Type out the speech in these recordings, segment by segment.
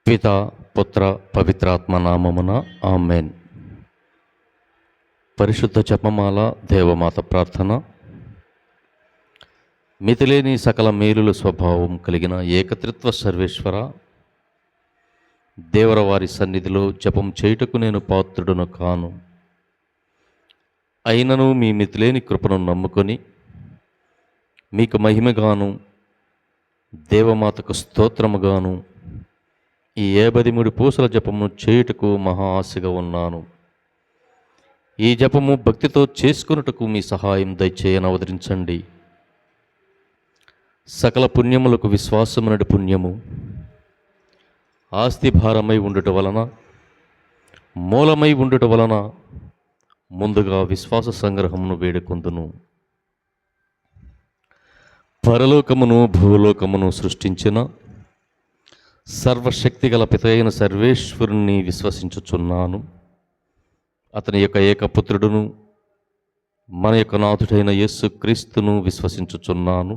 పిత పుత్ర పవిత్రాత్మ నామమున ఆమెన్. పరిశుద్ధ జపమాల దేవమాత ప్రార్థన. మితిలేని సకల మేలుల స్వభావం కలిగిన ఏకత్రిత్వ సర్వేశ్వర, దేవరవారి సన్నిధిలో జపం చేయుటకు నేను పాత్రుడును కాను. అయినను మీ మితిలేని కృపను నమ్ముకొని మీకు మహిమగాను దేవమాతకు స్తోత్రముగాను ఈ 53 పూసల జపమును చేయుటకు మహా ఆశగా ఉన్నాను. ఈ జపము భక్తితో చేసుకున్నటకు మీ సహాయం దయచేయని అవతరించండి. సకల పుణ్యములకు విశ్వాసమునడి పుణ్యము ఆస్తి భారమై ఉండుట వలన, మూలమై ఉండుట వలన ముందుగా విశ్వాస సంగ్రహమును వేడుకొందును. పరలోకమును భూలోకమును సృష్టించిన సర్వశక్తిగల పితైన సర్వేశ్వరుణ్ణి విశ్వసించుచున్నాను. అతని యొక్క ఏకపుత్రుడును మన యొక్క నాథుడైన యేసు క్రీస్తును విశ్వసించుచున్నాను.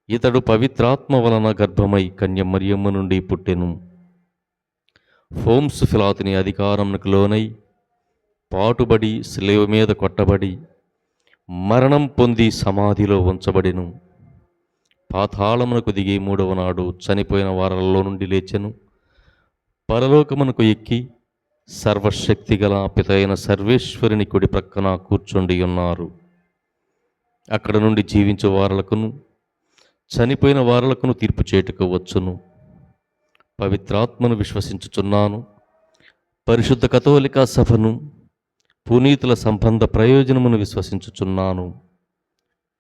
ఇతడు పవిత్రాత్మ వలన గర్భమై కన్య మరియమ్మ నుండి పుట్టెను. ఫోమ్స్ ఫిలాతుని అధికారమునకు లోనై పాటుబడి శిలువ మీద కొట్టబడి మరణం పొంది సమాధిలో ఉంచబడెను. పాతాళమునకు దిగి 3వ నాడు చనిపోయిన వారలలో నుండి లేచెను. పరలోకమునకు ఎక్కి సర్వశక్తిగల పితైన సర్వేశ్వరుని కుడి ప్రక్కన కూర్చుండి ఉన్నారు. అక్కడ నుండి జీవించే వారలకును చనిపోయిన వారలకును తీర్పు చేయుటకు వచ్చును. పవిత్రాత్మను విశ్వసించుచున్నాను. పరిశుద్ధ కథోలిక సభను, పునీతుల సంబంధ ప్రయోజనమును విశ్వసించుచున్నాను.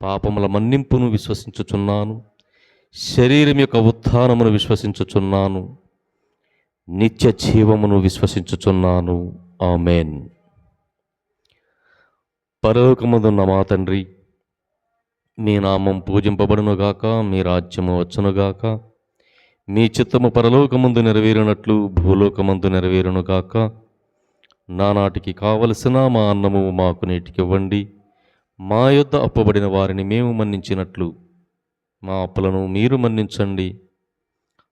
పాపముల మన్నింపును విశ్వసించుచున్నాను. శరీరం యొక్క ఉత్థానమును విశ్వసించుచున్నాను. నిత్య జీవమును విశ్వసించుచున్నాను. ఆమెన్. పరలోకమందున్న మా తండ్రి, మీ నామం పూజింపబడునుగాక, మీ రాజ్యము వచ్చునుగాక, మీ చిత్తము పరలోకమందు నెరవేరినట్లు భూలోకమందు నెరవేరునుగాక. నానాటికి కావలసిన మా అన్నము మాకు నేటికివ్వండి. మా యొద్ద అప్పబడిన వారిని మేము మన్నించినట్లు మా అప్పులను మీరు మన్నించండి.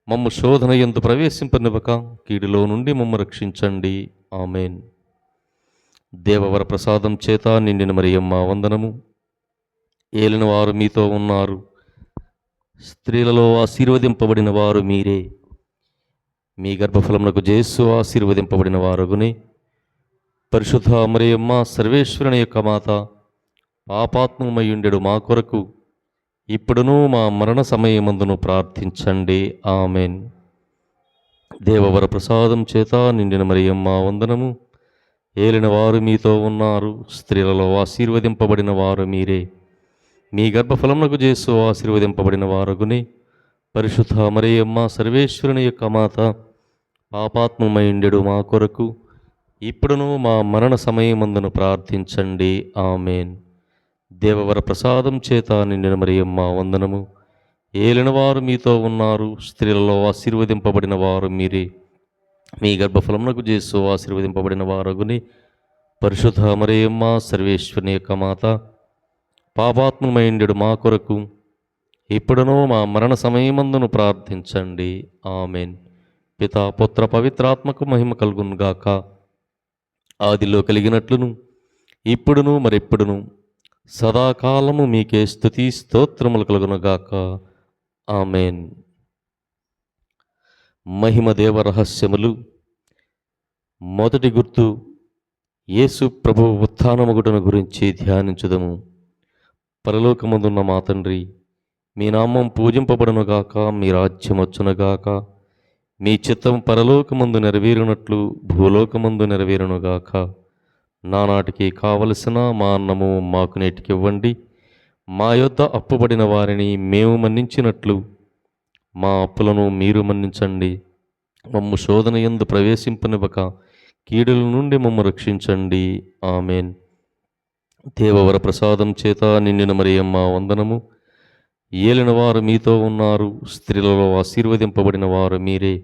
మమ్ము శోధన యందు ప్రవేశింపనివ్వక కీడులో నుండి మమ్ము రక్షించండి. ఆమెన్. దేవవర ప్రసాదం చేత నిండిన మరియమ్మ వందనము. ఏలిన వారు మీతో ఉన్నారు. స్త్రీలలో ఆశీర్వదింపబడిన వారు మీరే. మీ గర్భఫలమునకు జేసు ఆశీర్వదింపబడిన వారగునే. పరిశుద్ధ మరియమ్మ సర్వేశ్వరుని యొక్క మాత, పాపాత్మమయుండెడు మా కొరకు ఇప్పుడును మా మరణ సమయమందును ప్రార్థించండి. ఆమెన్. దేవవర ప్రసాదం చేత నిండిన మరియమ్మ వందనము. ఏలిన వారు మీతో ఉన్నారు. స్త్రీలలో ఆశీర్వదింపబడిన వారు మీరే. మీ గర్భఫలమునకు జేసు ఆశీర్వదింపబడిన వారగునే. పరిశుద్ధ మరియమ్మ సర్వేశ్వరుని యొక్క మాత, పాపాత్మమయుండెడు మా కొరకు ఇప్పుడును మా మరణ సమయమందును ప్రార్థించండి. ఆమెన్. దేవవర ప్రసాదం చేత నిండిన మరియమ్మ వందనము. ఏలినవారు మీతో ఉన్నారు. స్త్రీలలో ఆశీర్వదింపబడిన వారు మీరే. మీ గర్భఫలమునకు జేసు ఆశీర్వదింపబడిన వారగుని. పరిశుద్ధ మరియమ్మ సర్వేశ్వరుని యొక్క మాత, పాపాత్మమయుండెడు మా కొరకు ఇప్పుడును మా మరణ సమయమందును ప్రార్థించండి. ఆమెన్. పితా పుత్ర పవిత్రాత్మకు మహిమ కలుగునుగాక. ఆదిలో కలిగినట్లును ఇప్పుడును మరెప్పుడును సదాకాలము మీకే స్తుతి స్తోత్రములు కలుగునుగాక. ఆమెన్. మహిమదేవ రహస్యములు. మొదటి గుర్తు, యేసు ప్రభువు ఉత్థానమగుటను గురించి ధ్యానించుదము. పరలోకమందున్న మా తండ్రి, మీ నామం పూజింపబడునుగాక, మీ రాజ్యం వచ్చునుగాక, మీ చిత్తం పరలోకమందు నెరవేరునట్లు భూలోకమందు నెరవేరునుగాక. నానాటికి కావలసిన మా అన్నము మాకు నేటికివ్వండి. మా యొద్ద అప్పుబడిన వారిని మేము మన్నించినట్లు మా అప్పులను మీరు మన్నించండి. మమ్ము శోధన యందు ప్రవేశింపనివ్వక కీడుల నుండి మమ్ము రక్షించండి. ఆమెన్. దేవవర ప్రసాదం చేత నిండిన మరియమ్మ వందనము. ఏలిన వారు మీతో ఉన్నారు. స్త్రీలలో ఆశీర్వదింపబడిన వారు మీరే.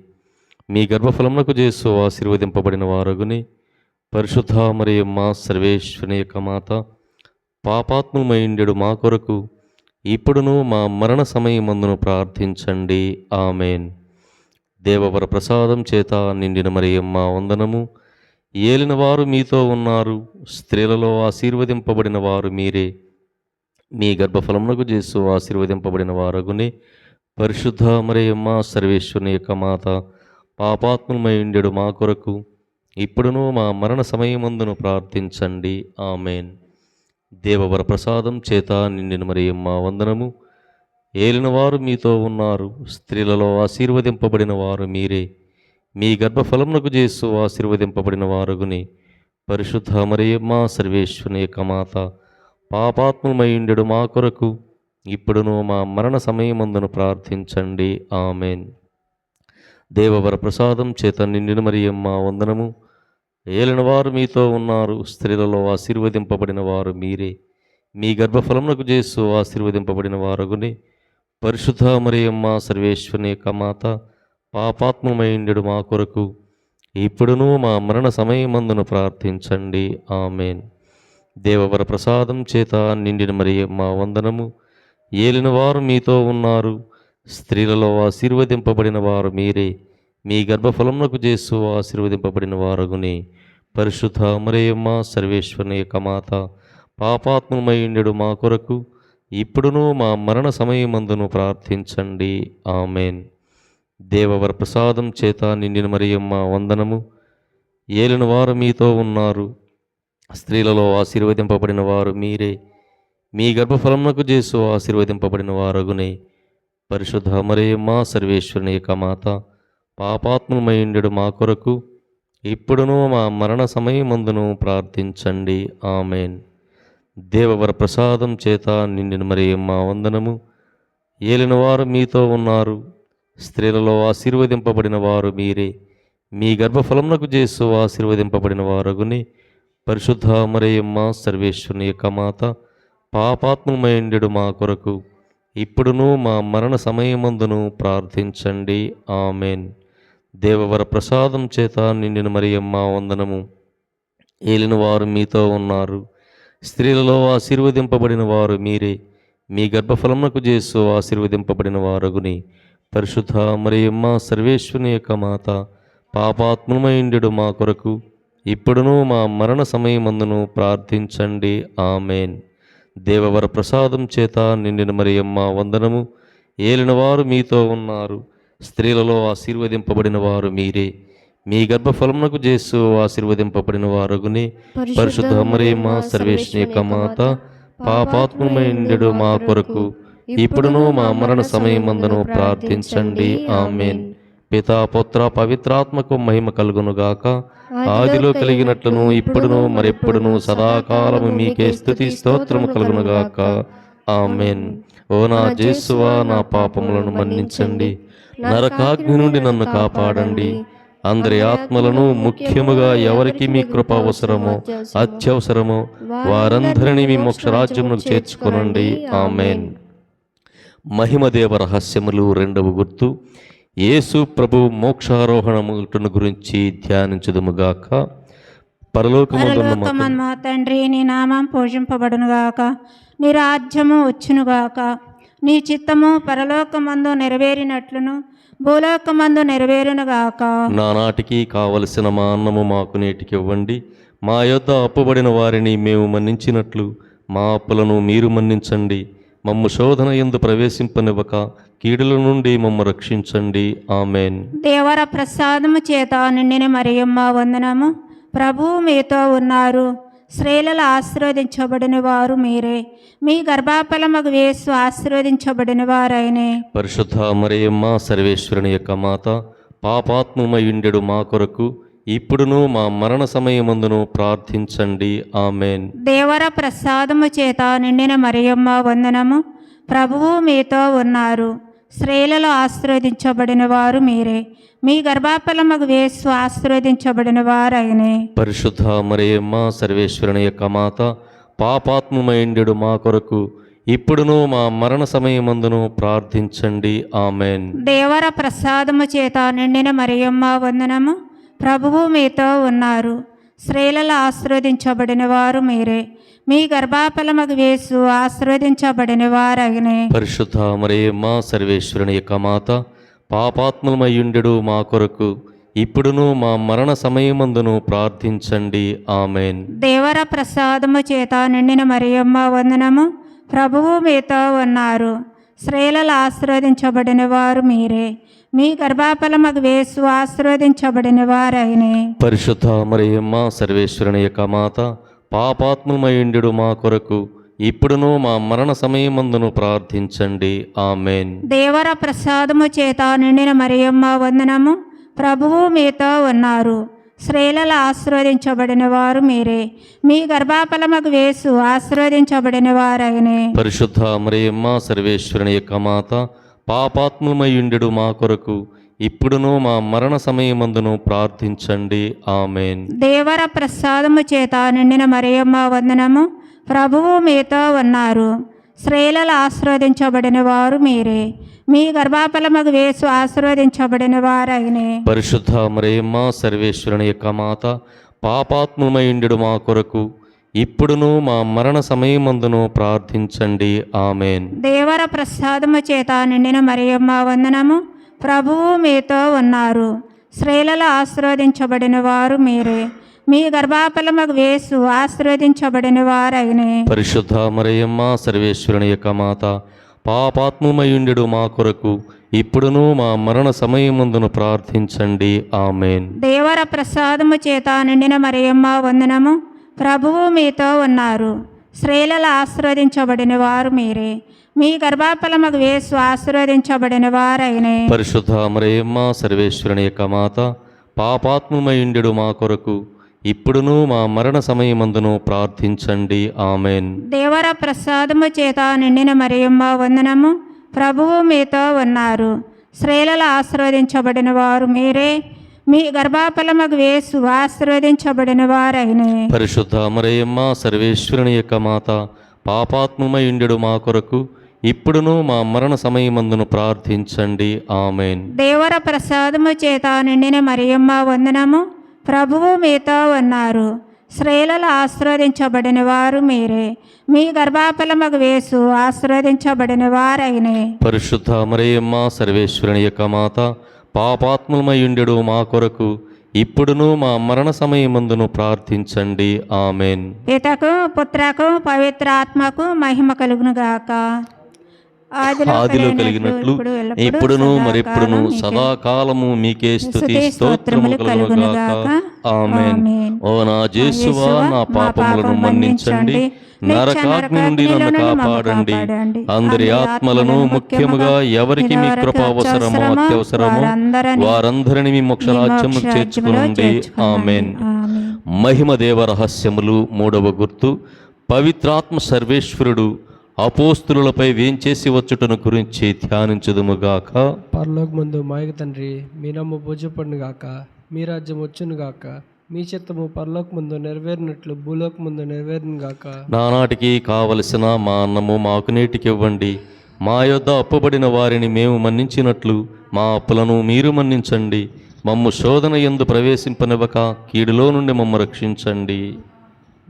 మీ గర్భఫలమునకు జేసు ఆశీర్వదింపబడిన వారగుని. పరిశుద్ధ మరియమ్మ సర్వేశ్వరుని యొక్క మాత, పాపాత్మమయుండెడు మా కొరకు ఇప్పుడును మా మరణ సమయమందును ప్రార్థించండి. ఆమెన్. దేవవర ప్రసాదం చేత నిండిన మరియమ్మ వందనము. ఏలినవారు మీతో ఉన్నారు, స్త్రీలలో ఆశీర్వదింపబడిన వారు మీరే. మీ గర్భఫలమునకు చేసు ఆశీర్వదింపబడిన వారగునే. పరిశుద్ధ మరియమ్మ సర్వేశ్వరుని యొక్క మాత, పాపాత్ములమైండెడు మా కొరకు ఇప్పుడును మా మరణ సమయమందును ప్రార్థించండి. ఆమెన్. దేవవర ప్రసాదం చేత నిండిన మరియమ్మ వందనము. ఏలినవారు మీతో ఉన్నారు, స్త్రీలలో ఆశీర్వదింపబడిన వారు మీరే. మీ గర్భఫలమునకు చేసు ఆశీర్వదింపబడిన వారగుని. పరిశుద్ధ మరియమ్మ సర్వేశ్వరుని యొక్క మాత, పాపాత్ములమైండెడు మా కొరకు ఇప్పుడును మా మరణ సమయమందును ప్రార్థించండి. ఆమెన్. దేవవర ప్రసాదం చేత నిండిన మరియమ్మ వందనము. ఏలినవారు మీతో ఉన్నారు, స్త్రీలలో ఆశీర్వదింపబడిన వారు మీరే. మీ గర్భఫలమునకు చేసు ఆశీర్వదింపబడిన వారగుని. పరిశుద్ధ మరియమ్మ సర్వేశ్వరుని యొక్క మాత, పాపాత్ములమైండెడు మా కొరకు ఇప్పుడును మా మరణ సమయమందును ప్రార్థించండి. ఆమెన్. దేవవర ప్రసాదం చేత నిండిన మరియమ్మ వందనము. ఏలినవారు మీతో ఉన్నారు, స్త్రీలలో ఆశీర్వదింపబడిన వారు మీరే. మీ గర్భఫలమునకు చేసు ఆశీర్వదింపబడిన వారగుని. పరిశుద్ధ మరియమ్మ సర్వేశ్వరుని యొక్క మాత, పాపాత్ములమైండెడు మా కొరకు ఇప్పుడును మా మరణ సమయమందును ప్రార్థించండి. ఆమెన్. దేవవర ప్రసాదం చేత నిండిన మరియమ్మ వందనము. ఏలినవారు మీతో ఉన్నారు, స్త్రీలలో ఆశీర్వదింపబడిన వారు మీరే. మీ గర్భఫలమునకు చేసు ఆశీర్వదింపబడిన వారగునే. పరిశుద్ధ మరియమ్మ సర్వేశ్వరుని యొక్క మాత, పాపాత్ములమైండెడు మా కొరకు ఇప్పుడును మా మరణ సమయమందును ప్రార్థించండి. ఆమెన్. దేవవర ప్రసాదం చేత నిండిన మరియమ్మ వందనము. ఏలినవారు మీతో ఉన్నారు, స్త్రీలలో ఆశీర్వదింపబడిన వారు మీరే. మీ గర్భఫలమునకు చేసు ఆశీర్వదింపబడిన వారగుని. పరిశుద్ధ మరియమ్మ సర్వేశ్వరుని యొక్క మాత, పాపాత్ములమైండెడు మా కొరకు ఇప్పుడును మా మరణ సమయమందును ప్రార్థించండి. ఆమెన్. దేవవర ప్రసాదం చేత నిండిన మరియమ్మ వందనము. ఏలినవారు మీతో ఉన్నారు, స్త్రీలలో ఆశీర్వదింపబడిన వారు మీరే. మీ గర్భఫలమునకు చేసు ఆశీర్వదింపబడిన వారగుని. పరిశుద్ధ మరియమ్మ సర్వేశ్వరుని యొక్క మాత, పాపాత్ములమైండెడు మా కొరకు ఇప్పుడును మా మరణ సమయమందును ప్రార్థించండి. ఆమెన్. దేవవర ప్రసాదం చేత నిండిన మరియమ్మ వందనము. ఏలినవారు మీతో ఉన్నారు, స్త్రీలలో ఆశీర్వదింపబడిన వారు మీరే. మీ గర్భఫలమునకు చేసు ఆశీర్వదింపబడిన వారగుని. పరిశుద్ధ మరియమ్మ సర్వేశ్వరుని యొక్క మాత, పాపాత్ములమైండెడు మా కొరకు ఇప్పుడును మా మరణ సమయమందును ప్రార్థించండి. ఆమెన్. పితా పుత్ర పవిత్రాత్మకు మహిమ కలుగునుగాక. ఆదిలో కలిగినట్లును ఇప్పుడును మరెప్పుడును సదాకాలము మీకే స్తుతి స్తోత్రము కలుగునుగాక. ఆమెన్. ఓ నా యేసువా, నా పాపములను మన్నించండి, నరకాగ్ని నుండి నన్ను కాపాడండి. అందరి ఆత్మలను, ముఖ్యముగా ఎవరికి మీ కృప అవసరమో, అత్యవసరమో వారందరినీ మీ మోక్షరాజ్యమునకు చేర్చుకొనండి. ఆమెన్. మహిమదేవ రహస్యములు రెండవ గుర్తు. యేసు ప్రభు మోక్షారోహణమును గురించి ధ్యానించుదుముగాక. పరలోకమందున్న మా తండ్రి, నీ నామం పూజింపబడునుగాక, నీ రాజ్యము వచ్చునుగాక, నీ చిత్తము పరలోకమందు నెరవేరినట్లును భూలోకమందు నెరవేరునుగాక. నానాటికి కావలసిన మా అన్నము మాకు నేటికి ఇవ్వండి. మా యొద్ద అప్పుబడిన వారిని మేము మన్నించినట్లు మా అప్పులను మీరు మన్నించండి. మమ్ము శోధన యందు ప్రవేశింపనివ్వక కీడుల నుండి మమ్ము రక్షించండి. ఆమెన్. దేవర ప్రసాదము చేత నిండిన మరియమ్మ వందనము. ప్రభువు మీతో ఉన్నారు, స్త్రీలలో ఆశీర్వదించబడిన వారు మీరే. మీ గర్భఫలమగు యేసు ఆశీర్వదించబడిన వారైనే. పరిశుద్ధ మరియమ్మ సర్వేశ్వరుని యొక్క మాత, పాపాత్ములమైండెడు మా కొరకు ఇప్పుడును మా మరణ సమయమందును ప్రార్థించండి. ఆమెన్. దేవర ప్రసాదము చేత నిండిన మరియమ్మ వందనము. ప్రభువు మీతో ఉన్నారు, స్త్రీలలో ఆశీర్వదించబడిన వారు మీరే. మీ గర్భఫలమగు యేసు ఆశీర్వదించబడిన వారైనే. పరిశుద్ధ మరియమ్మ సర్వేశ్వరుని యొక్క మాత, పాపాత్ములమైండెడు మా కొరకు ఇప్పుడును మా మరణ సమయమందును ప్రార్థించండి. ఆమెన్. దేవర ప్రసాదము చేత నిండిన మరియమ్మ వందనము. ప్రభువు మీతో ఉన్నారు, స్త్రీలలో ఆశీర్వదించబడిన వారు మీరే. మీ గర్భఫలమగు యేసు ఆశీర్వదించబడిన వారైనే. పరిశుద్ధ మరియమ్మ సర్వేశ్వరుని యొక్క మాత, పాపాత్ములమయ్యుండెడు మా కొరకు ఇప్పుడును మా మరణ సమయమందును ప్రార్థించండి. ఆమెన్. దేవర ప్రసాదము చేత నిండిన మరియమ్మ వందనము. ప్రభువు మీతో ఉన్నారు. స్త్రీలలో ఆశీర్వదించబడిన వారు మీరే. మీ గర్భఫలమగు యేసు ఆశీర్వదించబడిన వారైనే. పరిశుద్ధ మరియమ్మ సర్వేశ్వరుని యొక్క మాత, పాపాత్ములమయ్యుండెడు మా కొరకు ఇప్పుడును మా మరణ సమయమందును ప్రార్థించండి. ఆమెన్. దేవర ప్రసాదము చేత నిండిన మరియమ్మ వందనము. ప్రభువు మీతో ఉన్నారు. స్త్రీలలో ఆశీర్వదించబడిన వారు మీరే. మీ గర్భఫలమగు యేసు ఆశీర్వదించబడిన వారైనే. పరిశుద్ధ మరియమ్మ సర్వేశ్వరుని యొక్క మాత, పాపాత్ములమయ్యుండెడు మా కొరకు ఇప్పుడును మా మరణ సమయమందును ప్రార్థించండి. ఆమెన్. దేవర ప్రసాదము చేత నిండిన మరియమ్మ వందనము. ప్రభువు మీతో ఉన్నారు. స్త్రీలలో ఆశీర్వదించబడిన వారు మీరే. మీ గర్భఫలమగు యేసు ఆశీర్వదించబడిన వారైనే. పరిశుద్ధ మరియమ్మ సర్వేశ్వరుని యొక్క మాత, పాపాత్ములమయ్యుండెడు మా కొరకు ఇప్పుడును మా మరణ సమయమందును ప్రార్థించండి. ఆమెన్. దేవర ప్రసాదము చేత నిండిన మరియమ్మ వందనము. ప్రభువు మీతో ఉన్నారు. స్త్రీలలో ఆశీర్వదించబడిన వారు మీరే. మీ గర్భఫలమగు యేసు ఆశీర్వదించబడిన వారైనే. పరిశుద్ధ మరియమ్మ సర్వేశ్వరుని యొక్క మాత, పాపాత్ములమయ్యుండెడు మా కొరకు ఇప్పుడును మా మరణ సమయమందును ప్రార్థించండి. ఆమెన్. దేవర ప్రసాదము చేత నిండిన మరియమ్మ వందనము. ప్రభువు మీతో ఉన్నారు. స్త్రీలలో ఆశీర్వదించబడిన వారు మీరే. మీ గర్భఫలమగు యేసు ఆశీర్వదించబడిన వారైనే. పరిశుద్ధ మరియమ్మ సర్వేశ్వరుని యొక్క మాత, పాపాత్ములమయ్యుండెడు మా కొరకు ఇప్పుడును మా మరణ సమయమందును ప్రార్థించండి. ఆమెన్. దేవర ప్రసాదము చేత నిండిన మరియమ్మ వందనము. ప్రభువు మీతో ఉన్నారు. స్త్రీలలో ఆశీర్వదించబడిన వారు మీరే. మీ గర్భఫలమగు యేసు ఆశీర్వదించబడిన వారైనే. పరిశుద్ధ మరియమ్మ సర్వేశ్వరుని యొక్క మాత, పాపాత్ములమయ్యుండెడు మా కొరకు ఇప్పుడును మా మరణ సమయమందును ప్రార్థించండి. ఆమెన్. దేవర ప్రసాదము చేత నిండిన మరియమ్మ వందనము. ప్రభువు మీతో ఉన్నారు. స్త్రీలలో ఆశీర్వదించబడిన వారు మీరే. మీ గర్భఫలమగు యేసు ఆశీర్వదించబడిన వారైనే. పరిశుద్ధ మరియమ్మ సర్వేశ్వరుని యొక్క మాత, పాపాత్ములమయ్యుండెడు మా కొరకు ఇప్పుడును మా మరణ సమయమందును ప్రార్థించండి. ఆమెన్. పితకు పుత్రకు పవిత్ర ఆత్మకు మహిమ కలుగును గాక. ఆదిలో కలిగినట్లు ఇప్పుడును మరెప్పుడును సదాకాలము మీకే స్తుతి స్తోత్రములు కలుగును గాక. ఆమెన్. ఓ నా యేసువా, నా పాపములను మన్నించండి, నరకాగ్ని నుండి నన్ను కాపాడండి. అందరి ఆత్మలను, ముఖ్యముగా ఎవరికి మీ కృప అవసరమో అత్యవసరమో వారందరిని మీ మోక్షరాజ్యము చేర్చుకునండి. ఆమెన్. మహిమ దేవ రహస్యములు. మూడవ గుర్తు, పవిత్రాత్మ సర్వేశ్వరుడు అపోస్తులపై వేంచేసి వచ్చుటను గురించి ధ్యానించుదుముగాక. పరలోకమందు మాయక తండ్రి, మీ నామము పూజపడును గాక. మీ రాజ్యం వచ్చును గాక. మీ చిత్తము పరలోకమందు నెరవేరినట్లు భూలోకమందు నెరవేరును గాక. నానాటికి కావలసిన మా అన్నము మాకు నేటికి ఇవ్వండి. మా యొద్ద అప్పుబడిన వారిని మేము మన్నించినట్లు మా అప్పులను మీరు మన్నించండి. మమ్ము శోధన యందు ప్రవేశింపనివ్వక కీడులో నుండి మమ్ము రక్షించండి.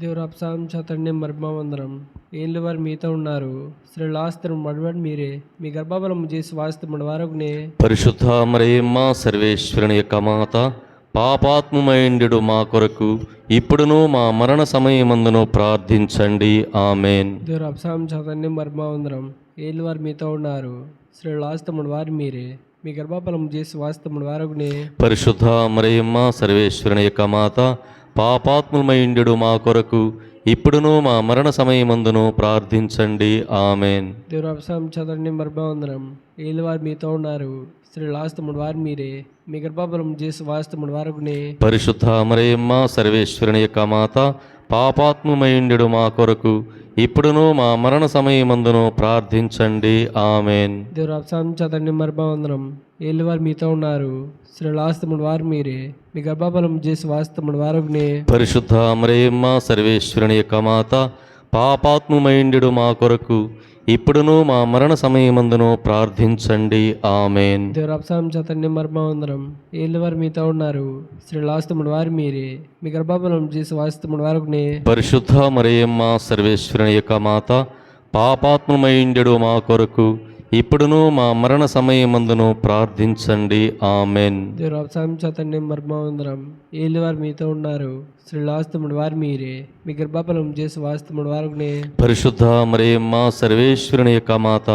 దేవుడు అప్సాం చతండి మర్మవందనం. ఏళ్ళు వారు మీతో ఉన్నారు. స్త్రీల ఆస్తిని మడవాడు మీరే. మీ గర్భఫలము చేసి వాస్తముడు వారకునే. పరిశుద్ధ మరియమ్మ సర్వేశ్వరుని యొక్క మాత, పాపాత్ములమయ్యుండెడు మా కొరకు ఇప్పుడును మా మరణ సమయమందును ప్రార్థించండి. ఆమెన్. దేవుడు అప్సాం చతండి మర్మవందనం. ఏళ్ళు వారు మీతో ఉన్నారు. స్త్రీల ఆస్తముడు వారు మీరే. మీ గర్భఫలము చేసి వాస్తముడు వారకునే. పరిశుద్ధ మరియమ్మ సర్వేశ్వరుని యొక్క మాత, పాపాత్ములమయ్యుండెడు మా కొరకు ఇప్పుడును మా మరణ సమయమందును ప్రార్థించండి. ఆమెన్. దేవుడు అప్సాం చతండి మర్మవందనం. ఏళ్ళు వారు మీతో ఉన్నారు. స్త్రీల ఆస్తముడు వారు మీరే. మీ గర్భఫలము చేసి వాస్తముడు వారకునే. పరిశుద్ధ మరియమ్మ సర్వేశ్వరుని యొక్క మాత, పాపాత్ములమయ్యుండెడు మా కొరకు ఇప్పుడును మా మరణ సమయమందును ప్రార్థించండి. ఆమెన్. దేవుడు అప్సాం చతండి మర్మవందనం. ఏళ్ళు వారు మీతో ఉన్నారు. స్త్రీల ఆస్తముడు వారు మీరే. మీ గర్భఫలము చేసి వాస్తముడు వారకునే. పరిశుద్ధ మరియమ్మ సర్వేశ్వరుని యొక్క మాత, పాపాత్ములమయ్యుండెడు మా కొరకు ఇప్పుడును మా మరణ సమయమందును ప్రార్థించండి. ఆమెన్. దేవుడు అప్సాం చతండి మర్మవందనం. ఏళ్ళు వారు మీతో ఉన్నారు. స్త్రీల ఆస్తముడు వారు మీరే. మీ గర్భఫలము చేసి వాస్తముడు వారకునే. పరిశుద్ధ మరియమ్మ సర్వేశ్వరుని యొక్క మాత, పాపాత్ములమయ్యుండెడు మా కొరకు ఇప్పుడును మా మరణ సమయమందును ప్రార్థించండి. ఆమెన్. దేవరాప్సాం చతన్యం మర్మవందరం ఏలివారు మీతో ఉన్నారు, స్త్రీలాస్తముడు వారు మీరే, మీ గర్భఫలం చేసి వాస్తముడు వారునే. పరిశుద్ధ మరియమ్మ సర్వేశ్వరుని యొక్క మాత,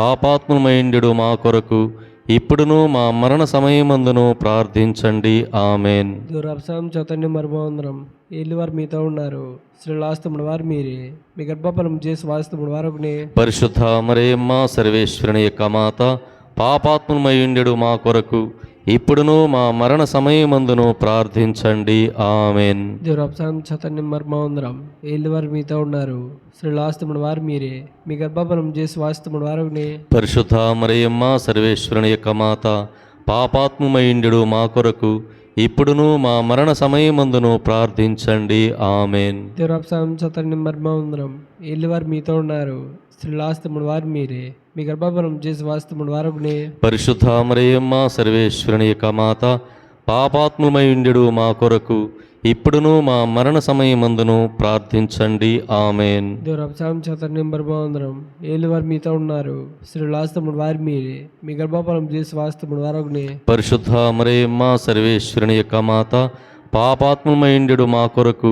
పాపాత్ములమైండు మా కొరకు ఇప్పుడును మా మరణ సమయమందును ప్రార్థించండి. ఆమెన్. దేవరాప్సాం చతన్యం మర్మవందరం ఏలివారు మీతో ఉన్నారు, స్త్రీలాస్తముడు వారు మీరే, మీ గర్భఫలం చేసి వాస్తముడు వారునే. పరిశుద్ధ మరియమ్మ సర్వేశ్వరుని యొక్క మాత, పాపాత్ములమైండు మా కొరకు ఇప్పుడును మా మరణ సమయమందును ప్రార్థించండి. ఆమెన్. దేవరాప్సాం చతన్యం మర్మవందరం ఏలివారు మీతో ఉన్నారు, స్త్రీలాస్తముడు వారు మీరే, మీ గర్భఫలం చేసి వాస్తముడు వారునే. పరిశుద్ధ మరియమ్మ సర్వేశ్వరుని యొక్క మాత, పాపాత్ములమైండు మా కొరకు ఇప్పుడును మా మరణ సమయమందును ప్రార్థించండి. ఆమెన్. దేవరాప్సాం చతన్యం మర్మవందరం ఏలివారు మీతో ఉన్నారు, స్త్రీలాస్తముడు వారు మీరే, మీ గర్భఫలం చేసి వాస్తముడు వారునే. పరిశుద్ధ మరియమ్మ సర్వేశ్వరుని యొక్క మాత, పాపాత్ములమైండు మా కొరకు ఇప్పుడును మా మరణ సమయమందును ప్రార్థించండి. ఆమెన్. దేవరాప్సాం చతన్యం మర్మవందరం ఏలివారు మీతో ఉన్నారు, స్త్రీలాస్తముడు వారు మీరే, మీ గర్భఫలం చేసి వాస్తముడు వారునే. పరిశుద్ధ మరియమ్మ సర్వేశ్వరుని యొక్క మాత, పాపాత్ములమైండు మా కొరకు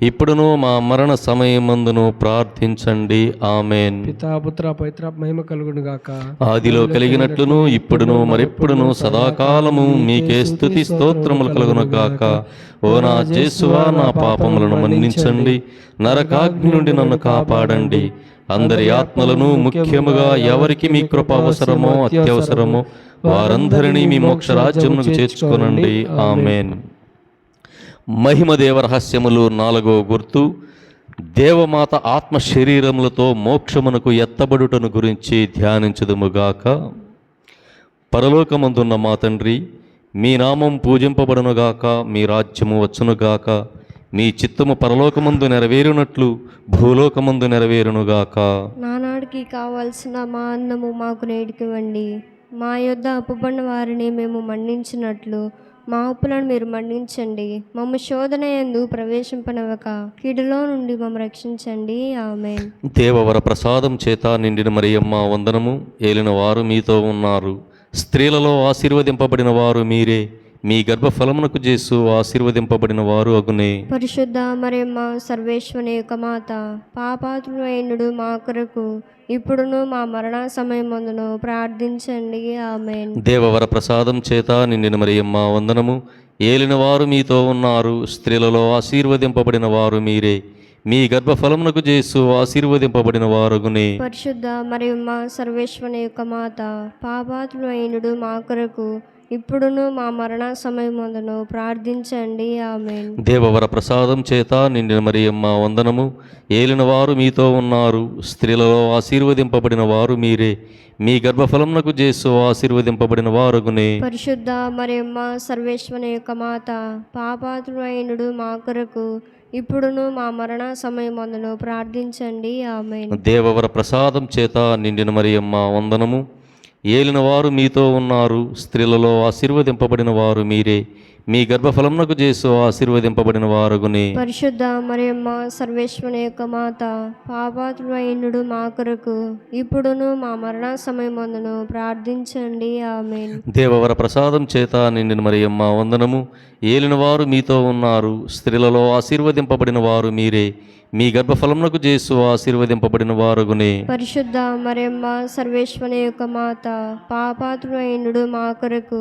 ఇప్పుడును మా మరణ సమయమందును ప్రార్థించండి. ఆమెన్. పితా పుత్ర పవిత్ర మహిమ కలుగును గాక. ఆదిలో కలిగినట్లును ఇప్పుడును మరెప్పుడును సదాకాలము మీకే స్తుతి స్తోత్రములు కలుగును గాక. ఓ నా యేసువా, నా పాపములను మన్నించండి, నరకాగ్ని నుండి నన్ను కాపాడండి, అందరి ఆత్మలను ముఖ్యముగా ఎవరికి మీ కృప అవసరమో అత్యవసరమో వారందరినీ మీ మోక్ష రాజ్యమునకు చేర్చుకొనండి. ఆమెన్. మహిమదేవ రహస్యములు 4వ గుర్తు, దేవమాత ఆత్మ శరీరములతో మోక్షమునకు ఎత్తబడుటను గురించి ధ్యానించుదుముగాక. పరలోకమందున్న మా తండ్రి, మీ నామం పూజింపబడునుగాక, మీ రాజ్యము వచ్చునుగాక, మీ చిత్తము పరలోకమందు నెరవేరునట్లు భూలోకమందు నెరవేరునుగాక. నానాడికి కావలసిన మా అన్నము మాకు నేడికివ్వండి, మా యొద్ద అప్పుబడిన వారిని మేము మన్నించినట్లు మా అప్పులను మీరు మన్నించండి, మమ్మ శోధన యందు ప్రవేశింపనివ్వక కీడులో నుండి మమ్మ రక్షించండి. ఆమేన్. దేవవర ప్రసాదం చేత నిండిన మరియమ్మ వందనము. ఏలిన వారు మీతో ఉన్నారు, స్త్రీలలో ఆశీర్వదింపబడిన వారు మీరే, మీ గర్భఫలమునకు చేసు ఆశీర్వదింపబడిన వారు అగునే. పరిశుద్ధ మరియమ్మ సర్వేశ్వరుని యొక్క మాత, పాపాత్ములైనడు మా కొరకు ఇప్పుడును మా మరణ సమయమందును ప్రార్థించండి. ఆమేన్. దేవవర ప్రసాదం చేత నిండిన మరియమ్మ వందనము. ఏలిన వారు మీతో ఉన్నారు, స్త్రీలలో ఆశీర్వదింపబడిన వారు మీరే, మీ గర్భఫలమునకు చేసు ఆశీర్వదింపబడిన వారగునే. పరిశుద్ధ మరియమ్మ సర్వేశ్వరుని యొక్క మాత, పాపాత్ములైనడు మా కొరకు ఇప్పుడును మా మరణ సమయమందును ప్రార్థించండి. ఆమేన్. దేవవర ప్రసాదం చేత నిండిన మరియమ్మ వందనము. ఏలిన వారు మీతో ఉన్నారు, స్త్రీలలో ఆశీర్వదింపబడిన వారు మీరే, మీ గర్భఫలమునకు చేసు ఆశీర్వదింపబడిన వారగునే. పరిశుద్ధ మరియమ్మ సర్వేశ్వరుని యొక్క మాత, పాపాత్ములైనడు మా కొరకు ఇప్పుడును మా మరణ సమయమందును ప్రార్థించండి. ఆమేన్. దేవవర ప్రసాదం చేత నిండిన మరియమ్మ వందనము. ఏలిన వారు మీతో ఉన్నారు, స్త్రీలలో ఆశీర్వదింపబడిన వారు మీరే, మీ గర్భఫలమునకు చేసు ఆశీర్వదింపబడిన వారగునే. పరిశుద్ధ మరియమ్మ సర్వేశ్వరుని యొక్క మాత, పాపాత్ములైనడు మా కొరకు ఇప్పుడును మా మరణ సమయమందును ప్రార్థించండి. ఆమేన్. దేవవర ప్రసాదం చేత నిండిన మరియమ్మ వందనము. ఏలిన వారు మీతో ఉన్నారు, స్త్రీలలో ఆశీర్వదింపబడిన వారు మీరే, మీ గర్భఫలమునకు చేసు ఆశీర్వదింపబడిన వారగునే. పరిశుద్ధ మరియమ్మ సర్వేశ్వరుని యొక్క మాత, పాపాత్ములైనడు మా కొరకు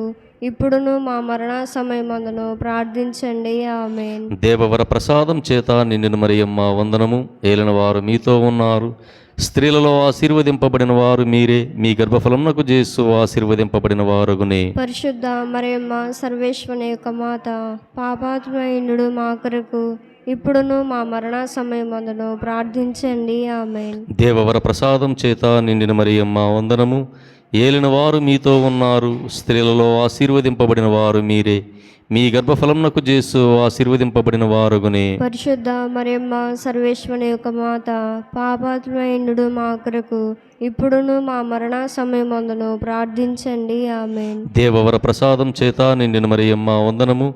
ఇప్పుడును మా మరణ సమయమందును ప్రార్థించండి. ఆమేన్. దేవవర ప్రసాదం చేత నిండిన మరియమ్మ వందనము. ఏలిన వారు మీతో ఉన్నారు, స్త్రీలలో ఆశీర్వదింపబడిన వారు మీరే, మీ గర్భఫలమునకు చేసు ఆశీర్వదింపబడిన వారగునే. పరిశుద్ధ మరియమ్మ సర్వేశ్వరుని యొక్క మాత, పాపాత్ములైనడు మా కొరకు ఇప్పుడును మా మరణ సమయమందును ప్రార్థించండి. ఆమేన్. దేవవర ప్రసాదం చేత నిండిన మరియమ్మ వందనము. ఏలిన వారు మీతో ఉన్నారు, స్త్రీలలో ఆశీర్వదింపబడిన వారు మీరే, మీ గర్భఫలమునకు జేసు ఆశీర్వదింపబడిన వారుగునే. పరిశుద్ధ మరియమ్మ సర్వేశ్వరుని యొక్క మాత, పాపాత్మైండు మా కొరకు ఇప్పుడును మా మరణ సమయమందును ప్రార్థించండి. ఆమేన్. దేవవర ప్రసాదం చేత నిండిన మరియమ్మ వందనము.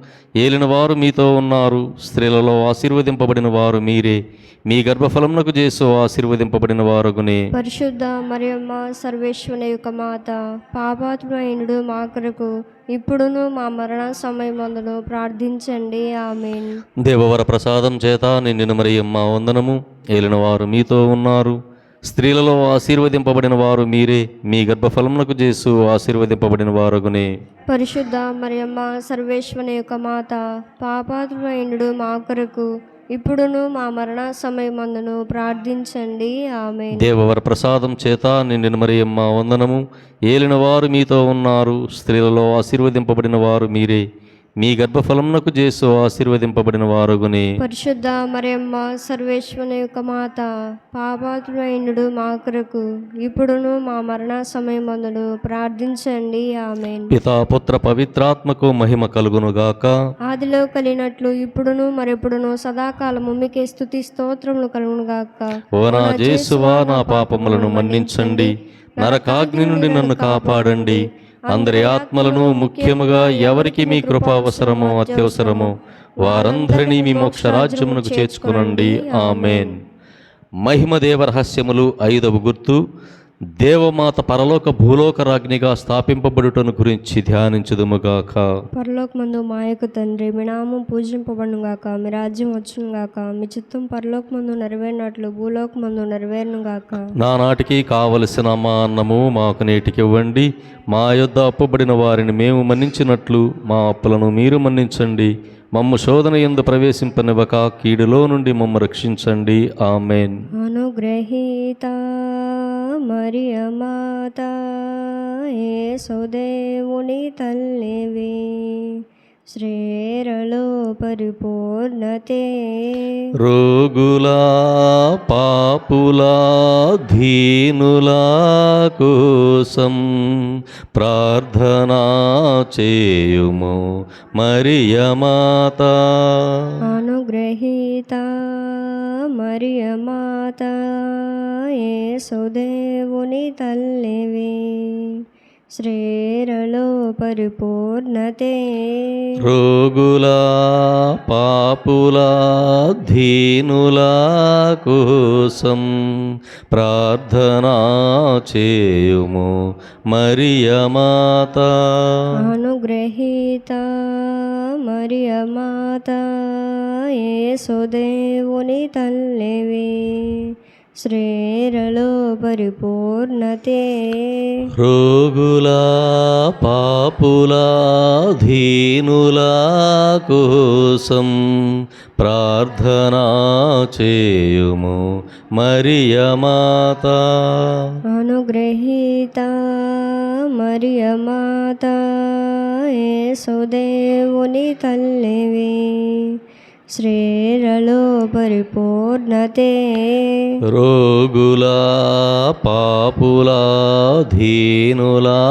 ఏలిన వారు మీతో ఉన్నారు, స్త్రీలలో ఆశీర్వదింపబడిన వారు మీరే. మీ గర్భఫలమునకు జేసు ఆశీర్వదింపబడిన వారుగునే. పరిశుద్ధ మరియమ్మ సర్వేశ్వరుని యొక్క మాత, పాపాత్మైండు మా కొరకు ఇప్పుడును మా మరణ సమయమందును ప్రార్థించండి. ఆమేన్. దేవవర ప్రసాదం చేత నిండిన మరియమ్మ వందనము. ఏలిన వారు మీతో ఉన్నారు, స్త్రీలలో ఆశీర్వదింపబడిన వారు మీరే. మీ గర్భఫలమునకు జేసు ఆశీర్వదింపబడిన వారుగునే. పరిశుద్ధ మరియమ్మ సర్వేశ్వరుని యొక్క మాత, పాపాత్మైండు మా కొరకు ఇప్పుడును మా మరణ సమయమందును ప్రార్థించండి. ఆమేన్. దేవవర ప్రసాదం చేత నిండిన మరియమ్మ వందనము. ఏలిన వారు మీతో ఉన్నారు, స్త్రీలలో ఆశీర్వదింపబడిన వారు మీరే. మీ గర్భఫలమునకు జేసు ఆశీర్వదింపబడిన వారుగునే. పరిశుద్ధ మరియమ్మ సర్వేశ్వరుని యొక్క మాత, పాపాత్మైండు మా కొరకు ఇప్పుడును మా మరణ సమయమందును ప్రార్థించండి. ఆమేన్. పితా పుత్ర పవిత్రాత్మకు మహిమ కలుగునుగాక. ఆదిలో కలిగినట్లు ఇప్పుడును మరెప్పుడును సదాకాలము మీకే స్తుతి స్తోత్రములు కలుగునుగాక. ఓ నా జేసువా, నా పాపములను మన్నించండి, నరకాగ్ని నుండి నన్ను కాపాడండి. అందరి ఆత్మలను, ముఖ్యముగా ఎవరికి మీ కృప అవసరమో అత్యవసరమో వారందరినీ మీ మోక్ష రాజ్యమునకు చేర్చుకునండి. ఆమేన్. మహిమదేవ రహస్యములు. 5వ గుర్తు, దేవమాత పరలోక భూలోక రాజ్ఞిగా స్థాపింపబడుటను గురించి ధ్యానించుదుముగాక. పరలోకమందు మా యొక్క తండ్రి, మీ నామం పూజింపబడునుగాక, మీ రాజ్యం వచ్చునుగాక, మీ చిత్తం పరలోకమందు నెరవేరినట్లు భూలోకమందు నెరవేరునుగాక. నానాటికి కావలసిన మా అన్నము మాకు నేటికి ఇవ్వండి. మా యొద్ద అప్పుబడిన వారిని మేము మన్నించినట్లు మా అప్పులను మీరు మన్నించండి. మమ్ము శోధన యందు ప్రవేశింపనివ్వక కీడులో నుండి మమ్ము రక్షించండి. ఆమేన్. అనుగ్రహీత మరియ మాత, యేసుదేవుని తల్లివి, శ్రేరలో పరిపూర్ణతే. రోగులా పాపులా దీనులా కోసం ప్రార్థనా చేయుము మరియ మాత. అనుగ్రహీత మరియ మాత, యేసుదేవుని తల్లివి, శ్రేరలో పరిపూర్ణతే. రోగులా పాపులా దీనులా కోసం ప్రార్థనా చేయుము మరియ మాత. అనుగ్రహీత మరియ మాత, యేసుదేవుని తల్లివి, శ్రేరలో పరిపూర్ణతే. రోగులా పాపులా దీనులా కోసం ప్రార్థనా చేయుము మరియ మాత. అనుగ్రహీత మరియ మాత, యేసుదేవుని తల్లివి, శ్రేరలో పరిపూర్ణతే. రోగులా పాపులా దీనులా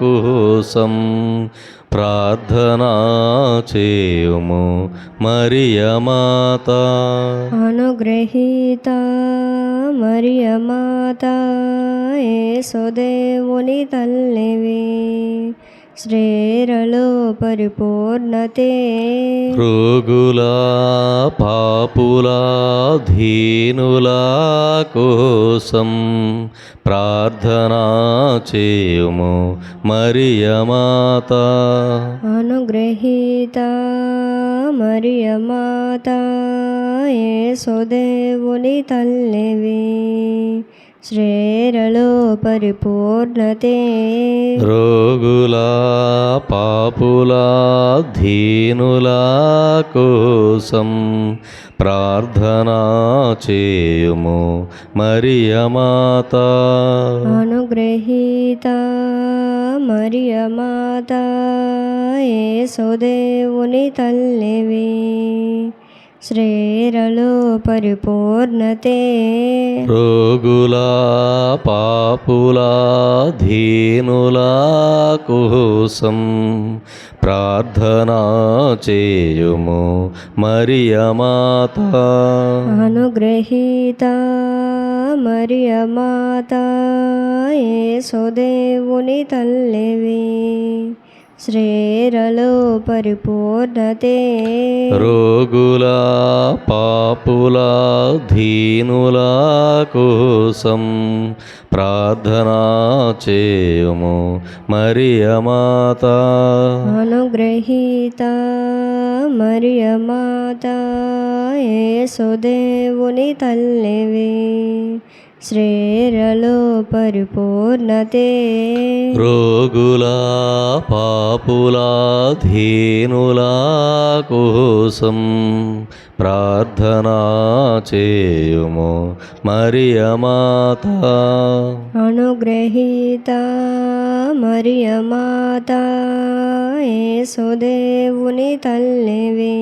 కోసం ప్రార్థనా చేయుము మరియ మాత. అనుగ్రహీత మరియ మాత, యేసుదేవుని తల్లివి, శ్రేరలో పరిపూర్ణతే. రోగులా పాపులా దీనులా కోసం ప్రార్థనా చేయుము మరియ మాత. అనుగ్రహీత మరియ మాత, యేసుదేవుని తల్లివి, శ్రేరలో పరిపూర్ణతే. రోగులా పాపులా దీనులా కోసం ప్రార్థనా చేయుము మరియ మాత. అనుగ్రహీత మరియ మాత, యేసుదేవుని తల్లివి, శ్రేరలో పరిపూర్ణతే. రోగుల పాపుల దీనుల కోసం ప్రార్థనా చేయుము మరియమాత. అనుగ్రహీత మరియమాత యేసుదేవుని తల్లివి, శ్రేరలో పరిపూర్ణతే. రోగుల పాపుల దీనుల కోసం ప్రార్థనా చేయుము మరియమాత. అనుగ్రహీత మరియమాత యేసుదేవుని తల్లివి, శ్రేరలో పరిపూర్ణతే. రోగుల పాపుల దీనుల కోసం ప్రార్థనా చేయుము మరియమాత. అనుగ్రహీత మరియమాత యేసుదేవుని తల్లివి,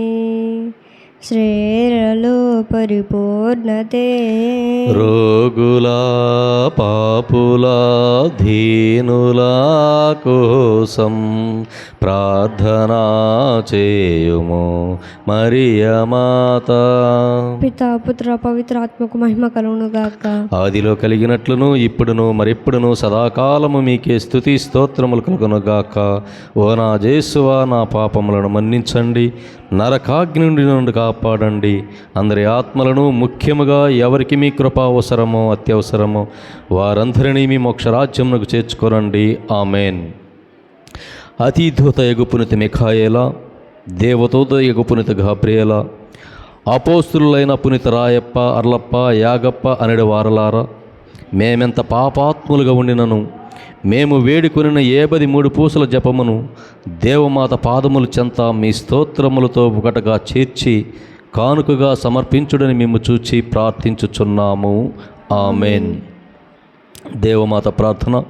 శ్రేరలో పరిపూర్ణతే. రోగుల పాపుల దీనుల కోసం ప్రార్థనా చేయుము మరియమాత. పితా పుత్ర పవిత్ర ఆత్మకు మహిమ కలుగును గాక. ఆదిలో కలిగినట్లును ఇప్పుడును మరెప్పుడును సదాకాలము మీకే స్తుతి స్తోత్రములు కలుగును గాక. ఓ నా యేసువా, నా పాపములను మన్నించండి, నరకాగ్ని నుండి కాపాడండి. అందరి ఆత్మలను, ముఖ్యముగా ఎవరికి మీ కృప అవసరమో అత్యవసరమో వారందరినీ మీ మోక్షరాజ్యమునకు చేర్చుకోనండి. ఆమెన్. అతిదూత యగుపునిత మిఖాయేలా, దేవదూత యగుపునిత గాబ్రియేలా, అపోస్తులైన పునిత రాయప్ప, అర్లప్ప, యాగప్ప అనడి వారలారా, మేమెంత పాపాత్ములుగా ఉండినను మేము వేడుకొనిన 73 పూసల జపమును దేవమాత పాదముల చెంత మీ స్తోత్రములతో ఒకటగా చేర్చి కానుకగా సమర్పించుడని మేము చూచి ప్రార్థించుచున్నాము. ఆమెన్. దేవమాత ప్రార్థన.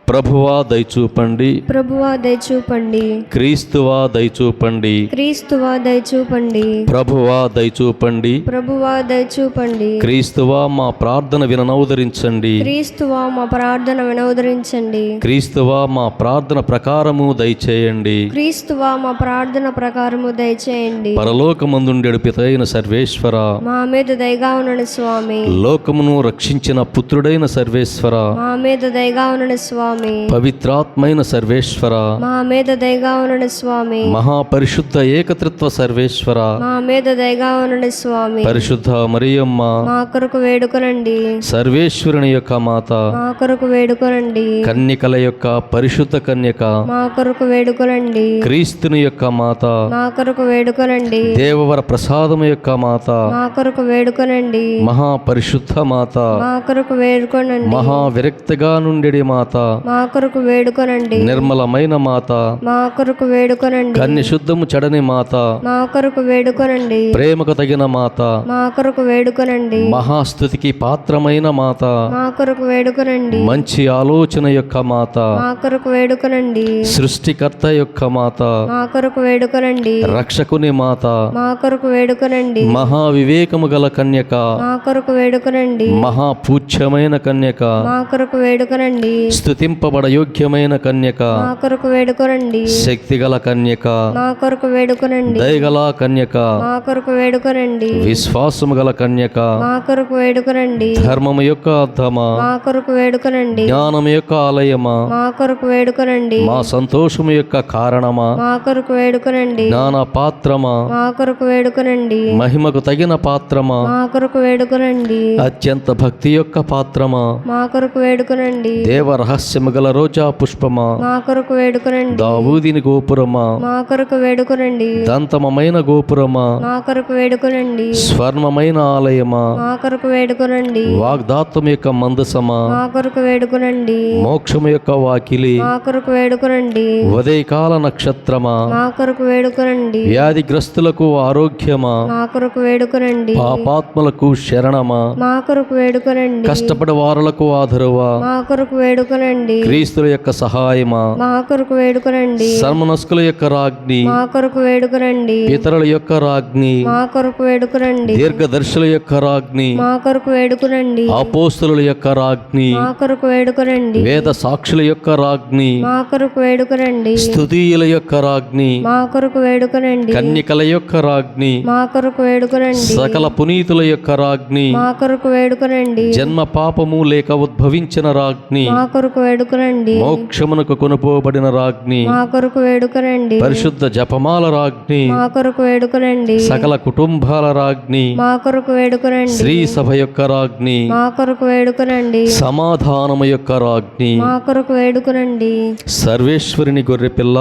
ప్రభువా దయచూపండి, ప్రభువా దయచూపండి, క్రీస్తువా దయచూపండి, క్రీస్తువా దయచూపండి, ప్రభువా దయచూపండి, ప్రభువా దయచూపండి, క్రీస్తువా మా ప్రార్థన విననౌదరించండి, క్రీస్తువా మా ప్రార్థన వినోదరించండి, క్రీస్తువా మా ప్రార్థన ప్రకారము దయచేయండి, క్రీస్తువా మా ప్రార్థన ప్రకారము దయచేయండి. పరలోకమందుండెడు పితైన సర్వేశ్వర, మా మీద దయగా ఉండండి స్వామి, లోకమును రక్షించిన పుత్రుడైన సర్వేశ్వర, మా మీద దయగా ఉండండి స్వామి, పవిత్రాత్మైన సర్వేశ్వర, మా మీద దయగా ఉండండి స్వామి, మహాపరిశుద్ధ ఏకత్రిత్వ సర్వేశ్వర, మా మీద దయగా ఉండండి స్వామి, పరిశుద్ధ మరియమ్మ, మా కొరకు వేడుకొనండి, సర్వేశ్వరుని యొక్క మాత, మా కొరకు వేడుకొనండి, కన్యకల యొక్క పరిశుద్ధ కన్యక, మా కొరకు వేడుకొనండి, క్రీస్తుని యొక్క మాత, మా కొరకు వేడుకొనండి, దేవవర ప్రసాదము యొక్క మాత, మా కొరకు వేడుకొనండి, మహాపరిశుద్ధ మాత, మా కొరకు వేడుకొనండి, మహావిరక్తగా నుండెడి మాత, మా కొరకు వేడుకొనండి, నిర్మలమైన మాత, మా కొరకు వేడుకొనండి, కన్య శుద్ధము చెడని మాత, మా కొరకు వేడుకొనండి, ప్రేమకు తగిన మాత, మా కొరకు వేడుకొనండి, మహాస్తుతికి పాత్రమైన మాత, మా కొరకు వేడుకొనండి, మంచి ఆలోచన యొక్క మాత, మా కొరకు వేడుకొనండి, సృష్టికర్త యొక్క మాత, మా కొరకు వేడుకొనండి, రక్షకుని మాత, మా కొరకు వేడుకొనండి, మహావివేకము గల కన్యక, మా కొరకు వేడుకొనండి, మహాపూజ్యమైన కన్యక, మా కొరకు వేడుకొనండి, స్తుతింపబడ యోగ్యమైన కన్యక, మా కొరకు వేడుకొనండి, శక్తిగల కన్యక, మా కొరకు వేడుకొనండి, దయగల కన్యక, మా కొరకు వేడుకొనండి, విశ్వాసము గల కన్యక, మా కొరకు వేడుకొనండి, ధర్మము యొక్క అర్థమా, మా కొరకు వేడుకొనండి, జ్ఞానము యొక్క ఆలయమా, మా కొరకు వేడుకొనండి, మా సంతోషము యొక్క కారణమా, మా కొరకు వేడుకొనండి, జ్ఞాన పాత్రమా, మా కొరకు వేడుకొనండి, మహిమకు తగిన పాత్రమా, మా కొరకు వేడుకొనండి, అత్యంత భక్తి యొక్క పాత్రమా, మా కొరకు వేడుకొనండి, దేవ రహస్యము గల రోజా పుష్పమా, మా కొరకు వేడుకొనండి, దావూదిని గోపురమా, మా కొరకు వేడుకొనండి, దంతమమైన గోపురమా, మా కొరకు వేడుకొనండి, స్వర్ణమైన ఆలయమా, మా కొరకు వేడుకొనండి, వాగ్దాత్వం యొక్క మందసమా, మా కొరకు వేడుకొనండి, మోక్షము యొక్క వాకిలి, మా కొరకు వేడుకొనండి, ఉదయకాల నక్షత్రమా, మా కొరకు వేడుకొనండి, వ్యాధిగ్రస్తులకు ఆరోగ్యమా, మా కొరకు వేడుకొనండి, పాపాత్ములకు శరణమా, మా కొరకు వేడుకొనండి, కష్టపడే వారులకు ఆదరువా, మా కొరకు వేడుకొనండి, వేడుకునండి. క్రీస్తుల యొక్క సహాయమా మా కొరకు వేడుకునండి. సర్మనస్కుల యొక్క రాజ్ఞి మా కొరకు వేడుకునండి. ఇతరుల యొక్క రాజ్ఞి మా కొరకు వేడుకునండి. దీర్ఘదర్శుల యొక్క రాజ్ఞి మా కొరకు వేడుకునండి. అపోస్తలుల యొక్క రాజ్ఞి మా కొరకు వేడుకునండి. వేద సాక్షుల యొక్క రాజ్ఞి మా కొరకు వేడుకునండి. స్తుతియుల యొక్క రాజ్ఞి మా కొరకు వేడుకునండి. కన్యకల యొక్క రాజ్ఞి మా కొరకు వేడుకునండి. సకల పునీతుల యొక్క రాజ్ఞి మా కొరకు వేడుకునండి. జన్మ పాపము లేక ఉద్భవించిన రాజ్ఞి మా కొరకు వేడుకునండి. మోక్షమునకు కొనుపోబడిన రాజ్ఞి మా కొరకు వేడుకునండి. పరిశుద్ధ జపమాల రాజ్ఞి మా కొరకు వేడుకునండి. సకల కుటుంబాల రాజ్ఞి మా కొరకు వేడుకునండి. శ్రీ సభ యొక్క రాజ్ఞి మా కొరకు వేడుకునండి. సమాధానము యొక్క రాజ్ఞి మా కొరకు వేడుకునండి. సర్వేశ్వరుని గొర్రెపిల్ల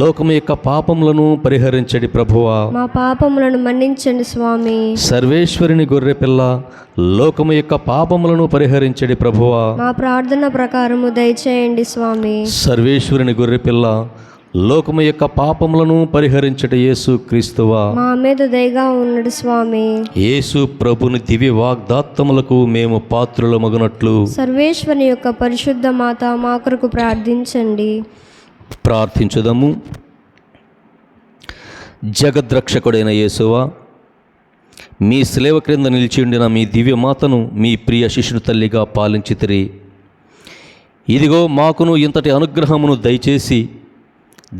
లోకము యొక్క పాపములను పరిహరించడి ప్రభువా. మా పాపములను మన్నించండి స్వామి. సర్వేశ్వరుని గొర్రెపిల్ల లోకము యొక్క పాపములను పరిహరించడి ప్రభువా. మా ప్రార్థన ప్రకారము దయచేయండి స్వామి. సర్వేశ్వరుని గొర్రెపిల్ల లోకము యొక్క పాపములను పరిహరించట యేసు క్రీస్తువా. మా మీద దయగా ఉన్నాడు స్వామి. యేసు ప్రభుని దివ్య వాగ్దాత్తములకు మేము పాత్రులమగునట్లు సర్వేశ్వరుని యొక్క పరిశుద్ధ మాత మా కొరకు ప్రార్థించండి. ప్రార్థించుదము. జగద్రక్షకుడైన యేసువా, మీ శిలువ క్రింద నిలిచి ఉండిన మీ దివ్యమాతను మీ ప్రియ శిష్యుని తల్లిగా పాలించితిరి. ఇదిగో మాకును ఇంతటి అనుగ్రహమును దయచేసి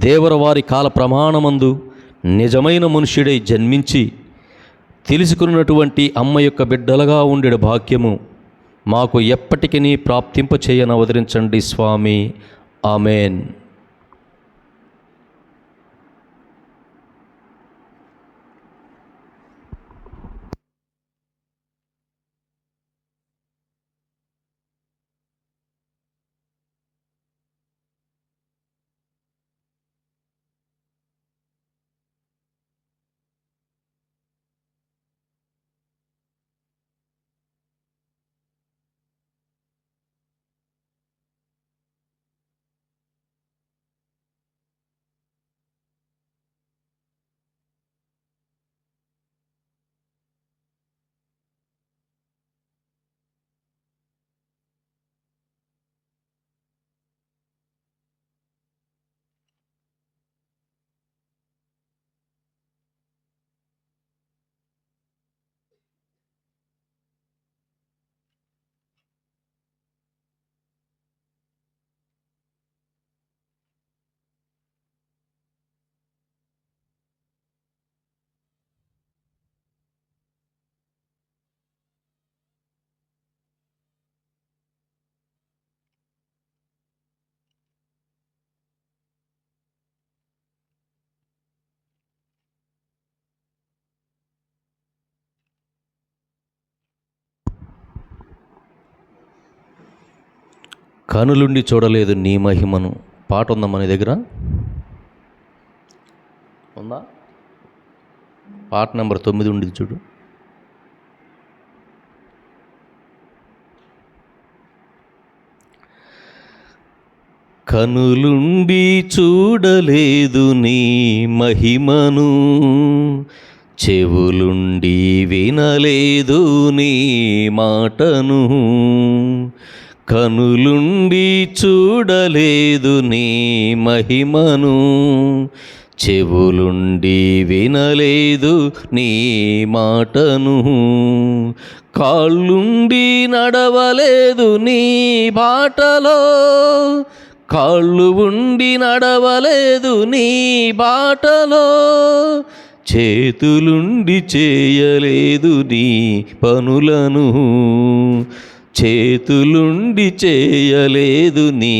దేవరవారి కాల ప్రమాణమందు నిజమైన మనుష్యుడై జన్మించి తెలుసుకున్నటువంటి అమ్మ యొక్క బిడ్డలుగా ఉండేడు భాగ్యము మాకు ఎప్పటికీ ప్రాప్తింపచేయన వదిలించండి స్వామి. ఆమెన్. కనులుండి చూడలేదు నీ మహిమను పాట ఉందా మన దగ్గర? ఉందా? పాట నెంబర్ 9 ఉండేది చూడు. కనులుండి చూడలేదు నీ మహిమను, చెవులుండి వినలేదు నీ మాటను. కనులుండి చూడలేదు నీ మహిమను, చెవులుండి వినలేదు నీ మాటను. కాళ్ళుండి నడవలేదు నీ బాటలో, కాళ్ళు ఉండి నడవలేదు నీ బాటలో. చేతులుండి చేయలేదు నీ పనులను, చేతులుండి చేయలేదు నీ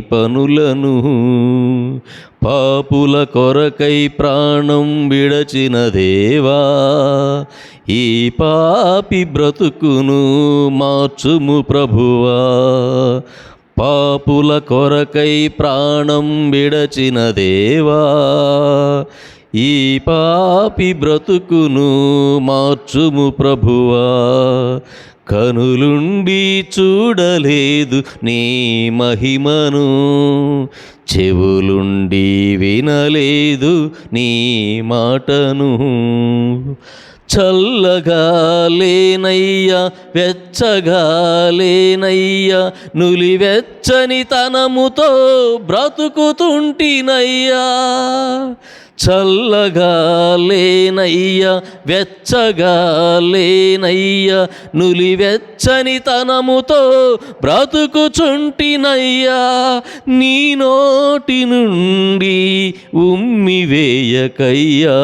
పనులను. పాపుల కొరకై ప్రాణం విడచిన దేవా, ఈ పాపి బ్రతుకును మార్చుము ప్రభువా. పాపుల కొరకై ప్రాణం విడచిన దేవా, ఈ పాపి బ్రతుకును మార్చుము ప్రభువా. కనులుండి చూడలేదు నీ మహిమను, చెవులుండి వినలేదు నీ మాటను. చల్లగా లేనయ్యా వెచ్చగా లేనయ్యా నులివెచ్చని తనముతో బ్రతుకుతుంటినయ్యా. చల్లగా లేనయ్యా వెచ్చగా లేనయ్యా నులివెచ్చని తనముతో బ్రతుకుచుంటినయ్యా. నీ నోటి నుండి ఉమ్మి వేయకయ్యా,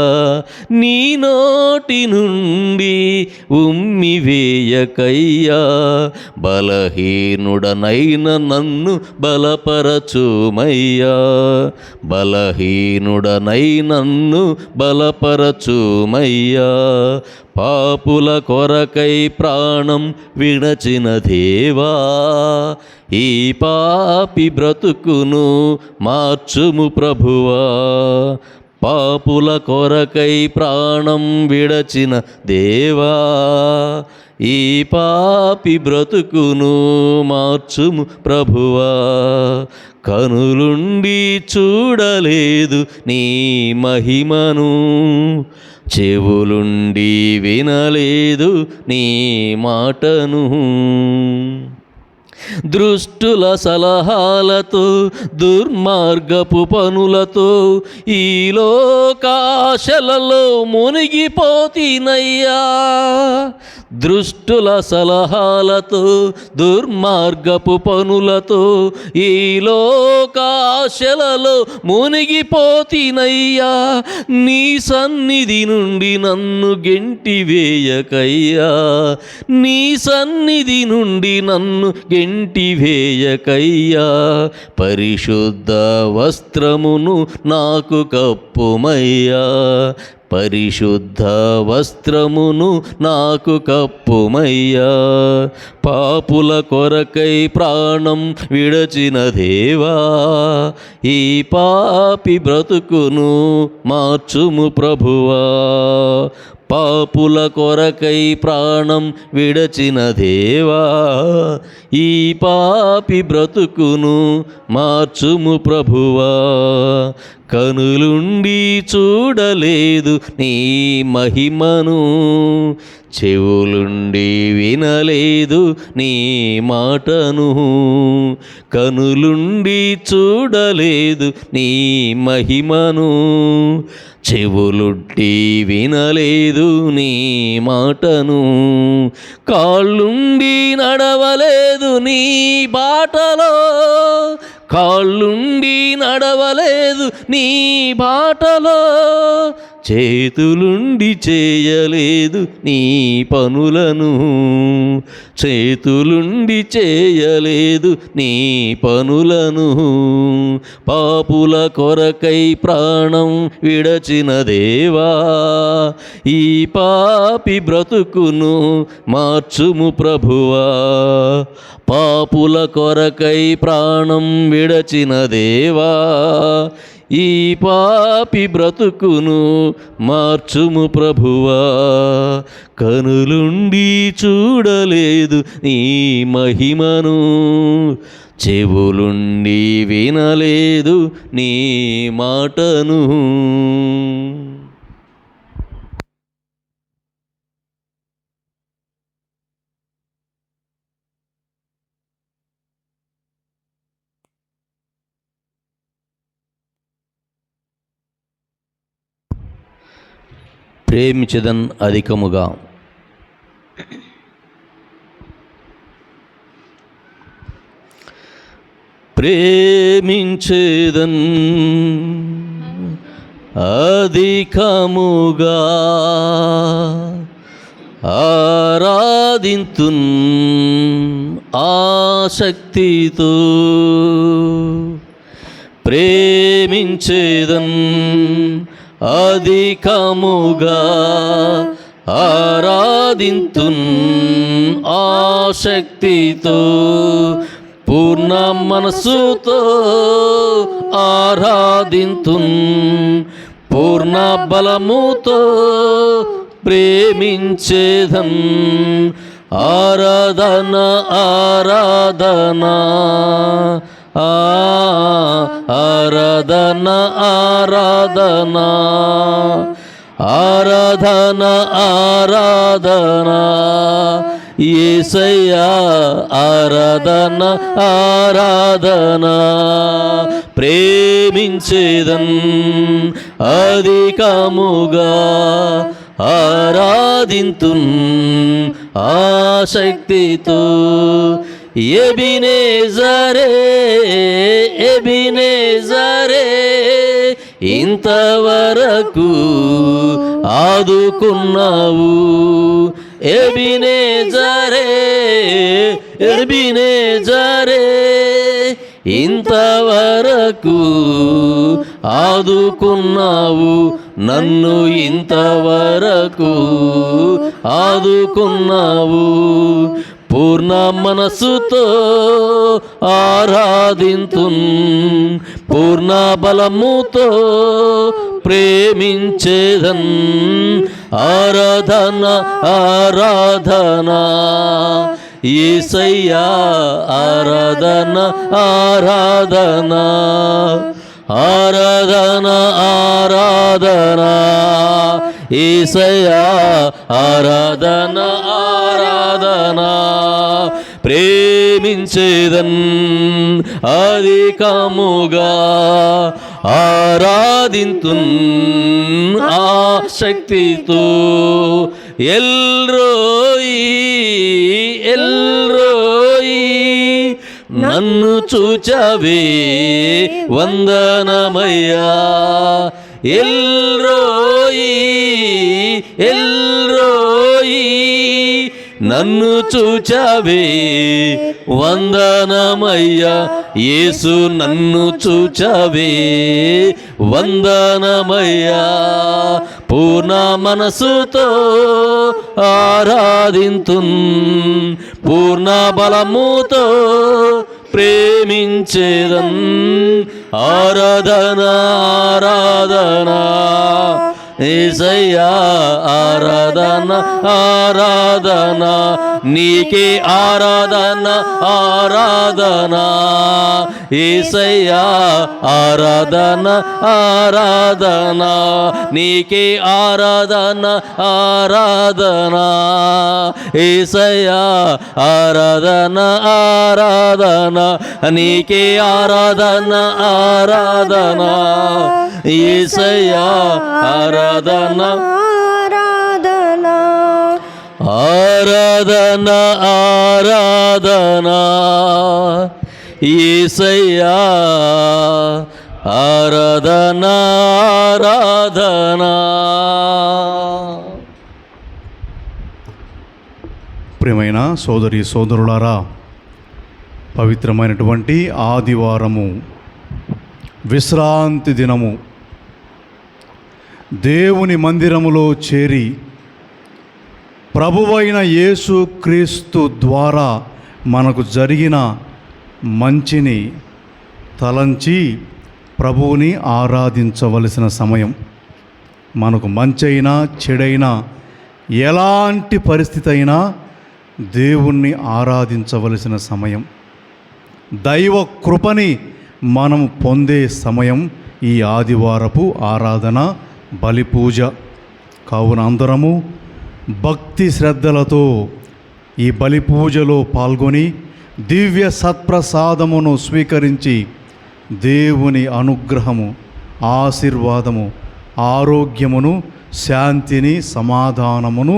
నీ నోటి నుండి ఉమ్మి వేయకయ్యా. బలహీనుడనైన నన్ను బలపరచుమయ్యా, బలహీనుడనై నన్ను బలపరచుమయ్యా. పాపుల కొరకై ప్రాణం విడచిన దేవా, ఈ పాపి బ్రతుకును మార్చుము ప్రభువా. పాపుల కొరకై ప్రాణం విడచిన దేవా, ఈ పాపి బ్రతుకును మార్చుము ప్రభువా. కనులుండి చూడలేదు నీ మహిమను, చెవులుండి వినలేదు నీ మాటను. దృష్టుల సలహాలతో దుర్మార్గపు పనులతో ఈ లోకాశలలో మునిగిపోతినయ్యా. దృష్టుల సలహాలతో దుర్మార్గపు పనులతో ఈ లోకాశలలో మునిగిపోతినయ్యా. నీ సన్నిధి నుండి నన్ను గెంటివేయకయ్యా, నీ సన్నిధి నుండి నన్ను గెంటివేయకయ్యా. పరిశుద్ధ వస్త్రమును నాకు కప్పుమయ్యా, పరిశుద్ధ వస్త్రమును నాకు కప్పుమయ్యా. పాపుల కొరకై ప్రాణం విడచిన దేవా, ఈ పాపి బ్రతుకును మార్చుము ప్రభువా. పాపుల కొరకై ప్రాణం విడచిన దేవా, ఈ పాపి బ్రతుకును మార్చుము ప్రభువా. కనులుండి చూడలేదు నీ మహిమను, చెవులుండి వినలేదు నీ మాటను. కనులుండి చూడలేదు నీ మహిమను, చెవులుండి వినలేదు నీ మాటను. కాళ్ళుండి నడవలేదు నీ బాటలో, కాళ్ళుండి నడవలేదు నీ బాటలో. చేతులుండి చేయలేదు నీ పనులను, చేతులుండి చేయలేదు నీ పనులను. పాపుల కొరకై ప్రాణం విడచిన దేవా, ఈ పాపి బ్రతుకును మార్చుము ప్రభువా. పాపుల కొరకై ప్రాణం విడచిన దేవా, ఈ పాపి బ్రతుకును మార్చుము ప్రభువా. కనులుండి చూడలేదు నీ మహిమను, చెవులుండి వినలేదు నీ మాటను. ప్రేమించదన్ అధికముగా. ప్రేమించేదన్ అధికముగా, ఆరాధింతున్ ఆసక్తితో. ప్రేమించేదన్ అధికముగా, ఆరాధింతున్ ఆసక్తితో. పూర్ణ మనసుతో ఆరాధింతున్, పూర్ణ బలముతో ప్రేమించేదన్. ఆరాధన ఆరాధన ఆరాధన ఆరాధన ఆరాధన ఆరాధన యేసయ్యా ఆరాధన ఆరాధన ప్రేమించేదన్ అధికముగా ఆరాధింతున్ ఆసక్తితో ఎబినేజరే ఎబినేజరే ఇంతవరకు ఆదుకున్నావు ఎబినేజరే ఎబినేజరే ఇంతవరకు ఆదుకున్నావు నన్ను ఇంతవరకు ఆదుకున్నావు పూర్ణ మనసుతో ఆరాధింతున్ పూర్ణ బలముతో ప్రేమించేదన్ ఆరాధన ఆరాధన యేసయ్యా ఆరాధన ఆరాధన ఆరాధన ఆరాధన యేసయ్యా ఆరాధన ఆరాధన ప్రేమించేదన్ అధికముగా ఆరాధింతున్ ఆసక్తితో ఎల్రోయి ఎల్రోయి నన్ను చూచవే వందనమయ్యా ఎల్రోయి ఎల్రోయి నన్ను చూచవే వందనమయ్యా యేసు నన్ను చూచవే వందనమయ్యా పూర్ణ మనసుతో ఆరాధింతున్ పూర్ణ బలముతో ప్రేమించేదన్ ఆరాధన ఆరాధన యేసయ్యా ఆరాధన ఆరాధన నీకే ఆరాధన ఆరాధన యేసయ్యా ఆరాధన ఆరాధన నీకే ఆరాధన ఆరాధన యేసయ్యా ఆరాధన ఆరాధన నీకే ఆరాధన ఆరాధన యేసయ్యా ఆరాధన ఆరాధన ఆరాధన ఆరాధన యేసయ్యా ఆరాధన ఆరాధన. ప్రియమైన సోదరి సోదరులారా, పవిత్రమైనటువంటి ఆదివారము విశ్రాంతి దినము దేవుని మందిరములో చేరి ప్రభువైన యేసుక్రీస్తు ద్వారా మనకు జరిగిన మంచిని తలంచి ప్రభువుని ఆరాధించవలసిన సమయం. మనకు మంచైనా చెడైనా ఎలాంటి పరిస్థితి అయినా దేవుణ్ణి ఆరాధించవలసిన సమయం. దైవ కృపని మనం పొందే సమయం ఈ ఆదివారపు ఆరాధన బలి పూజ. కావున అందరము భక్తి శ్రద్ధలతో ఈ బలి పూజలో పాల్గొని దివ్య సత్ప్రసాదమును స్వీకరించి దేవుని అనుగ్రహము, ఆశీర్వాదము, ఆరోగ్యమును, శాంతిని, సమాధానమును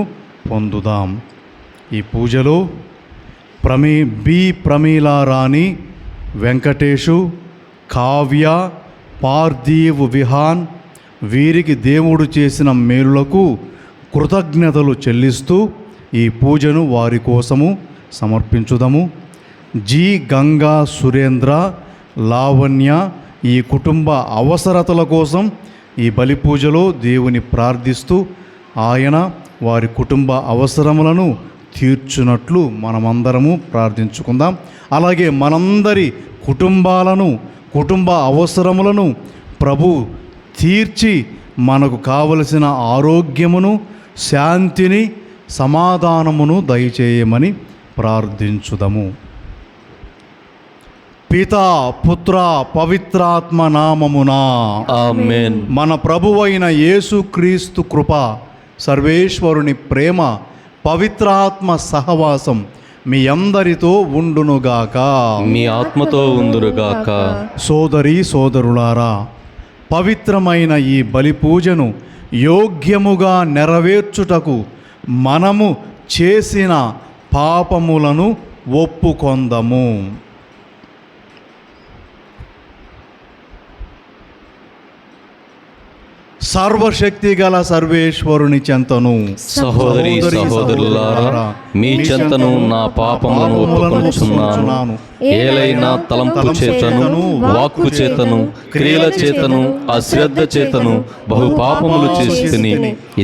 పొందుదాం. ఈ పూజలో ప్రమీలారాణి, వెంకటేషు, కావ్య, పార్థీవ్ విహాన్ వీరికి దేవుడు చేసిన మేలులకు కృతజ్ఞతలు చెల్లిస్తూ ఈ పూజను వారి కోసము సమర్పించుదాము. జి గంగా సురేంద్ర, లావణ్య ఈ కుటుంబ అవసరతల కోసం ఈ బలి పూజలో దేవుని ప్రార్థిస్తూ ఆయన వారి కుటుంబ అవసరములను తీర్చునట్లు మనమందరము ప్రార్థించుకుందాం. అలాగే మనందరి కుటుంబ అవసరములను ప్రభు తీర్చి మనకు కావలసిన ఆరోగ్యమును, శాంతిని, సమాధానమును దయచేయమని ప్రార్థించుదాము. పితా పుత్ర పవిత్రాత్మ నామమునా ఆమేన్. మన ప్రభువైన యేసుక్రీస్తు కృప, సర్వేశ్వరుని ప్రేమ, పవిత్రాత్మ సహవాసం మీ అందరితో ఉండునుగాక. మీ ఆత్మతో ఉందురుగాక. సోదరీ సోదరులారా, పవిత్రమైన ఈ బలి పూజను యోగ్యముగా నెరవేర్చుటకు మనము చేసిన పాపములను ఒప్పుకొందము. సర్వశక్తి గల సర్వేశ్వరుని చెంతను సహోదరి సహోదరులారా, మీ చెంతను నా పాపములను ఒప్పుకొనుచున్నాను. ఏలైనా తలంపు చేతను, వాక్కు చేతను, క్రియల చేతను, అశ్రద్ధ చేతను బహు పాపములు చేసితిని.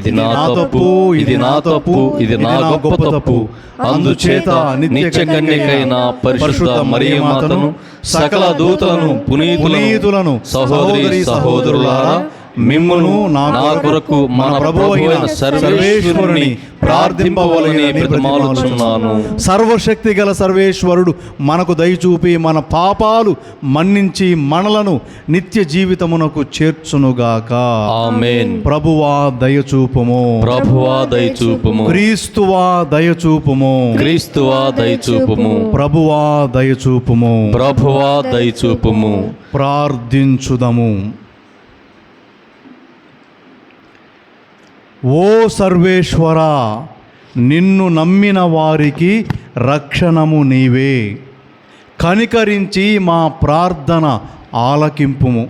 ఇది నా తప్పు, ఇది నా తప్పు, ఇది నా గొప్ప తప్పు. అందుచేత నిత్య కన్యకైన పరిశుద్ధ మరియమాతను, సకల దూతలను, పునీతులను, సహోదరి సహోదరులారా, మిమ్మును నా కొరకు మన ప్రభువైన సర్వేశ్వరుని ప్రార్థింపవలెని బ్రతిమాలుచున్నాను. సర్వశక్తి గల సర్వేశ్వరుడు మనకు దయచూపి మన పాపాలు మన్నించి మనలను నిత్య జీవితమునకు చేర్చునుగాక. ఆమేన్. ప్రభువా దయచూపుము, ప్రభువా దయచూపుము. క్రీస్తువా దయచూపుము, క్రీస్తువా దయచూపుము. ప్రభువా దయచూపుము. ప్రభువా దయచూపుము. ప్రార్థించుదము. ఓ సర్వేశ్వరా, నిన్ను నమ్మిన వారికి రక్షణము నీవే. కనికరించి మా ప్రార్థన ఆలకింపుము.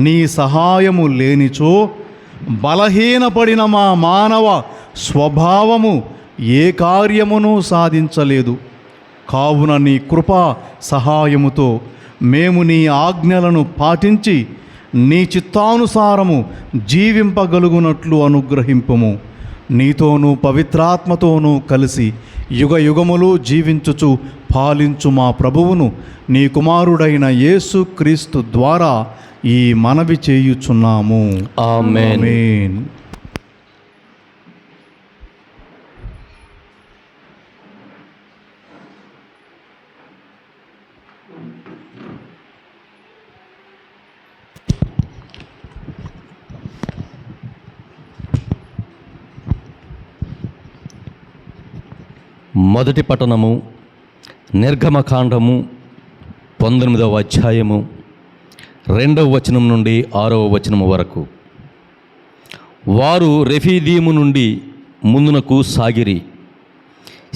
నీ సహాయము లేనిచో బలహీనపడిన మా మానవ స్వభావము ఏ కార్యమును సాధించలేదు. కావున నీ కృపా సహాయముతో మేము నీ ఆజ్ఞలను పాటించి నీ చిత్తానుసారము జీవింపగలుగునట్లు అనుగ్రహింపుము. నీతోనూ పవిత్రాత్మతోనూ కలిసి యుగ యుగములు జీవించుచు పాలించు మా ప్రభువును, నీ కుమారుడైన యేసు క్రీస్తు ద్వారా ఈ మనవి చేయుచున్నాము. ఆమేన్. ఆమేన్. మొదటి పట్టణము నిర్గమకాండము 19వ అధ్యాయము 2వ వచనం నుండి 6వ వచనము వరకు. వారు రెఫీదీము నుండి ముందునకు సాగిరి.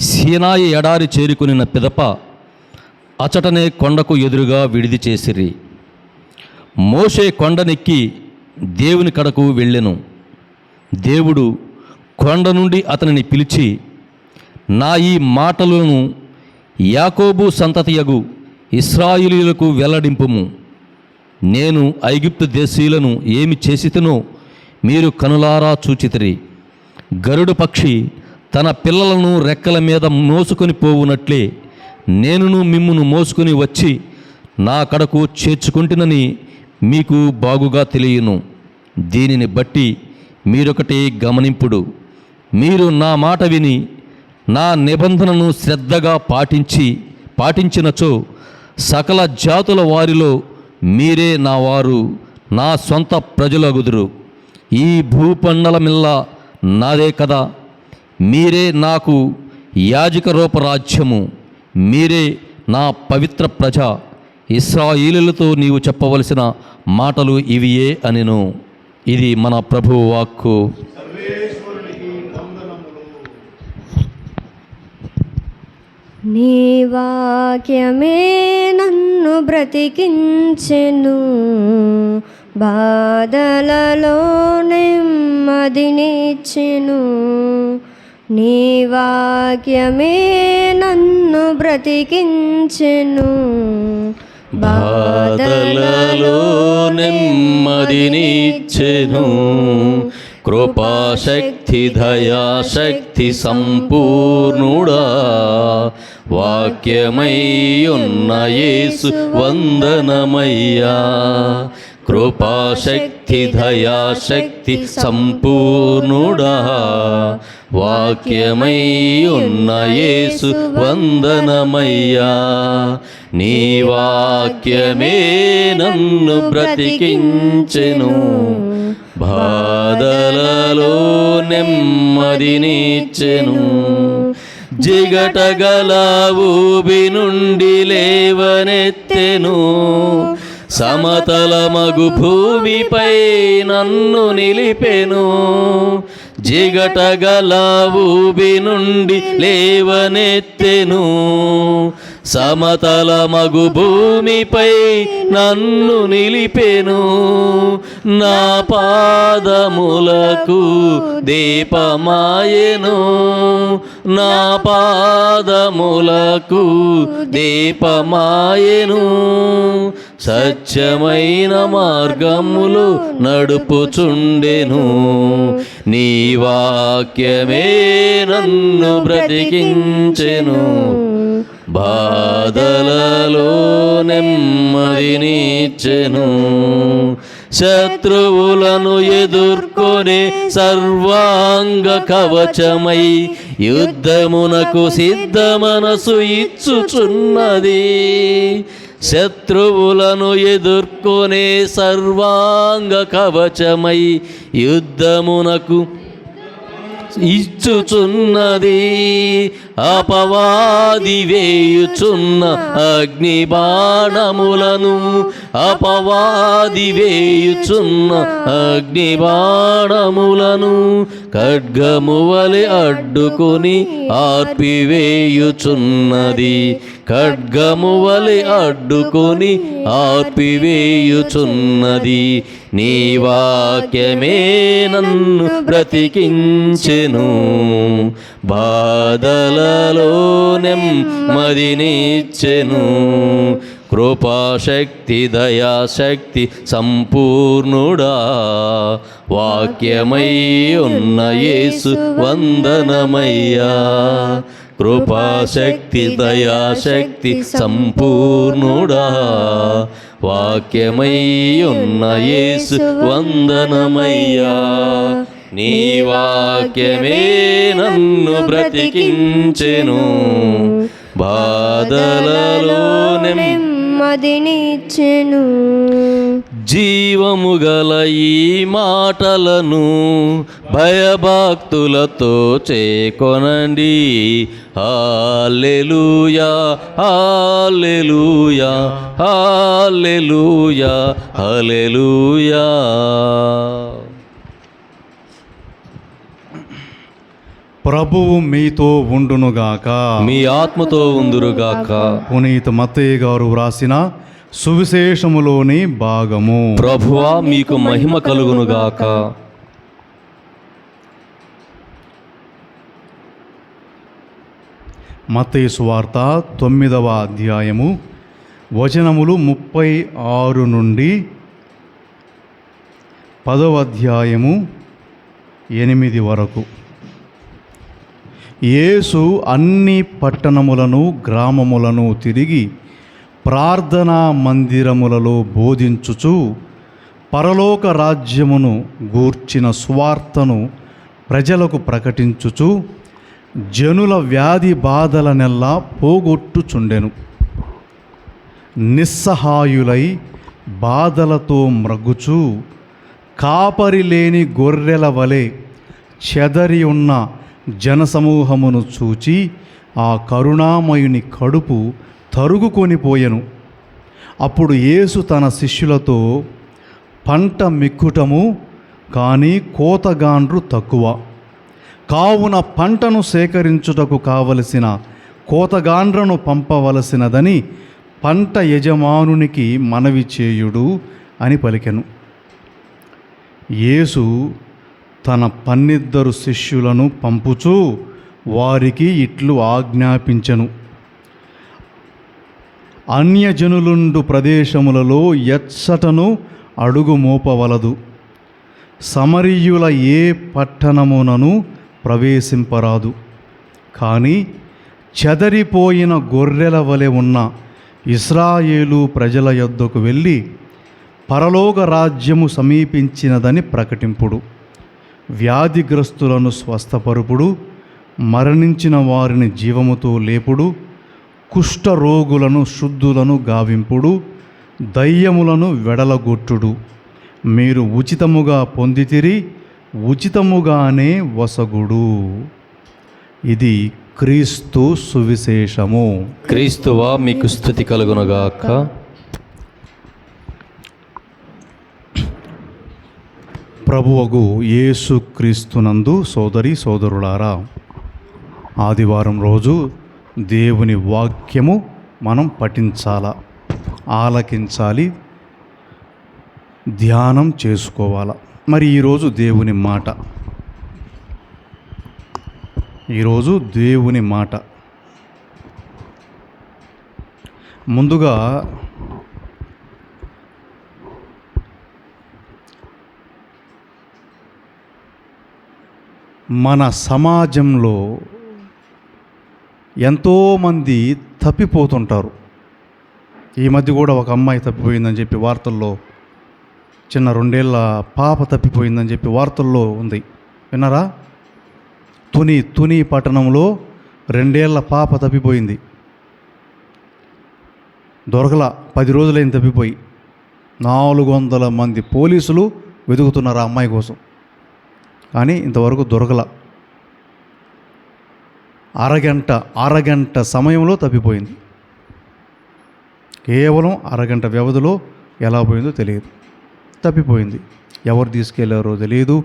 సీనాయి ఎడారి చేరుకునిన పిదప అచటనే కొండకు ఎదురుగా విడిది చేసిరి. మోషే కొండనెక్కి దేవుని కడకు వెళ్ళెను. దేవుడు కొండ నుండి అతనిని పిలిచి, నా ఈ మాటలను యాకోబు సంతతియగు ఇశ్రాయేలీయులకు వెల్లడింపుము. నేను ఐగుప్తు దేశీయులను ఏమి చేసితినో మీరు కనులారా చూచితిరి. గరుడు పక్షి తన పిల్లలను రెక్కల మీద మోసుకొని పోవునట్లే నేనును మిమ్మును మోసుకొని వచ్చి నా కడకు చేర్చుకుంటునని మీకు బాగుగా తెలియను. దీనిని బట్టి మీరొకటి గమనింపుడు. మీరు నా మాట విని నా నిబంధనను శ్రద్ధగా పాటించినచో సకల జాతుల వారిలో మీరే నా వారు, నా సొంత ప్రజలగుదురు. ఈ భూపండలమిల్లా నాదే కదా. మీరే నాకు యాజక రూపరాజ్యము, మీరే నా పవిత్ర ప్రజ. ఇశ్రాయేలులతో నీవు చెప్పవలసిన మాటలు ఇవియే అనెను. ఇది మన ప్రభువు వాక్కు. నీ వాక్యమే నన్ను బ్రతికించెను, బాధలలో నెమ్మదినిచ్చెను. నీ వాక్యమే నన్ను బ్రతికించెను, బాధలలో నెమ్మదినిచ్చెను. కృపాశక్తి దయాశక్తి సంపూర్ణుడా, వాక్యమై ఉన్న యేసు వందనమయ్యా. కృపాశక్తి దయాశక్తి సంపూర్ణుడా వాక్యమై ఉన్న యేసు వందనమయ్యా. నీ వాక్యమే నన్ను బ్రతికించెను, బాధలలో నెమ్మదినిచ్చెను. జిగటగల ఊబి నుండి లేవనెత్తెను, సమతల మగు భూమిపై నన్ను నిలిపెను. జిగటగల ఊబి నుండి లేవనెత్తెను, సమతల మగు భూమిపై నన్ను నిలిపెను. నా పాదములకు దీపమాయెను, నా పాదములకు దీపమాయెను. సత్యమైన మార్గములు నడుపుచుండెను, నీ వాక్యమే నన్ను బ్రతికించెను. బాధలలో నెమ్మదినిచ్చెను. శత్రువులను ఎదుర్కొనే సర్వాంగ కవచమై యుద్ధమునకు సిద్ధ మనసు ఇచ్చుచున్నది. శత్రువులను ఎదుర్కొనే సర్వాంగ కవచమై యుద్ధమునకు ఇచ్చుచున్నది. అపవాది వేయుచున్న అగ్ని బాణములను, అపవాది వేయుచున్న అగ్ని బాణములను ఖడ్గము వలె అడ్డుకొని ఆర్పివేయుచున్నది. ఖడ్గము వలె అడ్డుకొని ఆర్పివేయుచున్నది. నీ వాక్యమే నన్ను బ్రతికించెను, బాధలలో నెమ్మదినిచ్చెను. కృపాశక్తి దయాశక్తి సంపూర్ణుడా వాక్యమై ఉన్న యేసు వందనమయ్యా. కృపాశక్తి దయాశక్తి సంపూర్ణుడా వాక్యమై ఉన్న యేసు వందనమయ్యా. నీ వాక్యమే నన్ను బ్రతికించెను, బాధలలో నెమ్మదినిచ్చెను. జీవము గల ఈ మాటలను భయభక్తులతో చేకొనండి. హల్లెలూయా హల్లెలూయా హల్లెలూయా హల్లెలూయా. ప్రభువు మీతో ఉండునుగాక, మీ ఆత్మతో ఉందురుగాక. పునీత మత్తయ్య గారు వ్రాసిన సువిశేషములోని భాగము. ప్రభువా మీకు మహిమ కలుగునుగాక. మత్తయి సువార్త 9వ అధ్యాయము వచనములు 36 నుండి 10వ అధ్యాయము 8 వరకు. యేసు అన్ని పట్టణములను గ్రామములను తిరిగి ప్రార్థనా మందిరములలో బోధించుచు పరలోక రాజ్యమును గూర్చిన సువార్తను ప్రజలకు ప్రకటించుచు జనుల వ్యాధి బాధలనెల్లా పోగొట్టుచుండెను. నిస్సహాయులై బాధలతో మ్రగ్గుచు కాపరి లేని గొర్రెల వలె చెదరి ఉన్న జనసమూహమును చూచి ఆ కరుణామయుని కడుపు తరుగుకొనిపోయెను. అప్పుడు యేసు తన శిష్యులతో, పంట మిక్కుటము కానీ కోతగాండ్రు తక్కువ, కావున పంటను సేకరించుటకు కావలసిన కోతగాండ్రను పంపవలసినదని పంట యజమానునికి మనవి చేయుడు అని పలికెను. యేసు తన 12 శిష్యులను పంపుచూ వారికి ఇట్లు ఆజ్ఞాపించెను. అన్యజనులుండు ప్రదేశములలో ఎచ్చటను అడుగు మోపవలదు. సమరీయుల ఏ పట్టణమునను ప్రవేశింపరాదు. కానీ చెదరిపోయిన గొర్రెల వలె ఉన్న ఇశ్రాయేలు ప్రజల యొద్దకు వెళ్ళి పరలోక రాజ్యము సమీపించినదని ప్రకటింపుడు, వ్యాధిగ్రస్తులను స్వస్థపరుపుడు, మరణించిన వారిని జీవముతో లేపుడు, కుష్ఠరోగులను శుద్ధులను గావింపుడు, దయ్యములను వెడలగొట్టుడు. మీరు ఉచితముగా పొందితిరి, ఉచితముగానే వసగుడు. ఇది క్రీస్తు సువిశేషము. క్రీస్తువా మీకు స్తుతి కలుగునుగాక. ప్రభువగు యేసు క్రీస్తునందు సోదరి సోదరులారా, ఆదివారం రోజు దేవుని వాక్యము మనం పఠించాలా, ఆలకించాలి, ధ్యానం చేసుకోవాలా. మరి ఈరోజు దేవుని మాట, ఈరోజు దేవుని మాట. ముందుగా మన సమాజంలో ఎంతోమంది తప్పిపోతుంటారు. ఈ మధ్య కూడా ఒక అమ్మాయి తప్పిపోయిందని చెప్పి వార్తల్లో, చిన్న 2 ఏళ్ల పాప తప్పిపోయిందని చెప్పి వార్తల్లో ఉంది, విన్నారా? తుని పట్టణంలో 2 ఏళ్ల పాప తప్పిపోయింది. దొరకల, 10 రోజులైంది తప్పిపోయి. 400 మంది పోలీసులు వెతుకుతున్నారు ఆ అమ్మాయి కోసం, కానీ ఇంతవరకు దొరకల. అరగంట సమయంలో తప్పిపోయింది. కేవలం అరగంట వ్యవధిలో ఎలా పోయిందో తెలియదు, తప్పిపోయింది. ఎవరు తీసుకెళ్లారో తెలియదు,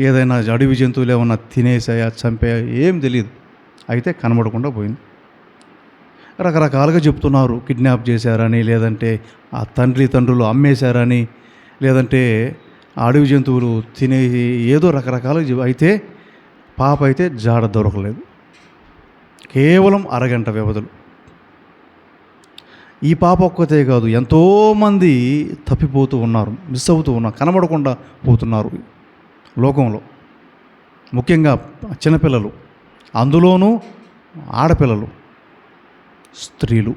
ఏదైనా అడవి జంతువులు ఏమన్నా తినేసాయా, చంపాయా, ఏం తెలియదు. అయితే కనబడకుండా పోయింది. రకరకాలుగా చెప్తున్నారు, కిడ్నాప్ చేశారని, లేదంటే ఆ తండ్రులు అమ్మేశారని, లేదంటే అడవి జంతువులు తినే, ఏదో రకరకాలుగా. అయితే పాప అయితే జాడ దొరకలేదు, కేవలం అరగంట వ్యవధులు. ఈ పాప ఒక్కతే కాదు, ఎంతోమంది తప్పిపోతూ ఉన్నారు, మిస్ అవుతూ ఉన్నారు, కనబడకుండా పోతున్నారు లోకంలో. ముఖ్యంగా చిన్నపిల్లలు, అందులోనూ ఆడపిల్లలు, స్త్రీలు.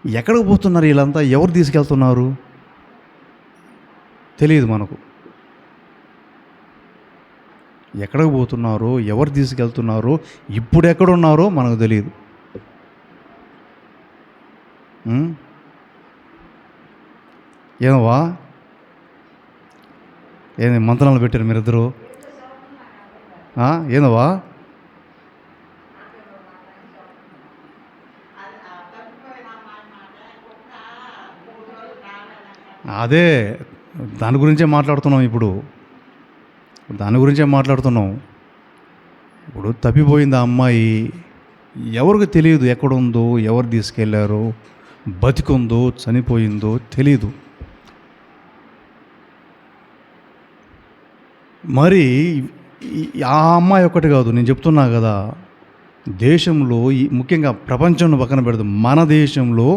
ఎక్కడికి పోతున్నారు వీళ్ళంతా? ఎవరు తీసుకెళ్తున్నారు తెలియదు మనకు. ఎక్కడికి పోతున్నారో, ఎవరు తీసుకెళ్తున్నారో, ఇప్పుడు ఎక్కడున్నారో మనకు తెలియదు. ఏమవా, ఏంది మంత్రాలు పెట్టారు మీరిద్దరు? ఏందవా? అదే దాని గురించే మాట్లాడుతున్నాం ఇప్పుడు. ఇప్పుడు తప్పిపోయింది ఆ అమ్మాయి, ఎవరికి తెలియదు ఎక్కడుందో, ఎవరు తీసుకెళ్లారో, బతికుందో చనిపోయిందో తెలియదు. మరి ఆ అమ్మాయి ఒక్కటి కాదు, నేను చెప్తున్నా కదా, దేశంలో ముఖ్యంగా ప్రపంచంలో పక్కన పెడదాం, మన దేశంలో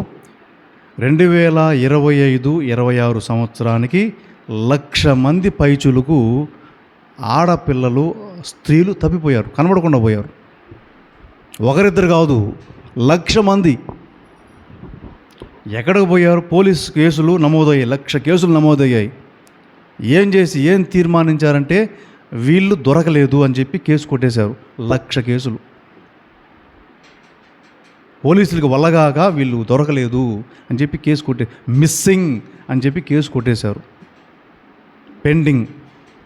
2025-26 సంవత్సరానికి 1,00,000 మంది పైచులకు ఆడపిల్లలు, స్త్రీలు తప్పిపోయారు, కనబడకుండా పోయారు. ఒకరిద్దరు కాదు, 1,00,000 మంది. ఎక్కడికి పోయారు? పోలీస్ కేసులు నమోదయ్యాయి, 1,00,000 కేసులు నమోదయ్యాయి. ఏం తీర్మానించారంటే వీళ్ళు దొరకలేదు అని చెప్పి కేసు కొట్టేశారు. 1,00,000 కేసులు. పోలీసులకు వల్లగాక వీళ్ళు దొరకలేదు అని చెప్పి కేసు మిస్సింగ్ అని చెప్పి కేసు కొట్టేశారు.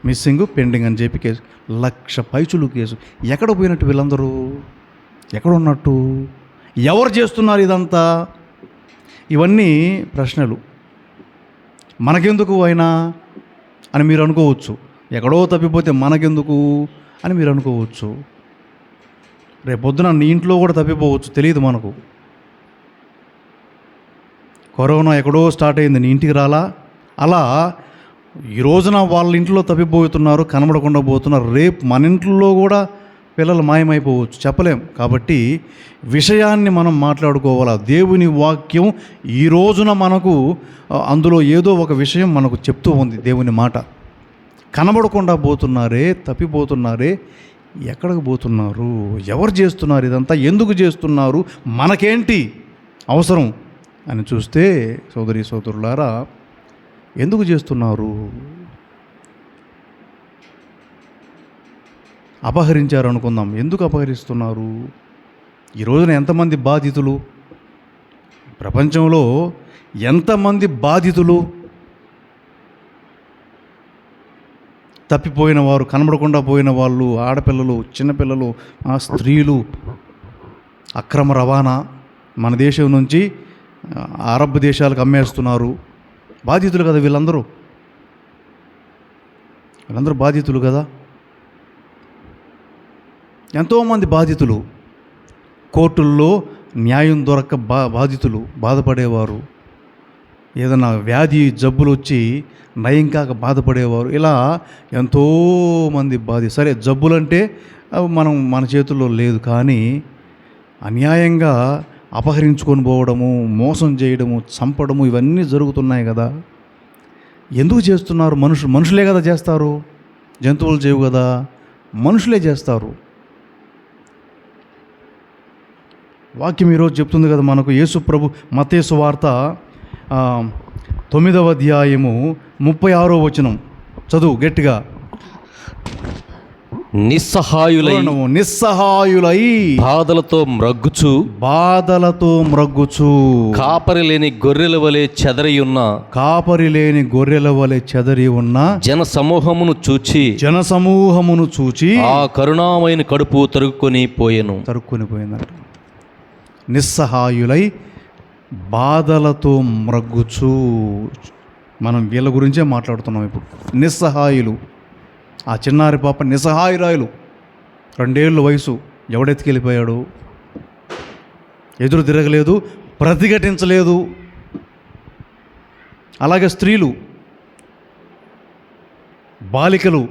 మిస్సింగ్ పెండింగ్ అని చెప్పి కేసు. 1,00,000 పైచులు కేసు. ఎక్కడ పోయినట్టు వీళ్ళందరూ? ఎక్కడ ఉన్నట్టు? ఎవరు చేస్తున్నారు ఇదంతా? ఇవన్నీ ప్రశ్నలు. మనకెందుకు అయినా అని మీరు అనుకోవచ్చు. ఎక్కడో తప్పిపోతే మనకెందుకు అని మీరు అనుకోవచ్చు. రేపొద్దున నీ ఇంట్లో కూడా తప్పిపోవచ్చు, తెలియదు మనకు. కరోనా ఎక్కడో స్టార్ట్ అయింది, నీ ఇంటికి రాలా? అలా ఈ రోజున వాళ్ళ ఇంట్లో తప్పిపోతున్నారు, కనబడకుండా పోతున్నారు. రేపు మన ఇంట్లో కూడా పిల్లలు మాయమైపోవచ్చు, చెప్పలేం. కాబట్టి విషయాన్ని మనం మాట్లాడుకోవాలా. దేవుని వాక్యం ఈ రోజున మనకు అందులో ఏదో ఒక విషయం మనకు చెప్తూ ఉంది. దేవుని మాట కనబడకుండా పోతున్నారే, తప్పిపోతున్నారే, ఎక్కడికి పోతున్నారు, ఎవరు చేస్తున్నారు ఇదంతా, ఎందుకు చేస్తున్నారు, మనకేంటి అవసరం అని చూస్తే సోదరి సోదరులారా, ఎందుకు చేస్తున్నారు? అపహరించారు అనుకుందాం. ఎందుకు అపహరిస్తున్నారు? ఈ రోజున ఎంతమంది బాధితులు, ప్రపంచంలో ఎంతమంది బాధితులు, తప్పిపోయిన వారు, కనబడకుండా పోయిన వాళ్ళు, ఆడపిల్లలు, చిన్నపిల్లలు, స్త్రీలు, అక్రమ రవాణా, మన దేశం నుంచి అరబ్ దేశాలకు అమ్మేస్తున్నారు. బాధితులు కదా వీళ్ళందరూ బాధితులు కదా. ఎంతోమంది బాధితులు, కోర్టుల్లో న్యాయం దొరక్క బాధితులు బాధపడేవారు, ఏదైనా వ్యాధి జబ్బులు వచ్చి నయం కాక బాధపడేవారు. ఇలా ఎంతోమంది సరే, జబ్బులంటే మన చేతుల్లో లేదు, కానీ అన్యాయంగా అపహరించుకొని పోవడము, మోసం చేయడము, చంపడము, ఇవన్నీ జరుగుతున్నాయి కదా. ఎందుకు చేస్తున్నారు? మనుషులే కదా చేస్తారు, జంతువులు చేయవు కదా, మనుషులే చేస్తారు. వాక్యం ఈరోజు చెప్తుంది కదా మనకు. యేసు ప్రభు మత్తయి సువార్త 9వ అధ్యాయము 36వ వచనం చదువు గట్టిగా. నిస్సహాయులై బాధలతో మ్రగ్గుచు కాపరి లేని గొర్రెల వలె చెదరి ఉన్న జన సమూహమును చూచి ఆ కరుణామయుని కడుపు తరుక్కొని పోయిందంట. నిస్సహాయులై బాధలతో మ్రగ్గుచు. మనం వీళ్ళ గురించే మాట్లాడుతున్నాం ఇప్పుడు. నిస్సహాయులు, ఆ చిన్నారి పాప నిస్సహాయురాయులు, 2 ఏళ్ళ వయసు, ఎవడెత్తుకెళ్ళిపోయాడు? ఎదురు తిరగలేదు, ప్రతిఘటించలేదు. అలాగే స్త్రీలు, బాలికలు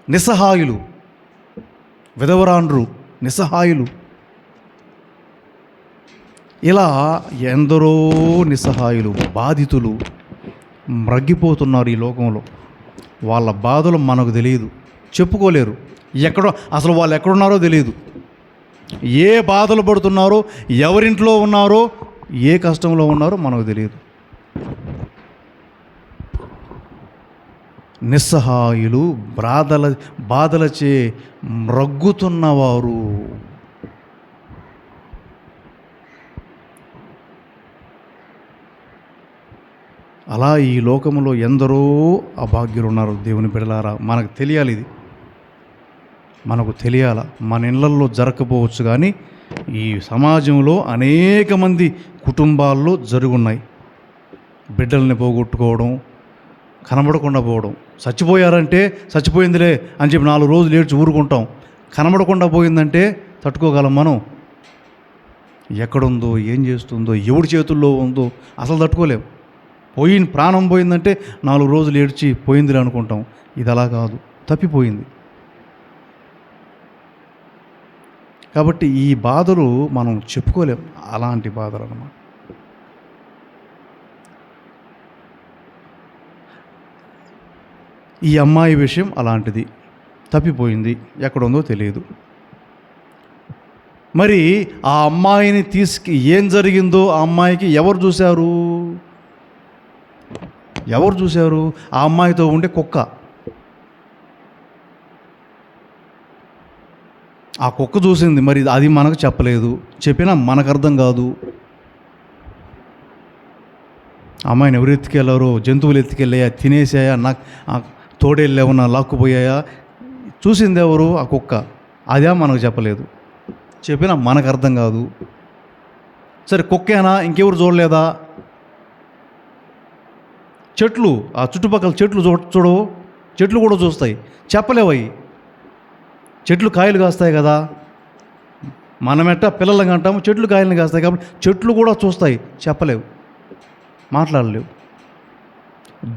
నిస్సహాయులు, విధవరాండ్రు నిస్సహాయులు, ఇలా ఎందరో నిస్సహాయులు, బాధితులు మ్రగ్గిపోతున్నారు ఈ లోకంలో. వాళ్ళ బాధలు మనకు తెలియదు, చెప్పుకోలేరు. అసలు వాళ్ళు ఎక్కడున్నారో తెలియదు, ఏ బాధలు పడుతున్నారో, ఎవరింట్లో ఉన్నారో, ఏ కష్టంలో ఉన్నారో మనకు తెలియదు. నిస్సహాయులు, బాధలచే మ్రగ్గుతున్నవారు. అలా ఈ లోకంలో ఎందరో అభాగ్యులు ఉన్నారు. దేవుని బిడ్డలారా, మనకు తెలియాలి, ఇది మనకు తెలియాల. మన ఇళ్ళల్లో జరగకపోవచ్చు, కానీ ఈ సమాజంలో అనేక మంది కుటుంబాల్లో జరుగున్నాయి. బిడ్డల్ని పోగొట్టుకోవడం, కనబడకుండా పోవడం. చచ్చిపోయారంటే చచ్చిపోయిందిలే అని చెప్పి 4 రోజులు ఏడ్చి ఊరుకుంటాం. కనబడకుండా పోయిందంటే తట్టుకోగలం మనం? ఎక్కడుందో, ఏం చేస్తుందో, ఎవడి చేతుల్లో ఉందో అసలు తట్టుకోలేం. ప్రాణం పోయిందంటే 4 రోజులు ఏడ్చి పోయిందిలే అనుకుంటాం. ఇది అలా కాదు, తప్పిపోయింది. కాబట్టి ఈ బాధలు మనం చెప్పుకోలేం, అలాంటి బాధలు అన్నమాట. ఈ అమ్మాయి విషయం అలాంటిది, తప్పిపోయింది, ఎక్కడుందో తెలియదు. మరి ఆ అమ్మాయిని ఏం జరిగిందో ఆ అమ్మాయికి ఎవరు చూశారు? ఆ అమ్మాయితో ఉండే కుక్క. ఆ కుక్క చూసింది, మరి అది మనకు చెప్పలేదు, చెప్పినా మనకు అర్థం కాదు. అమ్మాయిని ఎవరు ఎత్తుకెళ్ళారో, జంతువులు ఎత్తుకెళ్ళాయా, తినేసాయా, నాకు తోడేళ్ళు ఏమన్నా లాక్కుపోయాయా, చూసింది ఎవరు? ఆ కుక్క. అదే మనకు చెప్పలేదు, చెప్పినా మనకు అర్థం కాదు. సరే, కుక్కేనా, ఇంకెవరు చూడలేదా? చెట్లు, ఆ చుట్టుపక్కల చెట్లు చూడవు, చెట్లు కూడా చూస్తాయి, చెప్పలేవయి. చెట్లు కాయలు కాస్తాయి కదా, మనమెట్ట పిల్లలని అంటాము, చెట్లు కాయలను కాస్తాయి, కాబట్టి చెట్లు కూడా చూస్తాయి, చెప్పలేవు, మాట్లాడలేవు.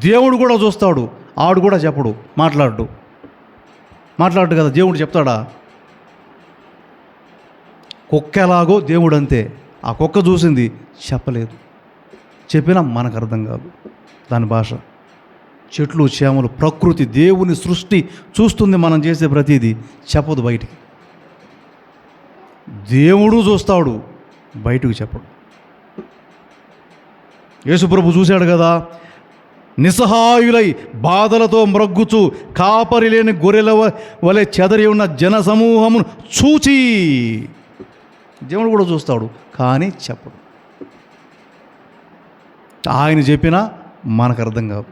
దేవుడు కూడా చూస్తాడు, ఆడు కూడా చెప్పడు, మాట్లాడు కదా. దేవుడు చెప్తాడా? కుక్క ఎలాగో దేవుడు అంతే. ఆ కుక్క చూసింది, చెప్పలేదు, చెప్పినా మనకు అర్థం కాదు దాని భాష. చెట్లు, చేమలు, ప్రకృతి, దేవుని సృష్టి చూస్తుంది, మనం చేసే ప్రతిదీ చెప్పదు బయటికి. దేవుడు చూస్తాడు, బయటకు చెప్పడు. యేసుప్రభు చూశాడు కదా, నిస్సహాయులై బాధలతో మ్రగ్గుచు కాపరి లేని గొర్రెల వలె చెదరి ఉన్న జన సమూహమును చూచి, దేవుడు కూడా చూస్తాడు కానీ చెప్పడు. ఆయన చెప్పినా మనకు అర్థం కాదు.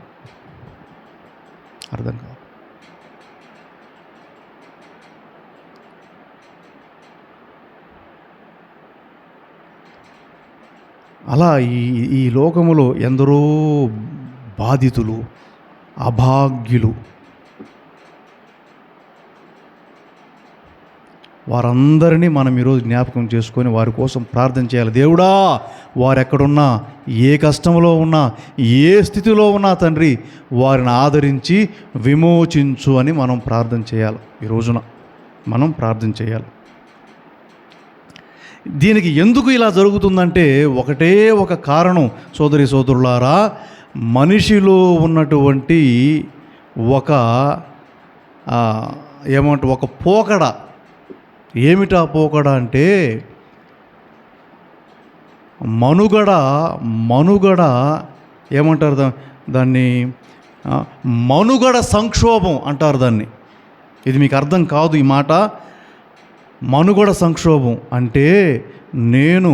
అలా ఈ లోకములో ఎందరో బాధితులు, అభాగ్యులు, వారందరినీ మనం ఈరోజు జ్ఞాపకం చేసుకొని వారి కోసం ప్రార్థన చేయాలి. దేవుడా, వారు ఎక్కడున్నా, ఏ కష్టంలో ఉన్నా, ఏ స్థితిలో ఉన్నా తండ్రి వారిని ఆదరించి విమోచించు అని మనం ప్రార్థన చేయాలి. ఈ రోజున మనం ప్రార్థన చేయాలి. దీనికి ఎందుకు ఇలా జరుగుతుందంటే ఒకటే ఒక కారణం సోదరి సోదరులారా, మనిషిలో ఉన్నటువంటి ఒక ఒక పోకడ. ఏమిటా పోకడ అంటే మనుగడ ఏమంటారు దాన్ని? మనుగడ సంక్షోభం అంటారు దాన్ని. ఇది మీకు అర్థం కాదు ఈ మాట. మనుగడ సంక్షోభం అంటే నేను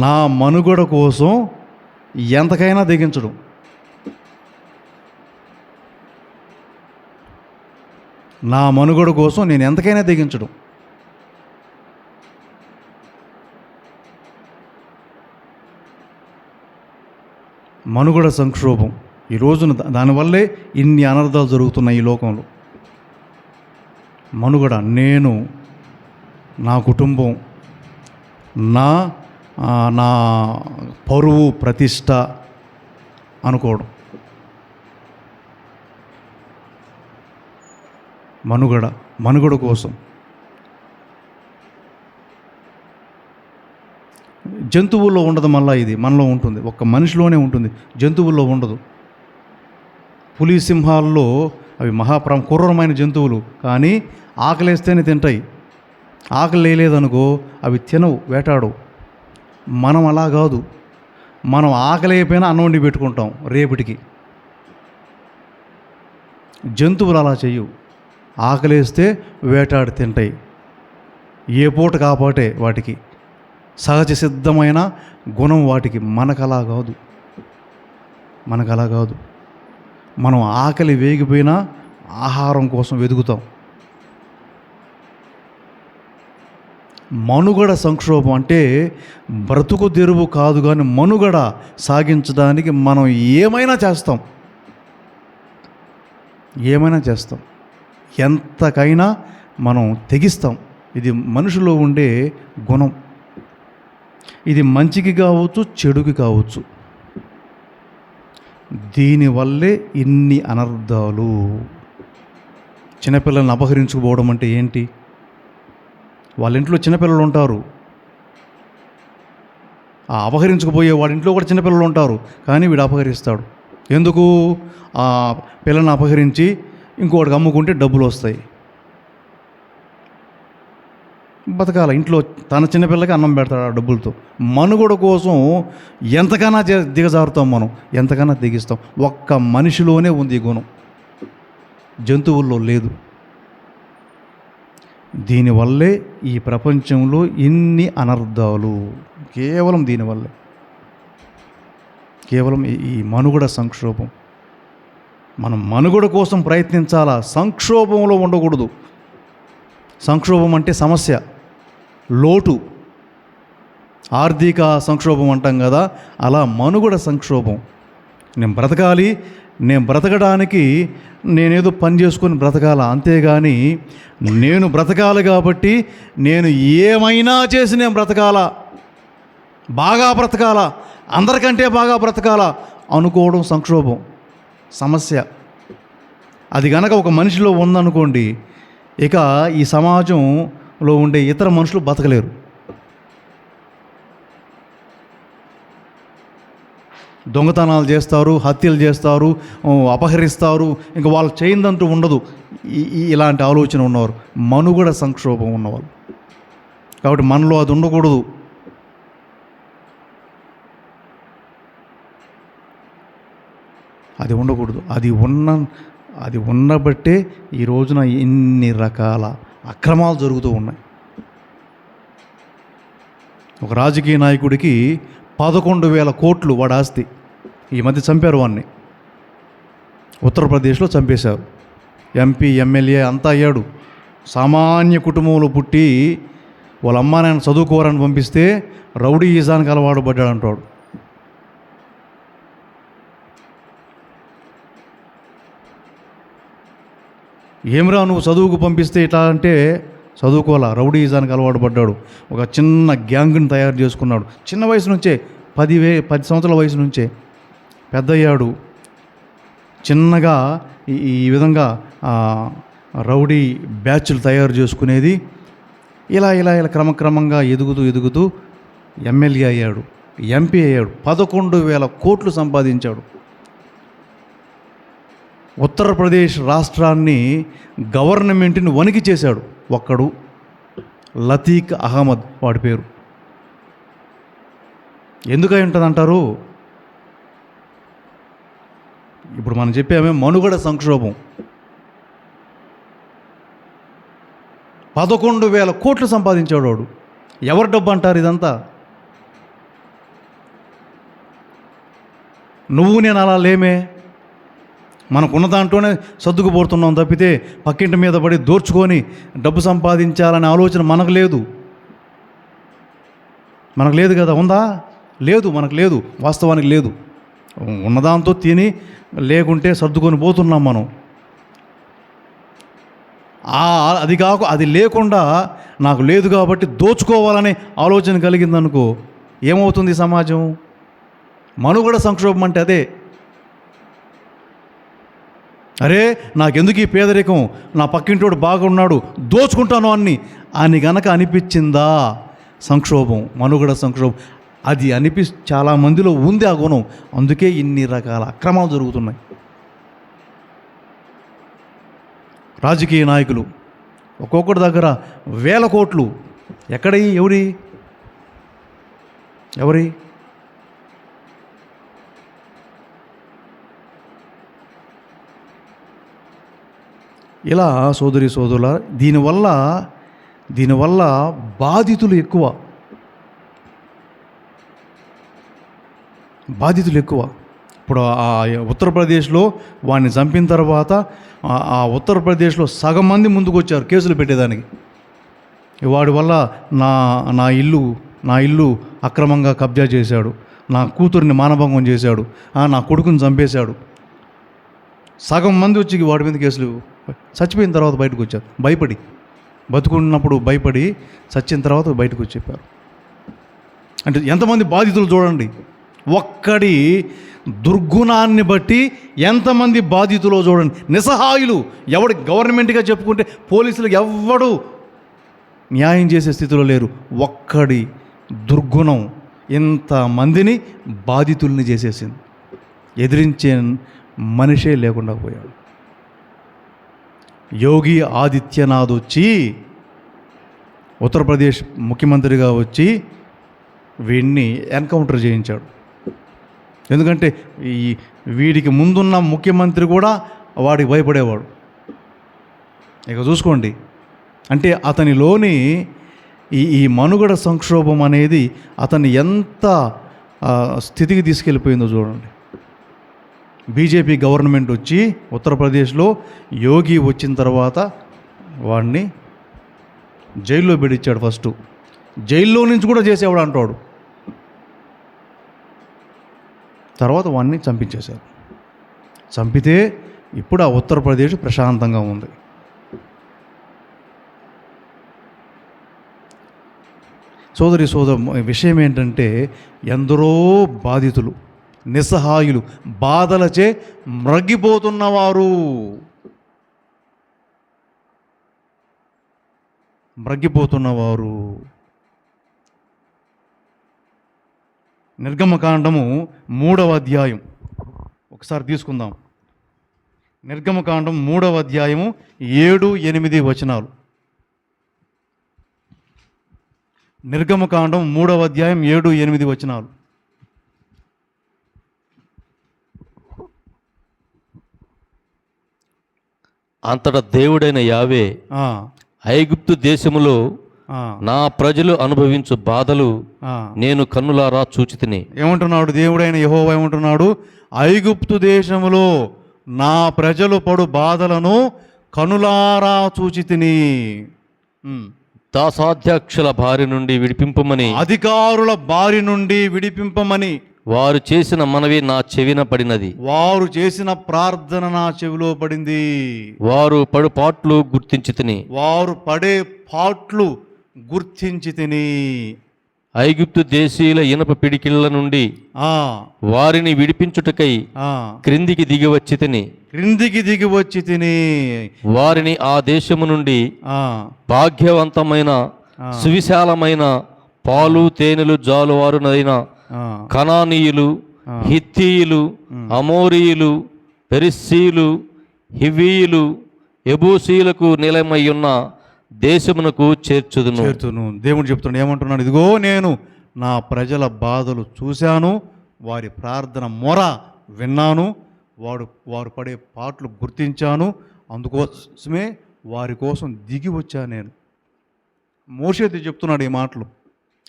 నా మనుగడ కోసం ఎంతకైనా తెగించడం. నా మనుగడ కోసం నేను ఎంతకైనా తెగించడం. మనుగడ సంక్షోభం. ఈ రోజున దానివల్లే ఇన్ని అనర్థాలు జరుగుతున్నాయి ఈ లోకంలో. మనుగడ, నేను, నా కుటుంబం, నా పరువు ప్రతిష్ట అనుకోవడం. మనుగడ కోసం. జంతువుల్లో ఉండదు, మళ్ళీ ఇది మనలో ఉంటుంది. ఒక్క మనిషిలోనే ఉంటుంది, జంతువుల్లో ఉండదు. పులి, సింహాల్లో అవి క్రూరమైన జంతువులు, కానీ ఆకలేస్తేనే తింటాయి. ఆకలి లేదనుకో అవి తినవు, వేటాడవు. మనం అలా కాదు. మనం ఆకలి అయిపోయినా అన్నం వండి పెట్టుకుంటాం రేపటికి. జంతువులు అలా చెయ్యవు. ఆకలేస్తే వేటాడి తింటాయి. ఏ పూట కాపాటే వాటికి సహజ సిద్ధమైన గుణం వాటికి. మనకలా కాదు. మనం ఆకలి వేగిపోయినా ఆహారం కోసం వెతుకుతాం. మనుగడ సంక్షోభం అంటే బ్రతుకు తెరువు కాదు, కానీ మనుగడ సాగించడానికి మనం ఏమైనా చేస్తాం. ఎంతకైనా మనం తెగిస్తాం. ఇది మనుషులో ఉండే గుణం. ఇది మంచికి కావచ్చు, చెడుకి కావచ్చు. దీనివల్లే ఇన్ని అనర్థాలు. చిన్నపిల్లల్ని అపహరించుకుపోవడం అంటే ఏంటి? వాళ్ళ ఇంట్లో చిన్నపిల్లలు ఉంటారు. ఆ అపహరించుకుపోయే వాడి ఇంట్లో కూడా చిన్నపిల్లలు ఉంటారు, కానీ వీడు అపహరిస్తాడు. ఎందుకు? ఆ పిల్లని అపహరించి ఇంకోటికి అమ్ముకుంటే డబ్బులు వస్తాయి. బతకాల ఇంట్లో తన చిన్నపిల్లకి అన్నం పెడతాడు ఆ డబ్బులతో. మనుగడ కోసం ఎంతకైనా దిగజారుతాం, మనం ఎంతకైనా దిగిస్తాం. ఒక్క మనిషిలోనే ఉంది ఈ గుణం, జంతువుల్లో లేదు. దీనివల్లే ఈ ప్రపంచంలో ఇన్ని అనర్థాలు. కేవలం దీనివల్లే, కేవలం ఈ మనుగడ సంక్షోభం. మనం మనుగడ కోసం ప్రయత్నించాలా, సంక్షోభంలో ఉండకూడదు. సంక్షోభం అంటే సమస్య, లోటు, ఆర్థిక సంక్షోభం అంటాం కదా, అలా మనుగడ సంక్షోభం. నేను బ్రతకాలి, నేను బ్రతకడానికి నేనేదో పని చేసుకొని బ్రతకాల, అంతేగాని నేను బ్రతకాలి కాబట్టి నేను ఏమైనా చేసి నేను బ్రతకాలా, బాగా బ్రతకాలా, అందరికంటే బాగా బ్రతకాలా అనుకోవడం సంక్షోభం, సమస్య. అది గనక ఒక మనిషిలో ఉందనుకోండి, ఇక ఈ సమాజంలో ఉండే ఇతర మనుషులు బతకలేరు. దొంగతనాలు చేస్తారు, హత్యలు చేస్తారు, అపహరిస్తారు. ఇంకా వాళ్ళు చేయిందంటూ ఉండదు. ఇలాంటి ఆలోచన ఉన్నవారు, మనుగడ సంక్షోభం ఉన్నవాళ్ళు. కాబట్టి మనలో అది ఉండకూడదు. అది ఉండకూడదు. అది ఉన్నబట్టే ఈ రోజున ఇన్ని రకాల అక్రమాలు జరుగుతూ ఉన్నాయి. ఒక రాజకీయ నాయకుడికి 11,000 కోట్లు వాడి ఆస్తి. ఈ మధ్య చంపారు వాడిని, ఉత్తరప్రదేశ్లో చంపేశారు. ఎంపీ ఎమ్మెల్యే అంతా అయ్యాడు. సామాన్య కుటుంబంలో పుట్టి వాళ్ళ అమ్మ నాయన చదువుకోవాలని పంపిస్తే రౌడీయిజానికి అలవాటు పడ్డాడు అంటాడు. ఏమిరా నువ్వు చదువుకు పంపిస్తే ఇట్లా అంటే చదువుకోవాలా, రౌడీయిజానికి అలవాటు పడ్డాడు. ఒక చిన్న గ్యాంగ్ని తయారు చేసుకున్నాడు చిన్న వయసు నుంచే, 10 సంవత్సరాల వయసు నుంచే. పెద్ద అయ్యాడు. చిన్నగా ఈ విధంగా రౌడీ బ్యాచ్లు తయారు చేసుకునేది. ఇలా క్రమక్రమంగా ఎదుగుతూ ఎమ్మెల్యే అయ్యాడు, ఎంపీ అయ్యాడు. 11,000 కోట్లు సంపాదించాడు. ఉత్తరప్రదేశ్ రాష్ట్రాన్ని, గవర్నమెంట్ని వణికి చేశాడు ఒక్కడు. లతీక్ అహ్మద్ వాడి పేరు. ఎందుకై ఉంటుందంటారు? ఇప్పుడు మనం చెప్పామే మనుగడ సంక్షోభం. 11,000 కోట్లు సంపాదించాడు వాడు. ఎవరి డబ్బు అంటారు ఇదంతా? నువ్వు నేను అలా లేమే. మనకున్న దాంట్లోనే సర్దుకుపోతున్నాం తప్పితే పక్కింటి మీద పడి దోర్చుకొని డబ్బు సంపాదించాలనే ఆలోచన మనకు లేదు. మనకు లేదు కదా? ఉందా? లేదు, మనకు లేదు, వాస్తవానికి లేదు. ఉన్నదాంతో తిని లేకుంటే సర్దుకొని పోతున్నాం మనం. అది లేకుండా నాకు లేదు కాబట్టి దోచుకోవాలనే ఆలోచన కలిగిందనుకో, ఏమవుతుంది సమాజం? మనుగడ సంక్షోభం అంటే అదే. అరే నాకెందుకు ఈ పేదరికం, నా పక్కింటోడు బాగున్నాడు, దోచుకుంటాను అని గనక అనిపించిందా సంక్షోభం, మనుగడ సంక్షోభం. అది చాలా మందిలో ఉంది ఆ గుణం. అందుకే ఇన్ని రకాల అక్రమాలు జరుగుతున్నాయి. రాజకీయ నాయకులు ఒక్కొక్కటి దగ్గర 1,000 కోట్లు. ఎక్కడయి? ఎవరి? ఇలా సోదరుల దీనివల్ల బాధితులు ఎక్కువ. ఇప్పుడు ఉత్తరప్రదేశ్లో వాడిని చంపిన తర్వాత ఆ ఉత్తరప్రదేశ్లో సగం మంది ముందుకు వచ్చారు కేసులు పెట్టేదానికి. వాడి వల్ల నా ఇల్లు అక్రమంగా కబ్జా చేశాడు, నా కూతురిని మానభంగం చేశాడు, నా కొడుకుని చంపేశాడు. సగం మంది వచ్చి వాడి మీద కేసులు. చచ్చిపోయిన తర్వాత బయటకు వచ్చారు భయపడి. బతుకున్నప్పుడు భయపడి, చచ్చిన తర్వాత బయటకు వచ్చి చెప్పారు. అంటే ఎంతమంది బాధితులు చూడండి. ఒక్కడి దుర్గుణాన్ని బట్టి ఎంతమంది బాధితులో చూడండి. నిస్సహాయులు. ఎవడు గవర్నమెంట్గా చెప్పుకుంటే పోలీసులకు ఎవ్వడు న్యాయం చేసే స్థితిలో లేరు. ఒక్కడి దుర్గుణం ఇంతమందిని బాధితుల్ని చేసేసింది. ఎదిరించే మనిషే లేకుండా పోయాడు. యోగి ఆదిత్యనాథ్ వచ్చి ఉత్తరప్రదేశ్ ముఖ్యమంత్రిగా వచ్చి వీడిని ఎన్కౌంటర్ చేయించాడు. ఎందుకంటే వీడికి ముందున్న ముఖ్యమంత్రి కూడా వాడికి భయపడేవాడు. ఇక చూసుకోండి. అంటే అతనిలోని ఈ మనుగడ సంక్షోభం అనేది అతన్ని ఎంత స్థితికి తీసుకెళ్ళిపోయిందో చూడండి. బీజేపీ గవర్నమెంట్ వచ్చి ఉత్తరప్రదేశ్లో యోగి వచ్చిన తర్వాత వాడిని జైల్లో పెట్టించాడు. ఫస్ట్ జైల్లో నుంచి కూడా చేసేవాడు అంటాడు. తర్వాత వాడిని చంపించేశారు. చంపితే ఇప్పుడు ఆ ఉత్తరప్రదేశ్ ప్రశాంతంగా ఉంది. విషయం ఏంటంటే ఎందరో బాధితులు, నిస్సహాయులు, బాధలచే మ్రగ్గిపోతున్నవారు. నిర్గమకాండము 3వ అధ్యాయం ఒకసారి తీసుకుందాం. నిర్గమకాండం 3వ అధ్యాయము 7-8 వచనాలు. నిర్గమకాండం 3వ అధ్యాయం 7-8 వచనాలు. అంతటా దేవుడైన యావే ఆ, ఐగుప్తు దేశములో ఆ, నా ప్రజలు అనుభవించు బాధలు ఆ. నేను కన్నులారా చూచితిని. ఏమంటున్నాడు దేవుడైన యెహోవా? ఏమంటున్నాడు? ఐగుప్తు దేశములో నా ప్రజలు పడు బాధలను కనులారా చూచితిని. దాసాధ్యక్షుల బారి నుండి విడిపింపమని అధికారుల బారి నుండి విడిపింపమని వారు చేసిన మనవి నా చెవిన పడినది. వారు చేసిన ప్రార్థన నా చెవిలో పడింది. వారు పడుపాట్లు గుర్తించి తిని వారు పడే పాట్లు గుర్తించి తిని. ఐగుప్తు దేశీయుల ఇనప పిడికిళ్ళ నుండి ఆ, వారిని విడిపించుటకై ఆ, క్రిందికి దిగి వచ్చి తిని క్రిందికి దిగి వచ్చి తిని. వారిని ఆ దేశము నుండి ఆ, భాగ్యవంతమైన సువిశాలమైన పాలు తేనెలు జాలువారునైన ఆ, కనానీయులు, హిత్తీయులు, అమోరీయులు, పెరిస్సీయులు, హివ్వీయులు, యెబూసీయులకు నిలయమయ్యున్న దేశమునకు చేర్చుదును. చేర్చును. దేవుడు చెప్తున్నాడు, ఏమంటున్నాడు? ఇదిగో నేను నా ప్రజల బాధలు చూశాను, వారి ప్రార్థన మొర విన్నాను, వారు పడే పాటలు గుర్తించాను, అందుకోసమే వారి కోసం దిగి వచ్చాను నేను. మోషే చెప్తున్నాడు ఈ మాటలు.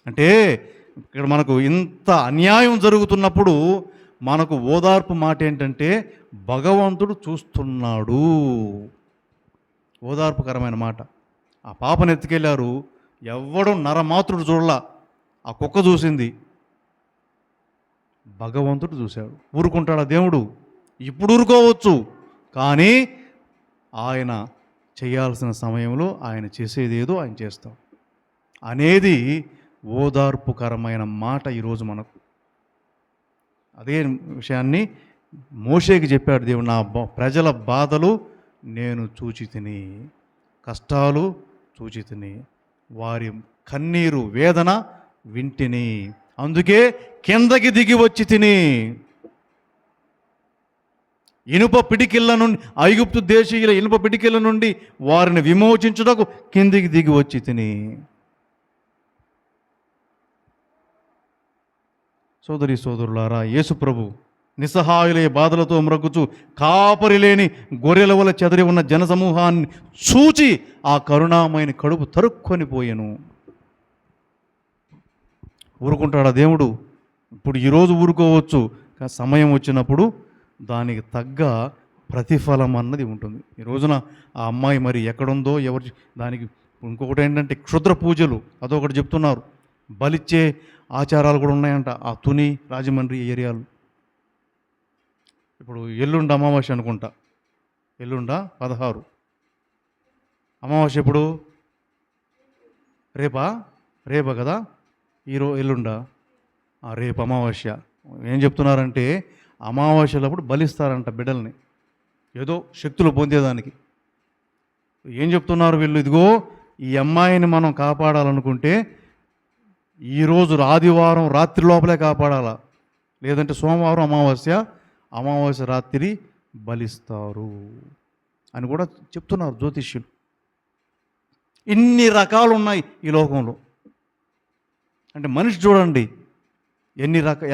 అంటే ఇక్కడ మనకు ఇంత అన్యాయం జరుగుతున్నప్పుడు మనకు ఓదార్పు మాట ఏంటంటే భగవంతుడు చూస్తున్నాడు. ఓదార్పుకరమైన మాట. ఆ పాపను ఎత్తుకెళ్ళారు, ఎవ్వడం నరమాతృడు చూడలా, ఆ కుక్క చూసింది, భగవంతుడు చూశాడు. ఊరుకుంటాడా దేవుడు? ఇప్పుడు ఊరుకోవచ్చు, కానీ ఆయన చేయాల్సిన సమయంలో ఆయన చేసేది ఏదో ఆయన చేస్తాం అనేది ఓదార్పుకరమైన మాట ఈరోజు మనకు. అదే విషయాన్ని మోషేకి చెప్పాడు దేవుడు, నా ప్రజల బాధలు నేను చూచి తిని, కష్టాలు చూచి తిని, వారి కన్నీరు వేదన వింటిని, అందుకే కిందకి దిగి వచ్చి తిని. ఇనుప పిడికిళ్ళ నుండి, ఐగుప్తు దేశీయుల ఇనుప పిడికిళ్ళ నుండి వారిని విమోచించుటకు కిందికి దిగి వచ్చి తిని. సోదరి సోదరులారా, యేసు ప్రభు నిస్సహాయులే బాధలతో మ్రగ్గుచు కాపరి లేని గొర్రెల వల్ల చెదరి ఉన్న జనసమూహాన్ని చూచి ఆ కరుణామయని కడుపు తరుక్కొని పోయెను. ఊరుకుంటాడా దేవుడు? ఇప్పుడు ఈరోజు ఊరుకోవచ్చు, సమయం వచ్చినప్పుడు దానికి తగ్గ ప్రతిఫలం అన్నది ఉంటుంది. ఈ రోజున ఆ అమ్మాయి మరి ఎక్కడుందో ఎవరు, దానికి ఇంకొకటి ఏంటంటే క్షుద్ర పూజలు, అదొకటి చెప్తున్నారు. బలిచ్చే ఆచారాలు కూడా ఉన్నాయంట ఆ తుని రాజమండ్రి ఏరియాలు. ఇప్పుడు ఎల్లుండి అమావాస్య అనుకుంటా, ఎల్లుండ 16 అమావాస్య ఎప్పుడు? రేపా కదా? ఎల్లుండా రేపు అమావాస్య. ఏం చెప్తున్నారంటే అమావాస్యలప్పుడు బలిస్తారంట బిడ్డల్ని, ఏదో శక్తులు పొందేదానికి. ఏం చెప్తున్నారు వీళ్ళు? ఇదిగో ఈ అమ్మాయిని మనం కాపాడాలనుకుంటే ఈరోజు ఆదివారం రాత్రి లోపలే కాపాడాలా, లేదంటే సోమవారం అమావాస్య రాత్రి బలిస్తారు అని కూడా చెప్తున్నారు జ్యోతిష్యులు. ఇన్ని రకాలు ఉన్నాయి ఈ లోకంలో. అంటే మనిషి చూడండి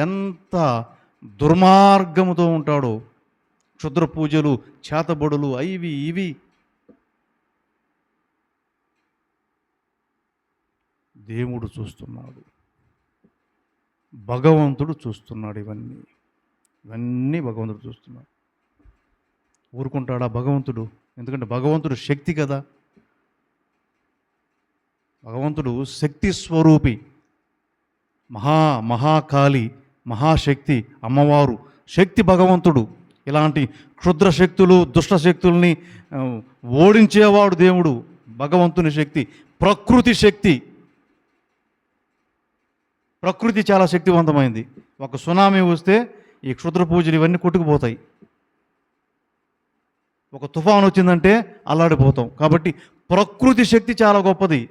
ఎంత దుర్మార్గముతో ఉంటాడో. క్షుద్ర పూజలు, చేతబడులు, ఇవి. దేవుడు చూస్తున్నాడు, భగవంతుడు చూస్తున్నాడు. ఇవన్నీ భగవంతుడు చూస్తున్నాడు. ఊరుకుంటాడా భగవంతుడు? ఎందుకంటే భగవంతుడు శక్తి కదా. భగవంతుడు శక్తి స్వరూపి, మహాకాళి, మహాశక్తి అమ్మవారు, శక్తి భగవంతుడు. ఇలాంటి క్షుద్ర శక్తులు, దుష్ట శక్తుల్ని ఓడించేవాడు దేవుడు. భగవంతుని శక్తి, ప్రకృతి శక్తి. ప్రకృతి చాలా శక్తివంతమైంది. ఒక సునామీ వస్తే ఈ క్షుద్ర పూజలు ఇవన్నీ కొట్టుకుపోతాయి. ఒక తుఫాను వచ్చిందంటే అల్లాడిపోతాం. కాబట్టి ప్రకృతి శక్తి చాలా గొప్పది.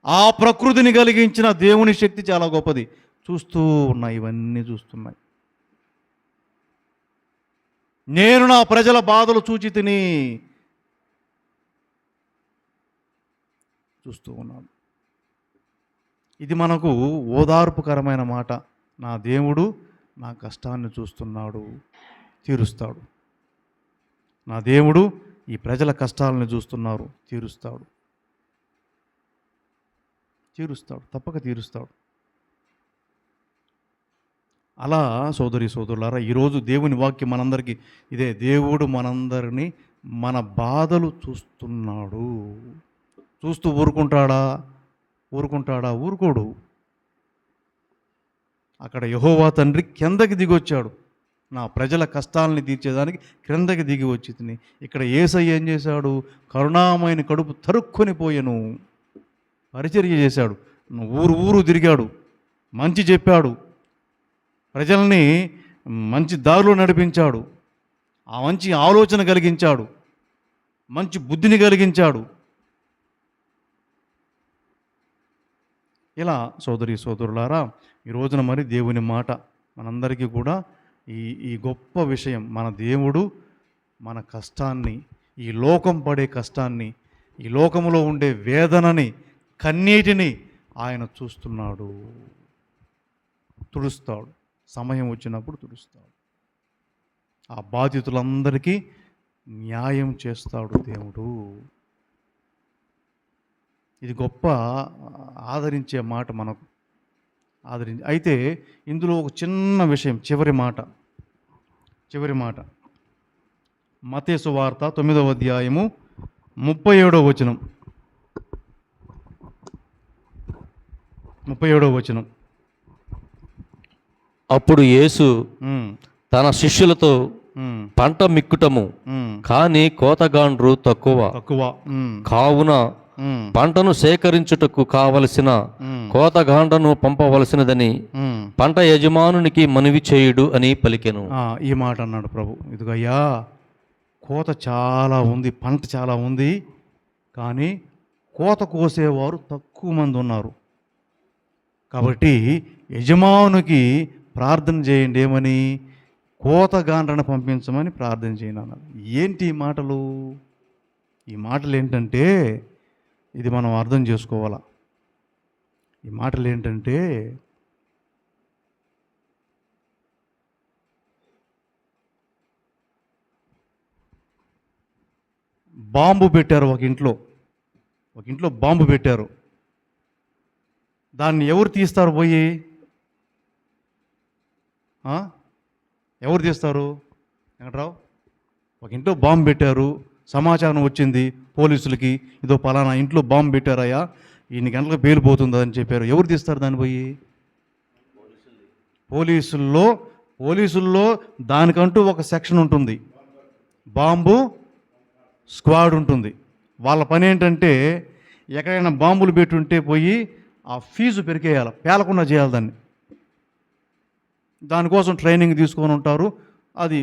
ఆ ప్రకృతిని కలిగించిన దేవుని శక్తి చాలా గొప్పది. చూస్తూ ఉన్నాయి, ఇవన్నీ చూస్తున్నాయి. నేను నా ప్రజల బాధలు చూచి తిని చూస్తూ ఉన్నాను. ఇది మనకు ఓదార్పుకరమైన మాట. నా దేవుడు నా కష్టాన్ని చూస్తున్నాడు, తీరుస్తాడు. నా దేవుడు ఈ ప్రజల కష్టాలను చూస్తున్నారు, తీరుస్తాడు, తప్పక తీరుస్తాడు. అలా సోదరి సోదరులారా, ఈరోజు దేవుని వాక్యం మనందరికీ ఇదే. దేవుడు మనందరినీ మన బాధలు చూస్తున్నాడు. చూస్తూ ఊరుకుంటాడా? ఊరుకోడు. అక్కడ యెహోవా తండ్రి కిందకి దిగొచ్చాడు, నా ప్రజల కష్టాలని తీర్చేదానికి క్రిందకి దిగి వచ్చి తిని. ఇక్కడ యేసయ్య ఏం చేశాడు? కరుణామయని కడుపు తరుక్కొని పోయెను, పరిచర్య చేశాడు, ఊరు తిరిగాడు, మంచి చెప్పాడు, ప్రజల్ని మంచి దారిలో నడిపించాడు, ఆ మంచి ఆలోచన కలిగించాడు, మంచి బుద్ధిని కలిగించాడు. ఇలా సోదరి సోదరులారా, ఈ రోజున మరి దేవుని మాట మనందరికీ కూడా ఈ గొప్ప విషయం. మన దేవుడు మన కష్టాన్ని, ఈ లోకం పడే కష్టాన్ని, ఈ లోకములో ఉండే వేదనని, కన్నీటిని ఆయన చూస్తున్నాడు, తుడుస్తాడు. సమయం వచ్చినప్పుడు తుడుస్తాడు. ఆ బాధితులందరికీ న్యాయం చేస్తాడు దేవుడు. ఇది గొప్ప ఆదరించే మాట మనకు. అయితే ఇందులో ఒక చిన్న విషయం, చివరి మాట మత్తయి సువార్త 9వ అధ్యాయము 37వ వచనం. 37వ వచనం. అప్పుడు యేసు తన శిష్యులతో, ఉమ్, పంట మిక్కుటము ఉమ్, కానీ కోతగాండ్రు తక్కువ, కావున పంటను సేకరించుటకు కావలసిన కోతగాండ్రను పంపవలసినదని పంట యజమానునికి మనవి చేయుడు అని పలికెను. ఈ మాట అన్నాడు ప్రభు. ఇదిగయ్యా, కోత చాలా ఉంది, పంట చాలా ఉంది, కానీ కోత కోసేవారు తక్కువ మంది ఉన్నారు. కాబట్టి యజమానునికి ప్రార్థన చేయండి, ఏమని? కోతగాండ్రను పంపించమని ప్రార్థన చేయండి అన్నారు. ఏంటి ఈ మాటలు? ఈ మాటలు ఏంటంటే, ఇది మనం అర్థం చేసుకోవాలా. ఈ మాటలు ఏంటంటే, బాంబు పెట్టారు ఒక ఇంట్లో బాంబు పెట్టారు. దాన్ని ఎవరు తీస్తారు పోయి? ఎవరు తీస్తారు? వెంకట్రావు, ఒక ఇంట్లో బాంబు పెట్టారు, సమాచారం వచ్చింది పోలీసులకి, ఇదో పలానా ఇంట్లో బాంబు పెట్టారయ్యా, ఇన్ని గంటలకు పేలిపోతుంది అని చెప్పారు. ఎవరు తీస్తారు దాన్ని పోయి? పోలీసుల్లో దానికంటూ ఒక సెక్షన్ ఉంటుంది, బాంబు స్క్వాడ్ ఉంటుంది. వాళ్ళ పని ఏంటంటే, ఎక్కడైనా బాంబులు పెట్టుంటే పోయి ఆ ఫీజు పెరికేయాలి, పేలకుండా చేయాలి దాన్ని. దానికోసం ట్రైనింగ్ తీసుకొని ఉంటారు. అది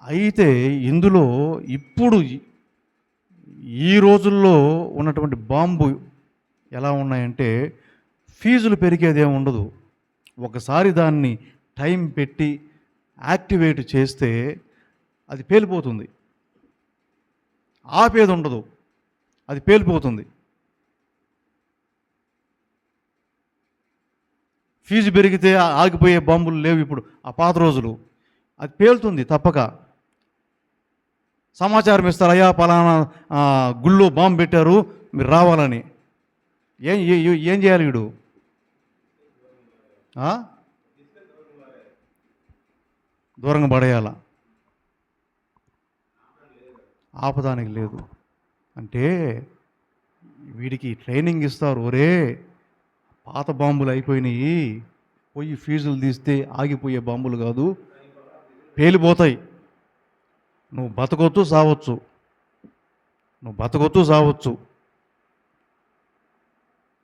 అయితే ఇందులో ఇప్పుడు ఈ రోజుల్లో ఉన్నటువంటి బాంబు ఎలా ఉన్నాయంటే, ఫీజులు పెరిగేదేం ఉండదు. ఒకసారి దాన్ని టైం పెట్టి యాక్టివేట్ చేస్తే అది పేలిపోతుంది, ఆపేది ఉండదు, అది పేలిపోతుంది. ఫీజు పెరిగితే ఆగిపోయే బాంబులు లేవు ఇప్పుడు, ఆ పాత రోజులు. అది పేలుతుంది తప్పక. సమాచారం ఇస్తారు, అయ్యా పలానా గుళ్ళో బాంబు పెట్టారు, మీరు రావాలని. ఏం చేయాలి వీడు? దూరంగా పడేయాల, ఆపదానికి లేదు. అంటే వీడికి ట్రైనింగ్ ఇస్తారు, ఒరే పాత బాంబులు అయిపోయినాయి, పోయి ఫీజులు తీస్తే ఆగిపోయే బాంబులు కాదు, పేలిపోతాయి, నువ్వు బతకొచ్చు సావచ్చు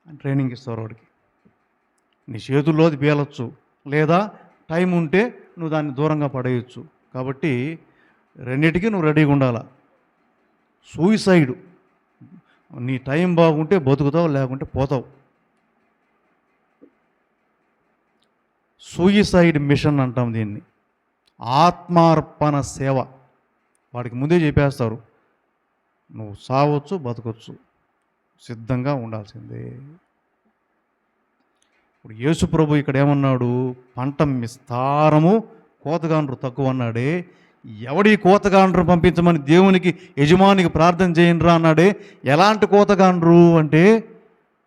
అని ట్రైనింగ్ ఇస్తారు వాడికి. నీ చేతుల్లో అది పేలొచ్చు, లేదా టైం ఉంటే నువ్వు దాన్ని దూరంగా పడేయచ్చు. కాబట్టి రెండింటికి నువ్వు రెడీగా ఉండాలా. సూయిసైడ్, నీ టైం బాగుంటే బతుకుతావు, లేకుంటే పోతావు. సూయిసైడ్ మిషన్ అంటాం దీన్ని, ఆత్మార్పణ సేవ. వాడికి ముందే చెప్పేస్తారు, నువ్వు సావచ్చు బతకొచ్చు, సిద్ధంగా ఉండాల్సిందే. ఇప్పుడు యేసు ప్రభు ఇక్కడ ఏమన్నాడు? పంట విస్తారము, కోతగాండ్రు తక్కువ అన్నాడే. ఎవడి కోతగాండ్రు పంపించమని దేవునికి, యజమానికి ప్రార్థన చేయండిరా అన్నాడే. ఎలాంటి కోతగాండ్రు అంటే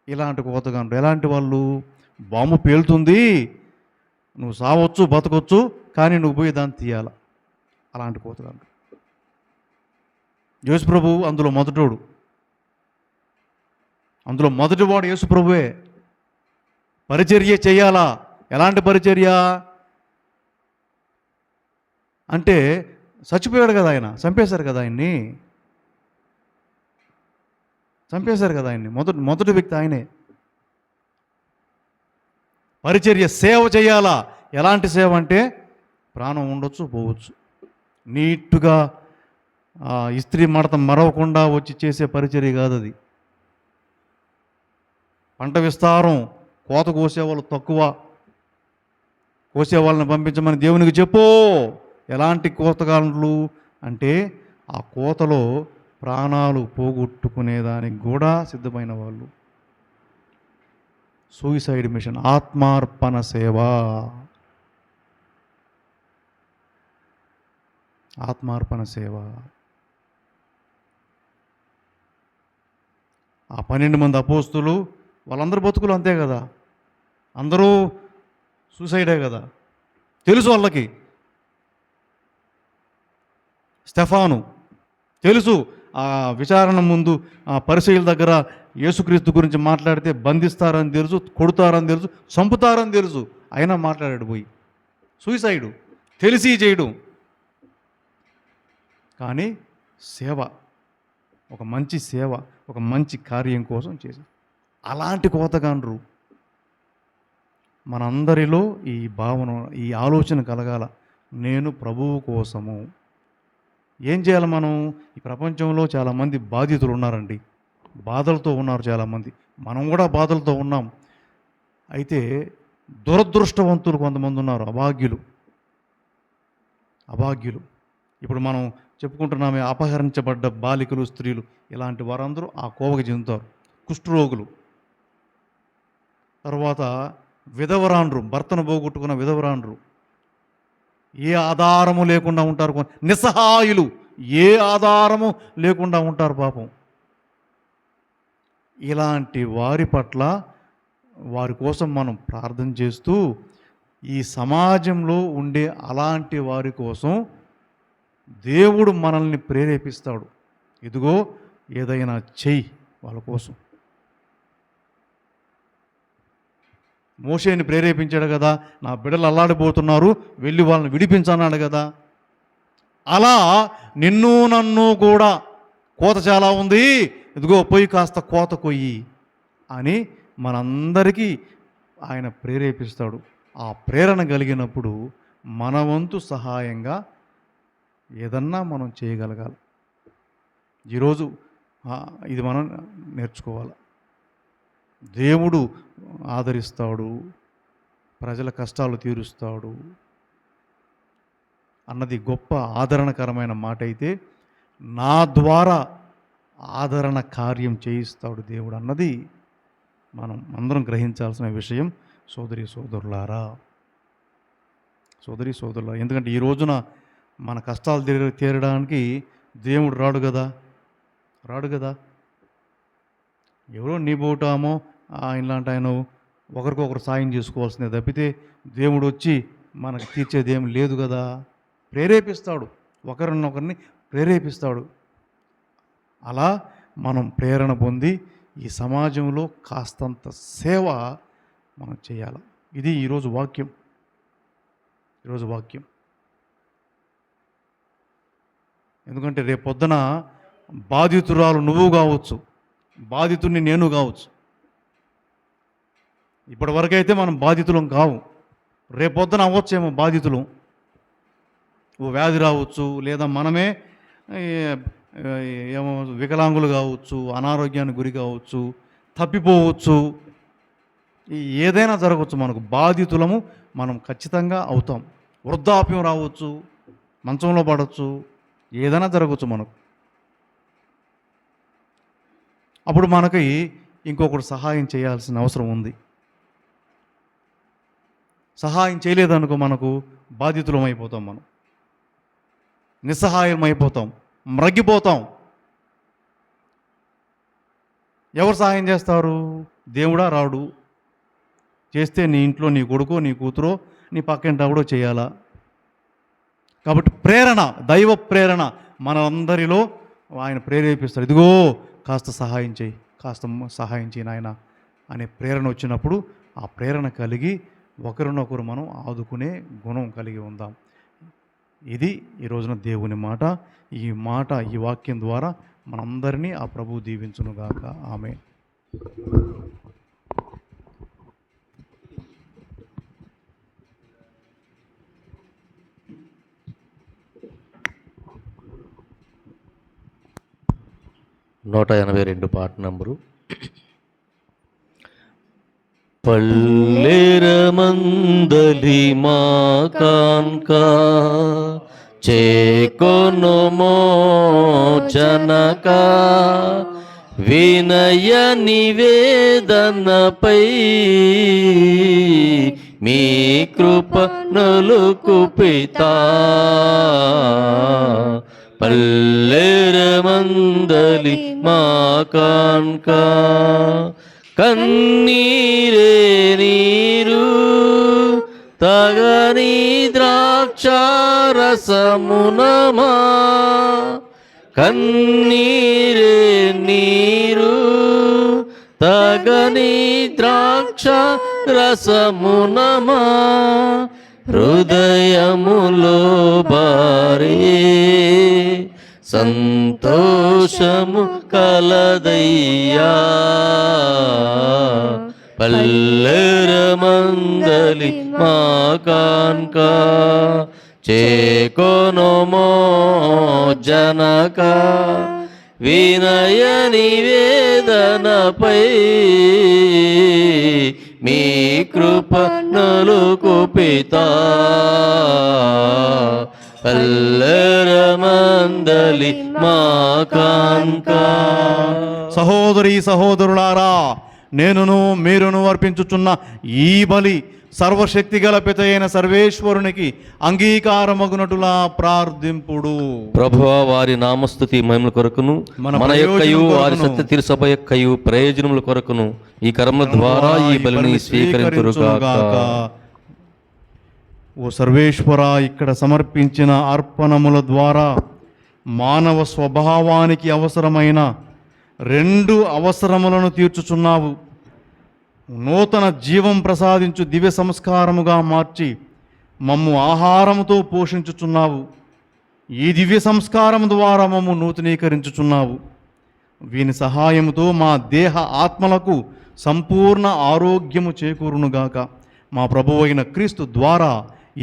ఇలాంటి కోతగాండ్రు. ఎలాంటి వాళ్ళు? బాంబు పేలుతుంది, నువ్వు సావచ్చు బతకొచ్చు, కానీ నువ్వు పోయి దాన్ని తీయాల. అలాంటి కోతగాండ్రు. యేసు ప్రభు అందులో మొదటోడు. అందులో మొదటివాడు యేసు ప్రభువే. పరిచర్య చేయాలా? ఎలాంటి పరిచర్య అంటే చచ్చిపోయాడు కదా ఆయన, చంపేశారు కదా ఆయన్ని, చంపేశారు కదా ఆయన్ని. మొదటి వ్యక్తి ఆయనే. పరిచర్య, సేవ చేయాలా? ఎలాంటి సేవ అంటే ప్రాణం ఉండొచ్చు పోవచ్చు, నీట్గా ఇస్త్రీ మడత మరవకుండా వచ్చి చేసే పరిచర్య కాదు అది. పంట విస్తారం, కోత కోసేవాళ్ళు తక్కువ, కోసేవాళ్ళని పంపించమని దేవునికి చెప్పు. ఎలాంటి కోతగాండ్లు అంటే ఆ కోతలో ప్రాణాలు పోగొట్టుకునేదానికి కూడా సిద్ధమైన వాళ్ళు. సూయిసైడ్ మిషన్, ఆత్మార్పణ సేవ. ఆత్మార్పణ సేవ. ఆ 12 మంది అపోస్తులు, వాళ్ళందరూ బతుకులు అంతే కదా, అందరూ సూసైడే కదా, తెలుసు వాళ్ళకి. స్టెఫాను తెలుసు, ఆ విచారణ ముందు ఆ పరిసయ్యుల దగ్గర యేసుక్రీస్తు గురించి మాట్లాడితే బంధిస్తారని తెలుసు, కొడతారని తెలుసు, చంపుతారని తెలుసు, అయినా మాట్లాడాడు పోయి. సూసైడు తెలిసి చేయడం. కానీ సేవ, ఒక మంచి సేవ, ఒక మంచి కార్యం కోసం చేశారు. అలాంటి కోతగాండ్రు మనందరిలో ఈ భావన, ఈ ఆలోచన కలగాల. నేను ప్రభువు కోసము ఏం చేయాలి? మనం ఈ ప్రపంచంలో చాలామంది బాధితులు ఉన్నారండి, బాధలతో ఉన్నారు చాలామంది. మనం కూడా బాధలతో ఉన్నాం. అయితే దురదృష్టవంతులు కొంతమంది ఉన్నారు, అభాగ్యులు. ఇప్పుడు మనం చెప్పుకుంటున్నామే, అపహరించబడ్డ బాలికలు, స్త్రీలు, ఇలాంటి వారందరూ ఆ కోవకి చెందుతారు. కుష్ఠరోగులు, తర్వాత విధవరాండ్రు, భర్తను పోగొట్టుకున్న విధవరాండ్రు, ఏ ఆధారము లేకుండా ఉంటారు. నిస్సహాయులు, ఏ ఆధారము లేకుండా ఉంటారు పాపం. ఇలాంటి వారి పట్ల, వారి కోసం మనం ప్రార్థన చేస్తూ, ఈ సమాజంలో ఉండే అలాంటి వారి కోసం దేవుడు మనల్ని ప్రేరేపిస్తాడు. ఇదిగో ఏదైనా చెయ్యి వాళ్ళ కోసం. మోషేని ప్రేరేపించాడు కదా, నా బిడ్డలు అల్లాడిపోతున్నారు, వెళ్ళి వాళ్ళని విడిపించన్నాడు కదా. అలా నిన్ను నన్ను కూడా, కోత చాలా ఉంది, ఇదిగో పోయి కాస్త కోత కొయ్యి అని మనందరికీ ఆయన ప్రేరేపిస్తాడు. ఆ ప్రేరణ కలిగినప్పుడు మన వంతు సహాయంగా ఏదన్నా మనం చేయగలగాలి. ఈరోజు ఇది మనం నేర్చుకోవాలి. దేవుడు ఆదరిస్తాడు, ప్రజల కష్టాలు తీరుస్తాడు అన్నది గొప్ప ఆదరణకరమైన మాట అయితే, నా ద్వారా ఆదరణ కార్యం చేయిస్తాడు దేవుడు అన్నది మనం అందరం గ్రహించాల్సిన విషయం. సోదరి సోదరులారా, ఎందుకంటే ఈ రోజున మన కష్టాలు తీరడానికి దేవుడు రాడు కదా. ఎవరో నీ బోటామో ఇలాంటి ఆయన ఒకరికొకరు సాయం చేసుకోవాల్సిందే తప్పితే దేవుడు వచ్చి మనకు తీర్చేది ఏం లేదు కదా. ప్రేరేపిస్తాడు, ఒకరినొకరిని ప్రేరేపిస్తాడు. అలా మనం ప్రేరణ పొంది ఈ సమాజంలో కాస్తంత సేవ మనం చేయాలి. ఇది ఈరోజు వాక్యం. ఎందుకంటే రేపొద్దున బాధితురాలు నువ్వు కావచ్చు, బాధితుడిని నేను కావచ్చు. ఇప్పటివరకైతే మనం బాధితులం కావు, రేపొద్దున అవ్వచ్చేమో బాధితులు. ఓ వ్యాధి రావచ్చు, లేదా మనమే ఏమో వికలాంగులు కావచ్చు, అనారోగ్యానికి గురి కావచ్చు, తప్పిపోవచ్చు, ఏదైనా జరగవచ్చు. మనకు బాధితులము మనం ఖచ్చితంగా అవుతాం. వృద్ధాప్యం రావచ్చు, మంచంలో పడవచ్చు, ఏదైనా జరగవచ్చు మనకు. అప్పుడు మనకి ఇంకొకటి సహాయం చేయాల్సిన అవసరం ఉంది. సహాయం చేయలేదనుకో మనకు బాధితులం అయిపోతాం, మనం నిస్సహాయం అయిపోతాం, మ్రగ్గిపోతాం. ఎవరు సహాయం చేస్తారు? దేవుడా రాడు. చేస్తే నీ ఇంట్లో నీ కొడుకో నీ కూతురో నీ పక్కింటావిడో చేయాలా? కాబట్టి ప్రేరణ, దైవ ప్రేరణ మనందరిలో ఆయన ప్రేరేపిస్తాడు. ఇదిగో కాస్త సహాయం చేయి, కాస్త సహాయం చేయి నాయన అనే ప్రేరణ వచ్చినప్పుడు ఆ ప్రేరణ కలిగి ఒకరినొకరు మనం ఆదుకునే గుణం కలిగి ఉందాం. ఇది ఈ రోజున దేవుని మాట. ఈ వాక్యం ద్వారా మనందరినీ ఆ ప్రభువు దీవించునుగాక. ఆమేన్. నూట 82 పాట నంబరు. పల్లెరమందలి మా కాన్కా చేకొను మోచనక వినయ నివేదనపై మీ కృప నలుకు పితా. పల్లెరమందలి మా కాన్కా కన్నీరే నీరు తగని ద్రాక్షారసమునమా. కన్నీరే నీరు తగని ద్రాక్షారసమునమా. హృదయములో బారే సంతోషము కలదయ్యా. పల్లెరమందలి మా కాన్కా చేకొను మోచనక వినయ నివేదనపై మీ కృప నలుకు పితా. పల్లెరమందలి మా కాన్కా. సహోదరి సహోదరులారా, నేనును మీరును అర్పించుచున్న ఈ బలి సర్వశక్తిగల పిత అయిన సర్వేశ్వరునికి అంగీకారమగునటులా ప్రార్థింపుడు. ప్రభువా, వారి నామస్తుతి మహిమల కొరకును మన యొక్కయు వారి సత్య తిరుసభ యొక్కయు ప్రయోజనముల కొరకును ఈ కర్మల ద్వారా ఈ బలిని స్వీకరించుగాక. ఓ సర్వేశ్వర, ఇక్కడ సమర్పించిన అర్పణముల ద్వారా మానవ స్వభావానికి అవసరమైన 2 అవసరములను తీర్చుచున్నావు. నూతన జీవం ప్రసాదించు దివ్య సంస్కారముగా మార్చి మమ్ము ఆహారముతో పోషించుచున్నావు. ఈ దివ్య సంస్కారం ద్వారా మమ్ము నూతనీకరించుచున్నావు. వీని సహాయముతో మా దేహ ఆత్మలకు సంపూర్ణ ఆరోగ్యము చేకూరునుగాక. మా ప్రభువైన క్రీస్తు ద్వారా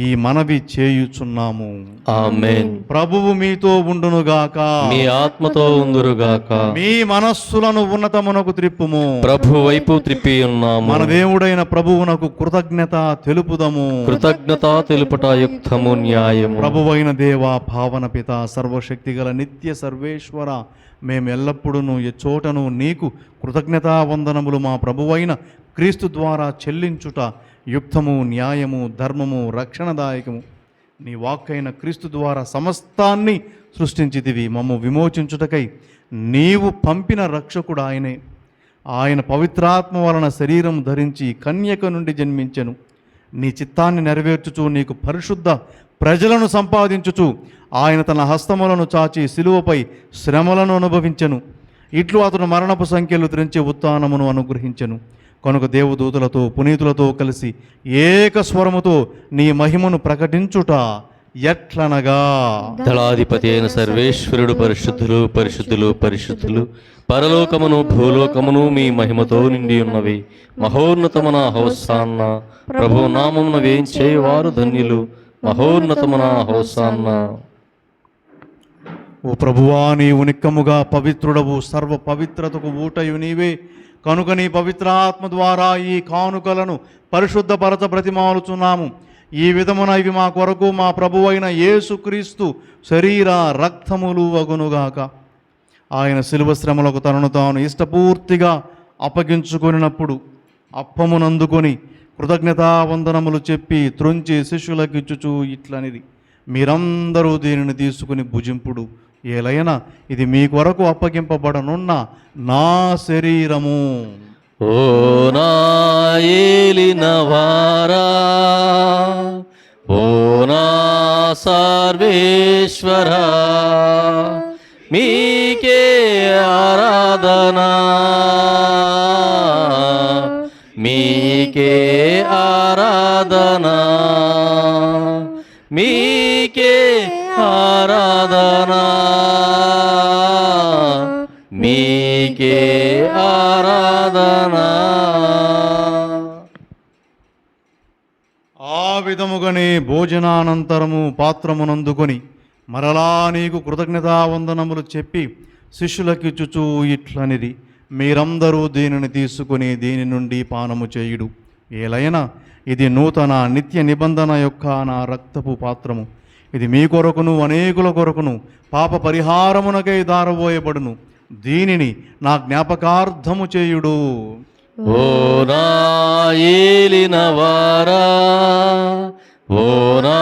ఈ మనవి చేయుచున్నాము. ఆమేన్. ప్రభువు మీతో ఉండునుగాక, మీ ఆత్మతో ఉందురుగాక. మీ మనస్సులను ఉన్నతమునకు త్రిప్పుము. ప్రభు వైపు త్రిప్పి ఉన్నాము. మన దేవుడైన ప్రభువునకు కృతజ్ఞత తెలుపుదము. కృతజ్ఞత తెలుపుట యుక్తము న్యాయము. ప్రభువైన దేవా, భావన పిత, సర్వశక్తిగల నిత్య సర్వేశ్వర, మేము ఎల్లప్పుడూ ఎచ్చోటను నీకు కృతజ్ఞతా వందనములు మా ప్రభువైన క్రీస్తు ద్వారా చెల్లించుట యుక్తము, న్యాయము, ధర్మము, రక్షణదాయకము. నీ వాక్కైన క్రీస్తు ద్వారా సమస్తాన్ని సృష్టించితివి. మమ్ము విమోచించుటకై నీవు పంపిన రక్షకుడు ఆయనే. ఆయన పవిత్రాత్మ వలన శరీరం ధరించి కన్యక నుండి జన్మించెను. నీ చిత్తాన్ని నెరవేర్చుచు నీకు పరిశుద్ధ ప్రజలను సంపాదించుచు ఆయన తన హస్తములను చాచి శిలువపై శ్రమలను అనుభవించెను. ఇట్లు అతను మరణపు సంఖ్యలు త్రెంచి ఉత్థానమును అనుగ్రహించెను. కనుక దేవదూతలతో పునీతులతో కలిసి ఏకస్వరముతో నీ మహిమను ప్రకటించుట ఎట్లనగా, దళాధిపతి అయిన సర్వేశ్వరుడు పరిశుద్ధులు పరిశుద్ధులు పరిశుద్ధులు, పరలోకమును భూలోకమును మీ మహిమతో నిండి ఉన్నవి. మహోన్నతమున హోసాన్న. ప్రభు నామమున వేయించేవారు ధన్యులు. మహోన్నతమున హోసాన్న. ఓ ప్రభువా, నీవు నిక్కముగా పవిత్రుడవు, సర్వ పవిత్రతకు ఊటయు నీవే. కనుక నీ పవిత్రాత్మ ద్వారా ఈ కానుకలను పరిశుద్ధపరచ బ్రతిమాలుచున్నాము. ఈ విధమున ఇవి మా కొరకు మా ప్రభువైన యేసుక్రీస్తు శరీర రక్తములు అగునుగాక. ఆయన శిలువ శ్రమలకు తనను తాను ఇష్టపూర్తిగా అప్పగించుకొనినప్పుడు అప్పమునందుకొని కృతజ్ఞతావందనములు చెప్పి త్రొంచి శిష్యులకిచ్చుచు ఇట్లనిది, మీరందరూ దీనిని తీసుకుని భుజింపుడు, ఏలైనా ఇది మీ కొరకు అప్పగింపబడనున్న నా శరీరము. ఓ నా ఏలినవారా, ఓ నా సర్వేశ్వరా, మీకే ఆరాధనా, మీకే ఆరాధనా, మీకే ఆరాధనా, మీకే ఆరాధనా. ఆ విధముగానే భోజనానంతరము పాత్రమునందుకొని మరలా నీకు కృతజ్ఞతావందనములు చెప్పి శిష్యులకిచ్చుచూ ఇట్లనిది, మీరందరూ దీనిని తీసుకుని దీని నుండి పానము చేయుడు, ఏలైనా ఇది నూతన నిత్య నిబంధన యొక్క నా రక్తపు పాత్రము, ఇది మీ కొరకును అనేకుల కొరకును పాప పరిహారమునకై దారబోయబడును, దీనిని నా జ్ఞాపకార్థము చేయుడు. ఓ నా ఏలినవారా, ఓ నా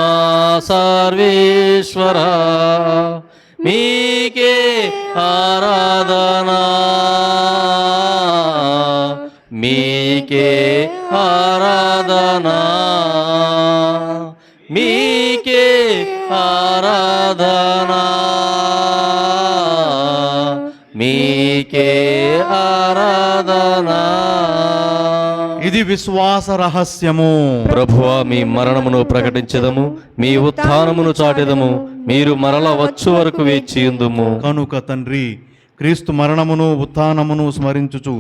సర్వేశ్వరా, మీకే ఆరాధనా, మీకే ఆరాధనా, మీకే ఆరాధనా, మీకే ఆరాధనా. ఇది విశ్వాస రహస్యము. ప్రభువా, మీ మరణమును ప్రకటించెదము, మీ ఉత్థానమును చాటెదము, మీరు మరల వచ్చు వరకు వేచియుందుము. కనుక తండ్రి, క్రీస్తు మరణమును ఉత్థానమును స్మరించుచు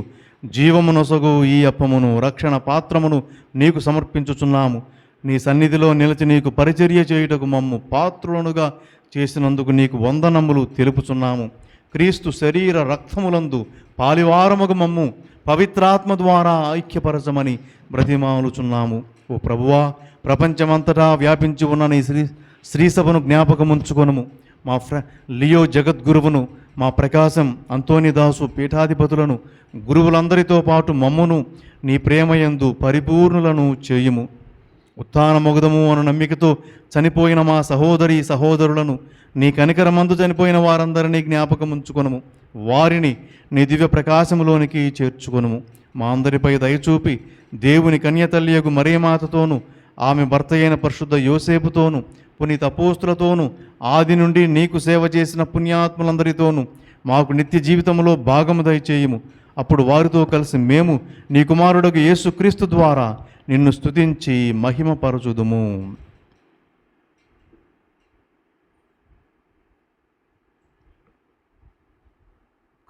జీవమునొసగు ఈ అప్పమును రక్షణ పాత్రమును నీకు సమర్పించుచున్నాము. నీ సన్నిధిలో నిలిచి నీకు పరిచర్య చేయుటకు మమ్ము పాత్రులనుగా చేసినందుకు నీకు వందనములు తెలుపుచున్నాము. క్రీస్తు శరీర రక్తములందు పాలివారముగు మమ్ము పవిత్రాత్మ ద్వారా ఐక్యపరచమని బ్రతిమాలుచున్నాము. ఓ ప్రభువా, ప్రపంచమంతటా వ్యాపించి ఉన్న నీ శ్రీసభను జ్ఞాపకముంచుకొనుము. మా లియో జగద్గురువును, మా ప్రకాశం అంతోనిదాసు పీఠాధిపతులను, గురువులందరితో పాటు మమ్మును నీ ప్రేమయందు పరిపూర్ణులను చేయుము. ఉత్థానమొగదము అను నమ్మికతో చనిపోయిన మా సహోదరి సహోదరులను, నీ కనికరమందు చనిపోయిన వారందరినీ జ్ఞాపకముంచుకొనుము. వారిని నీ దివ్య ప్రకాశములోనికి చేర్చుకొనుము. మా అందరిపై దయచూపి దేవుని కన్యతల్లియగు మరియమాతతోనూ, ఆమె భర్త అయిన పరిశుద్ధ యోసేపుతోనూ, పునీత అపోస్తులతోనూ, ఆది నుండి నీకు సేవ చేసిన పుణ్యాత్ములందరితోనూ మాకు నిత్య జీవితంలో భాగము దయచేయుము. అప్పుడు వారితో కలిసి మేము నీ కుమారుడగు యేసుక్రీస్తు ద్వారా నిన్ను స్తుతించి మహిమపరచుదుము.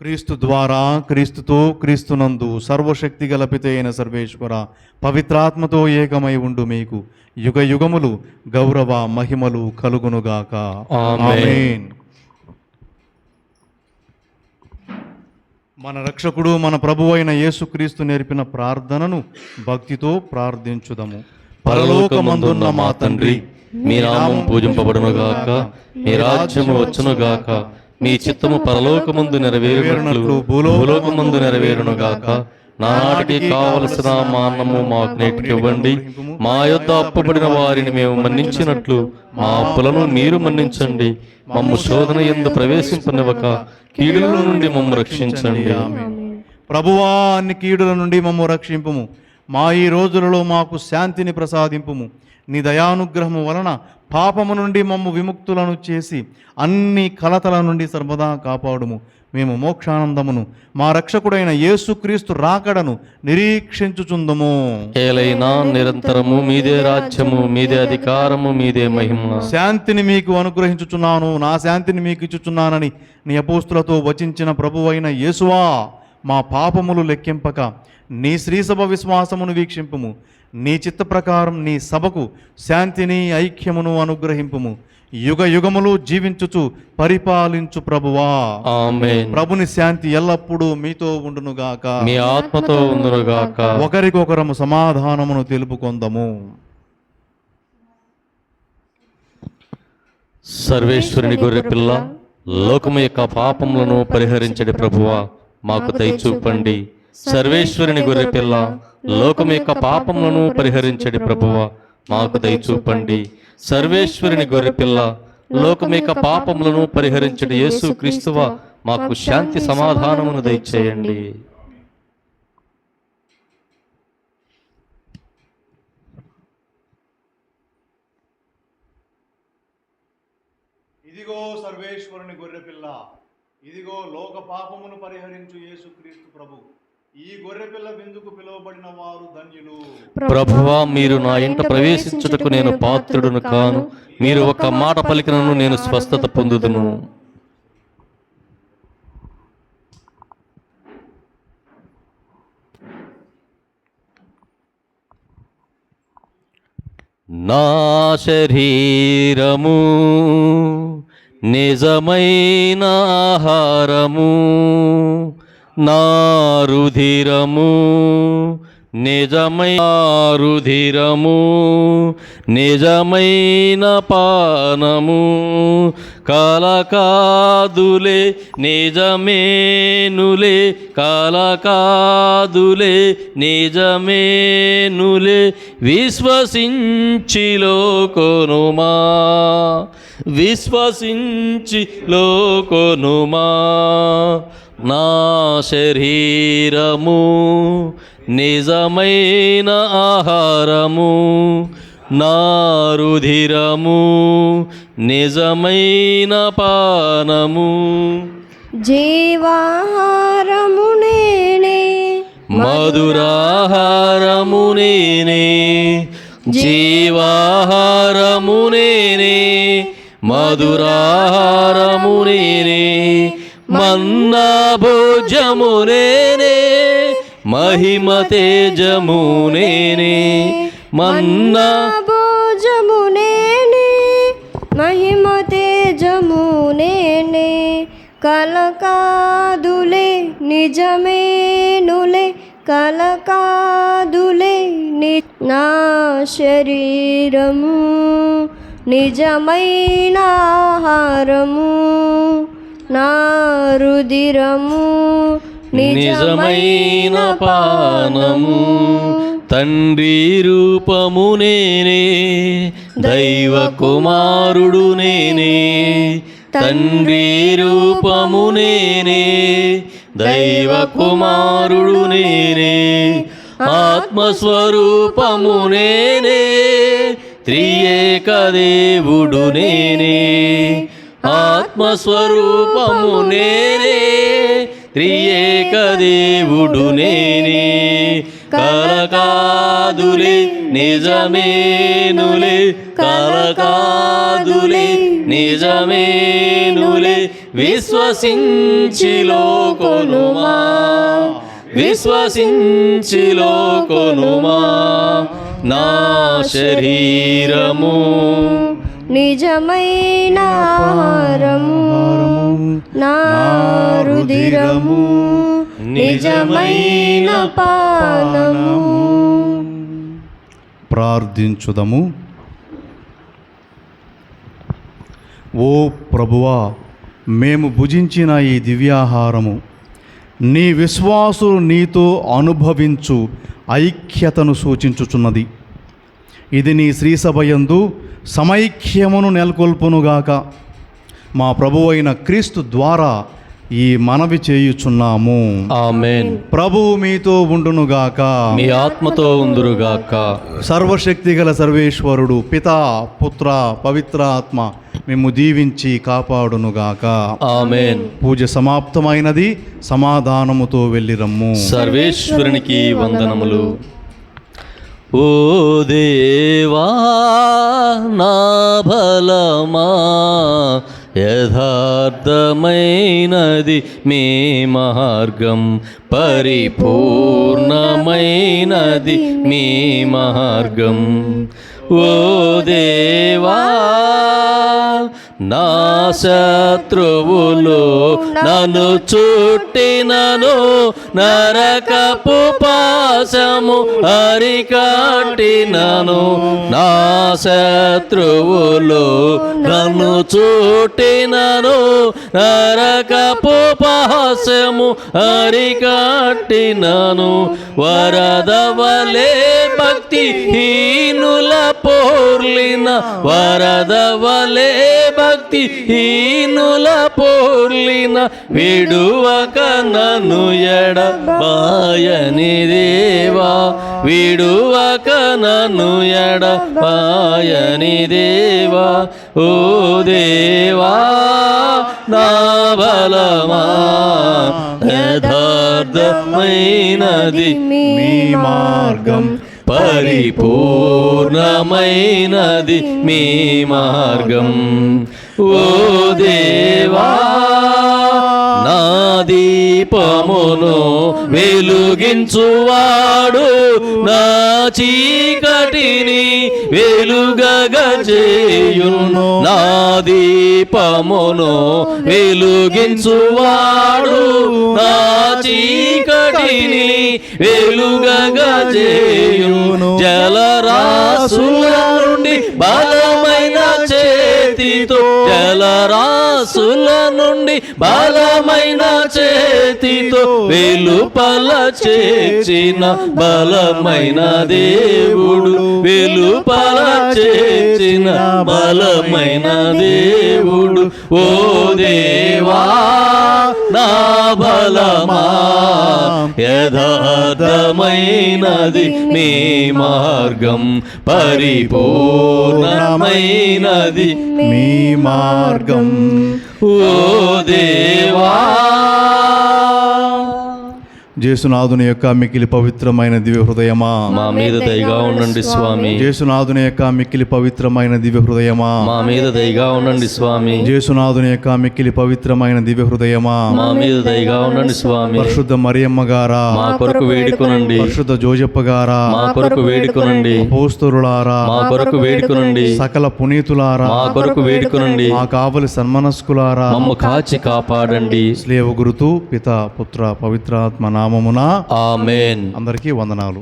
క్రీస్తు ద్వారా, క్రీస్తుతో, క్రీస్తునందు సర్వశక్తి గల పిత అయిన సర్వేశ్వర, పవిత్రాత్మతో ఏకమై ఉండు మీకు యుగ యుగములు గౌరవ మహిమలు కలుగునుగాక. ఆమేన్. మన రక్షకుడు మన ప్రభువు అయిన యేసుక్రీస్తు నేర్పిన ప్రార్థనను భక్తితో ప్రార్థించుదము. పరలోకమందున్న మా తండ్రి, మీ నామం పూజింపబడునుగాక, మీ రాజ్యము వచ్చునుగాక, మీ చిత్తము పరలోకమందు నెరవేరునట్లు భూలోకమందు నెరవేరునుగాక. నాటికి కావలసిన మా అన్నము మాకు నేటికి ఇవ్వండి. మా యొద్ద అప్పుబడిన వారిని మేము మన్నించినట్లు మా అప్పులను మీరు మన్నించండి. మమ్ము శోధన యందు ప్రవేశింపనివ్వక కీడుల నుండి మమ్ము రక్షించండి. ప్రభువా, అన్ని కీడుల నుండి మమ్ము రక్షింపుము. మా ఈ రోజులలో మాకు శాంతిని ప్రసాదింపుము. నీ దయానుగ్రహము వలన పాపము నుండి మమ్ము విముక్తులను చేసి అన్ని కలతల నుండి సర్వదా కాపాడుము. మేము మోక్షానందమును మా రక్షకుడైన యేసుక్రీస్తు రాకడను నిరీక్షించుచుందుము. ఏలైనా నిరంతరము మీదే రాజ్యము, మీదే అధికారము, మీదే మహిమ. శాంతిని మీకు అనుగ్రహించుచున్నాను, నా శాంతిని మీకు ఇచ్చుచున్నానని నీ అపోస్తులతో వచించిన ప్రభువైన యేసువా, మా పాపములు లెక్కింపక నీ శ్రీసభ విశ్వాసమును వీక్షింపుము. నీ చిత్త ప్రకారం నీ సభకు శాంతిని ఐక్యమును అనుగ్రహింపుము. యుగ యుగములు జీవించుచు పరిపాలించు ప్రభువా. ఆమేన్. ప్రభుని శాంతి ఎల్లప్పుడూ మీతో ఉండునుగాక, మీ ఆత్మతో ఉండునుగాక. ఒకరికొకరము సమాధానమును తెలుపుకొందము. సర్వేశ్వరుని గొర్రెపిల్ల, లోకము యొక్క పాపములను పరిహరించడి ప్రభువా, మాకు దయచూపండి. సర్వేశ్వరుని గొర్రెపిల్ల, లోకం యొక్క పాపములను పరిహరించడి ప్రభువా మాకు దయచూపండి. సర్వేశ్వరుని గొర్రెపిల్ల, లోకం యొక్క పాపములను పరిహరించడి యేసు క్రీస్తువా మాకు శాంతి సమాధానమును దయచేయండి. ఇదిగో సర్వేశ్వరుని గొర్రెపిల్ల, ఇదిగో లోక పాపమును పరిహరించు యేసుక్రీస్తు ప్రభు. ఈ గొర్రెపిల్ల విందుకు పిలువబడిన వారు ధన్యులు. ప్రభువా, మీరు నా ఇంట ప్రవేశించుటకు నేను పాత్రుడును కాను. మీరు ఒక మాట పలికినను నేను స్వస్థత పొందుదును. నా శరీరము నిజమైన ఆహారము, నా రుధిరము నిజమైన పానము, కలకాదులే నిజమేనులే, కలకాదులే నిజమేనులే, విశ్వసించిలో కొనుమా, విశ్వసించిలో కొనుమా. నా శరీరము నిజమైన ఆహారము, నా రుధిరము నిజమైన పానము. జీవాహారము నేనే, మధురాహారము నేనే, జీవాహారము నేనే, మధురాహారము నేనే, మన్నా భోజము నేనే, మహిమ తేజము నేనే, మన్నా భోజము నేనే, మహిమ తేజము నేనే, కలకాదులే నిజమేనులే, కలకాదులే నా శరీరము నిజమైన ఆహారము, నా రుధిరము నిజమైన పానము. తండ్రి రూపము నేనే, దైవ కుమారుడు నేనే, తండ్రి రూపము నేనే, దైవ కుమారుడు నేనే, ఆత్మస్వరూపము నేనే, త్రియేక దేవుడు నేనే, ఆత్మస్వరూపము నేనే, త్రియేక దేవుడు నేనే, కలకాదులే నిజమేనులే, కలకాదులే నిజమేనులే, విశ్వసించిలో కొనుమా, విశ్వసించిలో కొనుమా. నా శరీరము నిజమైన ఆహారము, నా రుధిరము నిజమైన పానము. ప్రార్థించుదము. ఓ ప్రభువా, మేము భుజించిన ఈ దివ్యాహారము నీ విశ్వాసులు నీతో అనుభవించు ఐక్యతను సూచించుచున్నది. ఇది నీ శ్రీసభయందు సమైక్యమును నెలకొల్పునుగాక. మా ప్రభువైన క్రీస్తు ద్వారా ఈ మనవి చేయుచున్నాము. ఆమేన్. ప్రభువు మీతో ఉండునుగాక, మీ ఆత్మతో ఉందురుగాక. సర్వశక్తి గల సర్వేశ్వరుడు పితా పుత్ర పవిత్ర ఆత్మ మేము దీవించి కాపాడునుగాక. ఆమేన్. పూజ సమాప్తమైనది. సమాధానముతో వెళ్ళిరమ్ము. సర్వేశ్వరునికి వందనములు. ఓ దేవా నా బలమా, యథార్థమైనది మీ మార్గం, పరిపూర్ణమైనది మీ మార్గం. ఓ దేవా నా శత్రువులు నన్ను చుట్టినను, నరకపు పాశము అరికట్టినను. నా శత్రువులు నన్ను చుట్టినను, నరకపు పాశము అరికట్టినను. వరదవలే భక్తిహీనుల పోర్లిన, వరదవలే భక్తిహీనుల పోర్లిన, విడువక నన్ను ఎడబాయని దేవా, విడువక నన్ను ఎడబాయని దేవా. ఓ దేవా నా బలమా, యథార్థమైనది మీ మార్గం, పరిపూర్ణమైనది మీ మార్గం. ఓ దేవా నా దీపమును వెలుగించువాడు, నా చీకటిని వెలుగగజేయును. నా దీపమును వెలుగించువాడు, నా చీకటిని వెలుగగజేయును. జలరాశుల నుండి బలమైన చేతితో, జలరాశుల నుండి బలమైన చేతితో వెలుపల చేర్చిన బలమైన దేవుడు, వెలుపల చేర్చిన బలమైన దేవుడు. ఓ దేవా నా బలమా, యథార్థమైనది మీ మార్గం, పరిపూర్ణమైనది మీ మార్గం. ఓ దేవా. జేసునాథుని యొక్క మిక్కిలి పవిత్రమైన దివ్య హృదయమా, మా మీద దయగా ఉండండి స్వామి. జేసునాథుని యొక్క మిక్కిలి పవిత్రమైన దివ్య హృదయమా, మా మీద దయగా ఉండండి స్వామి. జేసునాథుని యొక్క మిక్కిలి పవిత్రమైన దివ్య హృదయమా, మా మీద దయగా ఉండండి స్వామి. పరిశుద్ధ మరియమ్మ గారా, మా కొరకు వేడుకొనండి. పరిశుద్ధ జోజప్ప గారా, మా కొరకు వేడుకొనండి. అపోస్తలులారా, మా కొరకు వేడుకొనండి. సకల పునీతులారా, మా కొరకు వేడుకొనండి. మా కావలి సన్మనస్కులారా, మమ్ము కాచి కాపాడండి. స్లేవ గురుతు పిత పుత్ర పవిత్రాత్మ నామమున ఆమేన్. అందరికీ వందనాలు.